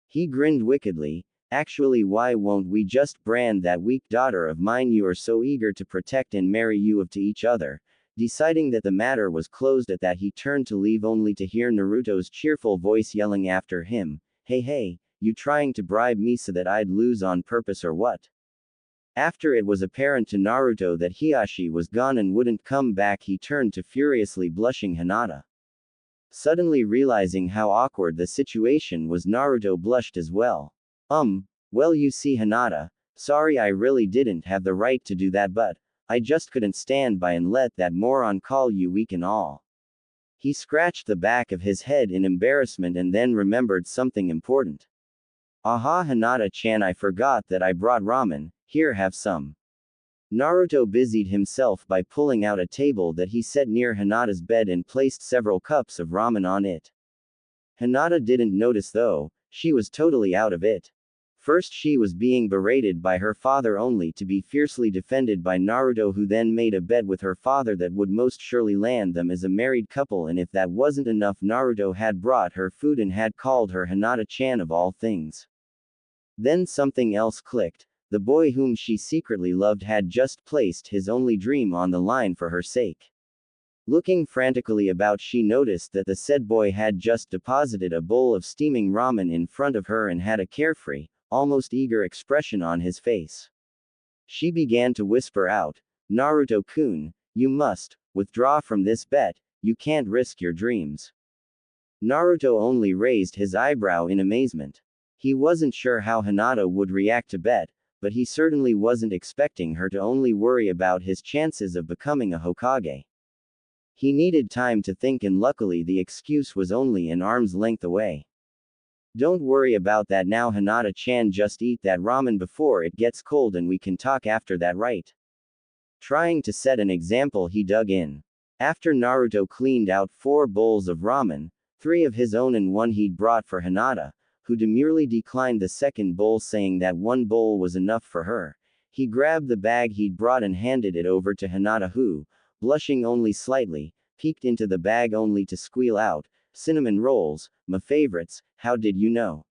Speaker 1: He grinned wickedly. "Actually, why won't we just brand that weak daughter of mine you are so eager to protect and marry you of to each other?" Deciding that the matter was closed at that, he turned to leave only to hear Naruto's cheerful voice yelling after him, "Hey, you trying to bribe me so that I'd lose on purpose or what?" After it was apparent to Naruto that Hiashi was gone and wouldn't come back, he turned to furiously blushing Hinata. Suddenly realizing how awkward the situation was, Naruto blushed as well. Well, you see, Hinata, sorry, I really didn't have the right to do that, but I just couldn't stand by and let that moron call you weak and all. He scratched the back of his head in embarrassment and then remembered something important. Aha, Hinata-chan, I forgot that I brought ramen, here, have some. Naruto busied himself by pulling out a table that he set near Hinata's bed and placed several cups of ramen on it. Hinata didn't notice though, she was totally out of it. First she was being berated by her father only to be fiercely defended by Naruto, who then made a bet with her father that would most surely land them as a married couple, and if that wasn't enough, Naruto had brought her food and had called her Hinata-chan of all things. Then something else clicked. The boy whom she secretly loved had just placed his only dream on the line for her sake. Looking frantically about, she noticed that the said boy had just deposited a bowl of steaming ramen in front of her and had a carefree, almost eager expression on his face. She began to whisper out, Naruto-kun, you must withdraw from this bet, you can't risk your dreams. Naruto only raised his eyebrow in amazement. He wasn't sure how Hinata would react to bet, but he certainly wasn't expecting her to only worry about his chances of becoming a Hokage. He needed time to think, and luckily the excuse was only an arm's length away. Don't worry about that now, Hinata-chan, just eat that ramen before it gets cold and we can talk after that, right? Trying to set an example, he dug in. After Naruto cleaned out 4 bowls of ramen, 3 of his own and 1 he'd brought for Hinata, who demurely declined the second bowl, saying that 1 bowl was enough for her, he grabbed the bag he'd brought and handed it over to Hinata, who, blushing only slightly, peeked into the bag only to squeal out, cinnamon rolls, my favorites, how did you know?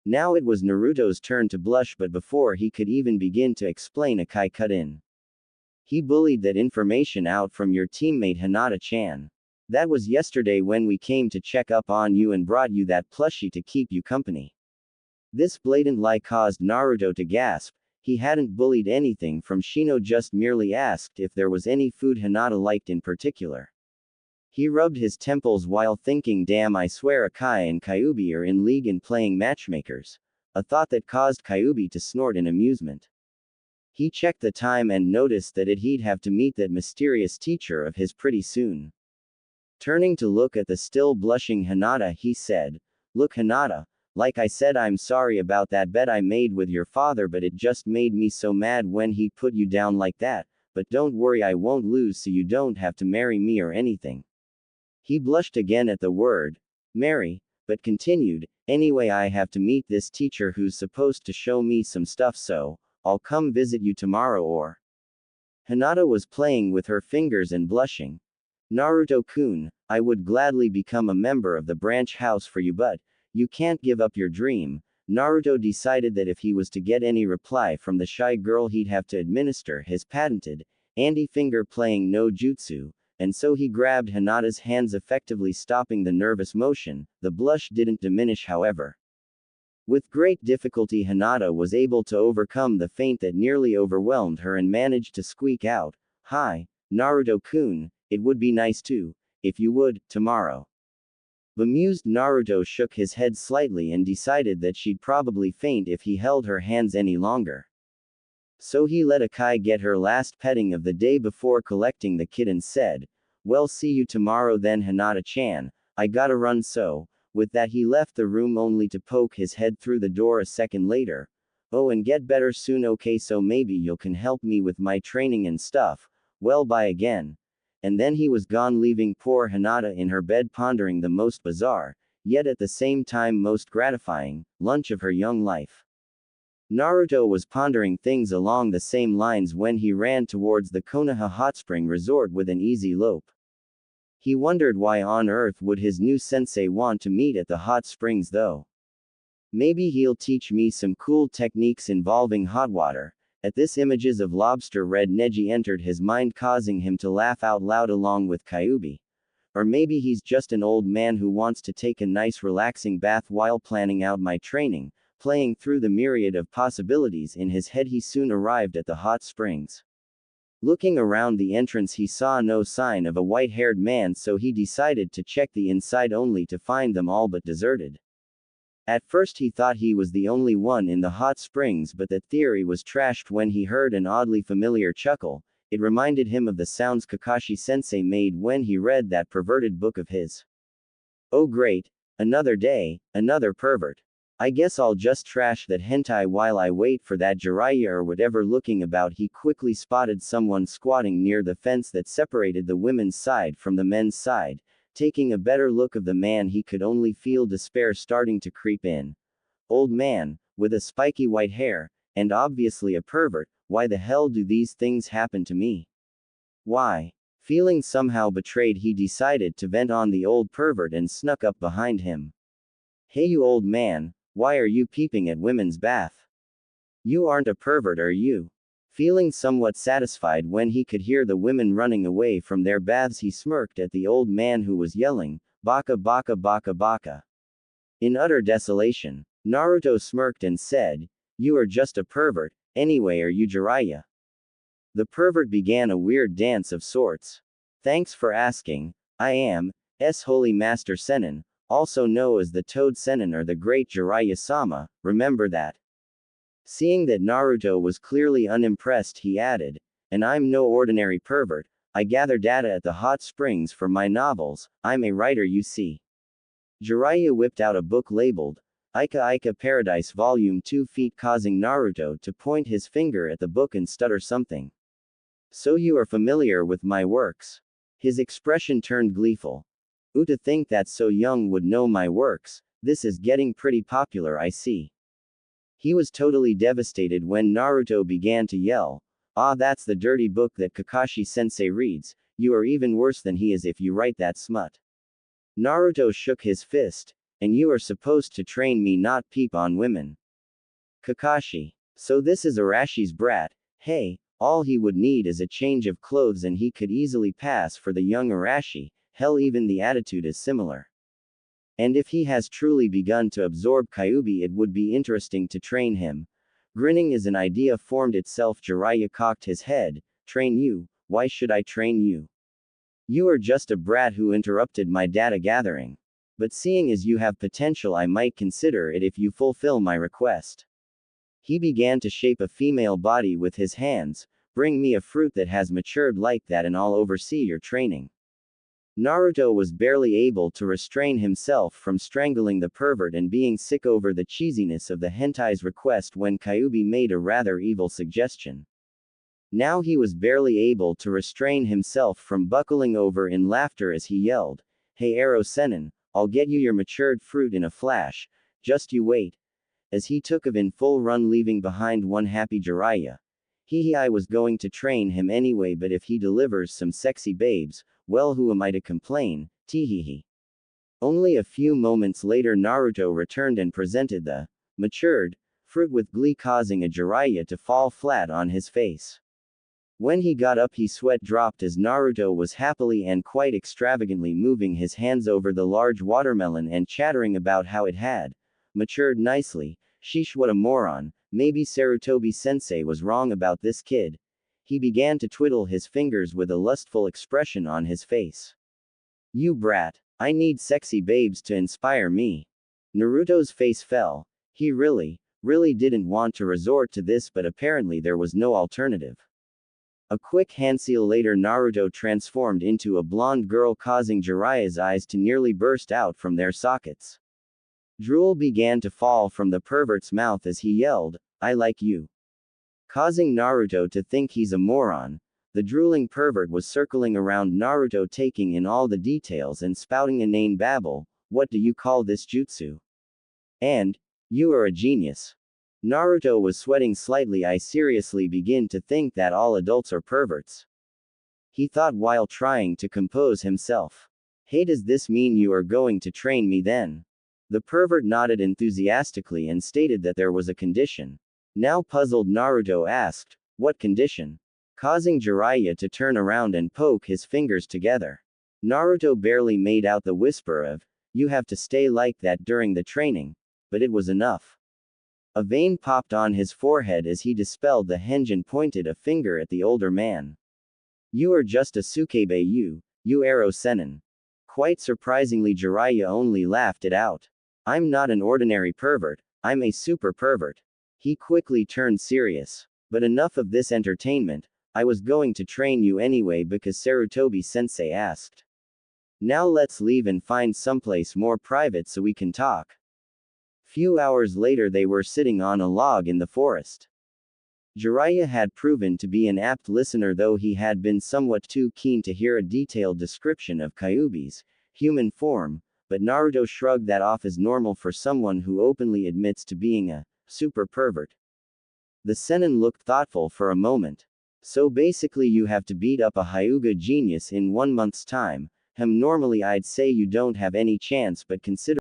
Speaker 1: Now it was Naruto's turn to blush, but before he could even begin to explain, Akai cut in. He bullied that information out from your teammate Hinata-chan. That was yesterday when we came to check up on you and brought you that plushie to keep you company. This blatant lie caused Naruto to gasp. He hadn't bullied anything from Shino, just merely asked if there was any food Hinata liked in particular. He rubbed his temples while thinking, damn, I swear Akai and Kyuubi are in league and playing matchmakers. A thought that caused Kyuubi to snort in amusement. He checked the time and noticed that he'd have to meet that mysterious teacher of his pretty soon. Turning to look at the still blushing Hinata, he said, look, Hinata, like I said, I'm sorry about that bet I made with your father, but it just made me so mad when he put you down like that, but don't worry, I won't lose, so you don't have to marry me or anything. He blushed again at the word, marry, but continued, anyway, I have to meet this teacher who's supposed to show me some stuff, so I'll come visit you tomorrow or. Hinata was playing with her fingers and blushing. Naruto-kun, I would gladly become a member of the branch house for you, but you can't give up your dream. Naruto decided that if he was to get any reply from the shy girl, he'd have to administer his patented anti-finger playing no jutsu, and so he grabbed Hinata's hands, effectively stopping the nervous motion. The blush didn't diminish, however. With great difficulty, Hinata was able to overcome the faint that nearly overwhelmed her and managed to squeak out, hi, Naruto-kun, it would be nice too, if you would, tomorrow. Bemused, Naruto shook his head slightly and decided that she'd probably faint if he held her hands any longer. So he let Akai get her last petting of the day before collecting the kid and said, well, see you tomorrow then, Hinata-chan, I gotta run. So, with that he left the room only to poke his head through the door a second later. Oh, and get better soon, okay, so maybe you can help me with my training and stuff, well, bye again. And then he was gone, leaving poor Hinata in her bed pondering the most bizarre, yet at the same time most gratifying, lunch of her young life. Naruto was pondering things along the same lines when he ran towards the Konoha Hot Spring Resort with an easy lope. He wondered why on earth would his new sensei want to meet at the hot springs though. Maybe he'll teach me some cool techniques involving hot water. At this, images of lobster red Neji entered his mind, causing him to laugh out loud along with Kyuubi. Or maybe he's just an old man who wants to take a nice relaxing bath while planning out my training, playing through the myriad of possibilities in his head. He soon arrived at the hot springs. Looking around the entrance, he saw no sign of a white-haired man, so he decided to check the inside only to find them all but deserted. At first he thought he was the only one in the hot springs, but that theory was trashed when he heard an oddly familiar chuckle. It reminded him of the sounds Kakashi-sensei made when he read that perverted book of his. Oh great, another day, another pervert. I guess I'll just trash that hentai while I wait for that Jiraiya or whatever. Looking about, he quickly spotted someone squatting near the fence that separated the women's side from the men's side. Taking a better look of the man, he could only feel despair starting to creep in. Old man, with a spiky white hair, and obviously a pervert, why the hell do these things happen to me? Why? Feeling somehow betrayed, he decided to vent on the old pervert and snuck up behind him. Hey you old man, why are you peeping at women's bath? You aren't a pervert, are you? Feeling somewhat satisfied when he could hear the women running away from their baths, he smirked at the old man who was yelling, "Baka baka baka baka." In utter desolation, Naruto smirked and said, "You are just a pervert, anyway. Are you Jiraiya?" The pervert began a weird dance of sorts. Thanks for asking. I am, Holy Master Sennin, also known as the Toad Sennin or the Great Jiraiya-sama, remember that? Seeing that Naruto was clearly unimpressed, he added, and I'm no ordinary pervert. I gather data at the hot springs for my novels. I'm a writer, you see. Jiraiya whipped out a book labeled, Ika Ika Paradise Volume 2 feet, causing Naruto to point his finger at the book and stutter something. So you are familiar with my works? His expression turned gleeful. To think that so young would know my works. This is getting pretty popular, I see. He was totally devastated when Naruto began to yell, "Ah, that's the dirty book that Kakashi-sensei reads. You are even worse than he is if you write that smut." Naruto shook his fist. And you are supposed to train me not peep on women. Kakashi. So this is Arashi's brat. Hey, all he would need is a change of clothes and he could easily pass for the young Arashi. Hell, even the attitude is similar. And if he has truly begun to absorb Kyuubi, it would be interesting to train him. Grinning as an idea formed itself, Jiraiya cocked his head. Train you? Why should I train you? You are just a brat who interrupted my data gathering. But seeing as you have potential, I might consider it if you fulfill my request. He began to shape a female body with his hands. Bring me a fruit that has matured like that and I'll oversee your training. Naruto was barely able to restrain himself from strangling the pervert and being sick over the cheesiness of the hentai's request when Kyuubi made a rather evil suggestion. Now he was barely able to restrain himself from buckling over in laughter as he yelled, "Hey Arrow Sennin, I'll get you your matured fruit in a flash, just you wait." As he took off in full run, leaving behind one happy Jiraiya. I was going to train him anyway, but if he delivers some sexy babes, well, who am I to complain? Teehee. Only a few moments later, Naruto returned and presented the matured fruit with glee, causing a Jiraiya to fall flat on his face. When he got up, his sweat dropped as Naruto was happily and quite extravagantly moving his hands over the large watermelon and chattering about how it had matured nicely. Sheesh, what a moron. Maybe Sarutobi-sensei was wrong about this kid. He began to twiddle his fingers with a lustful expression on his face. You brat. I need sexy babes to inspire me. Naruto's face fell. He really didn't want to resort to this, but apparently there was no alternative. A quick handseal later, Naruto transformed into a blonde girl, causing Jiraiya's eyes to nearly burst out from their sockets. Drool began to fall from the pervert's mouth as he yelled, "I like you." Causing Naruto to think he's a moron. The drooling pervert was circling around Naruto, taking in all the details and spouting inane babble. What do you call this jutsu? And, you are a genius. Naruto was sweating slightly. I seriously begin to think that all adults are perverts. He thought while trying to compose himself. Hey, does this mean you are going to train me then? The pervert nodded enthusiastically and stated that there was a condition. Now puzzled, Naruto asked, what condition? Causing Jiraiya to turn around and poke his fingers together. Naruto barely made out the whisper of, "You have to stay like that during the training," but it was enough. A vein popped on his forehead as he dispelled the henge and pointed a finger at the older man. You are just a Sukebe you arrow senin. Quite surprisingly Jiraiya only laughed it out. I'm not an ordinary pervert, I'm a super pervert. He quickly turned serious. But enough of this entertainment, I was going to train you anyway because Sarutobi-sensei asked. Now let's leave and find someplace more private so we can talk. Few hours later they were sitting on a log in the forest. Jiraiya had proven to be an apt listener, though he had been somewhat too keen to hear a detailed description of Kyuubi's human form, but Naruto shrugged that off as normal for someone who openly admits to being a super pervert. The Sennin looked thoughtful for a moment. So basically you have to beat up a Hyuga genius in 1 month's time. Normally I'd say you don't have any chance, but consider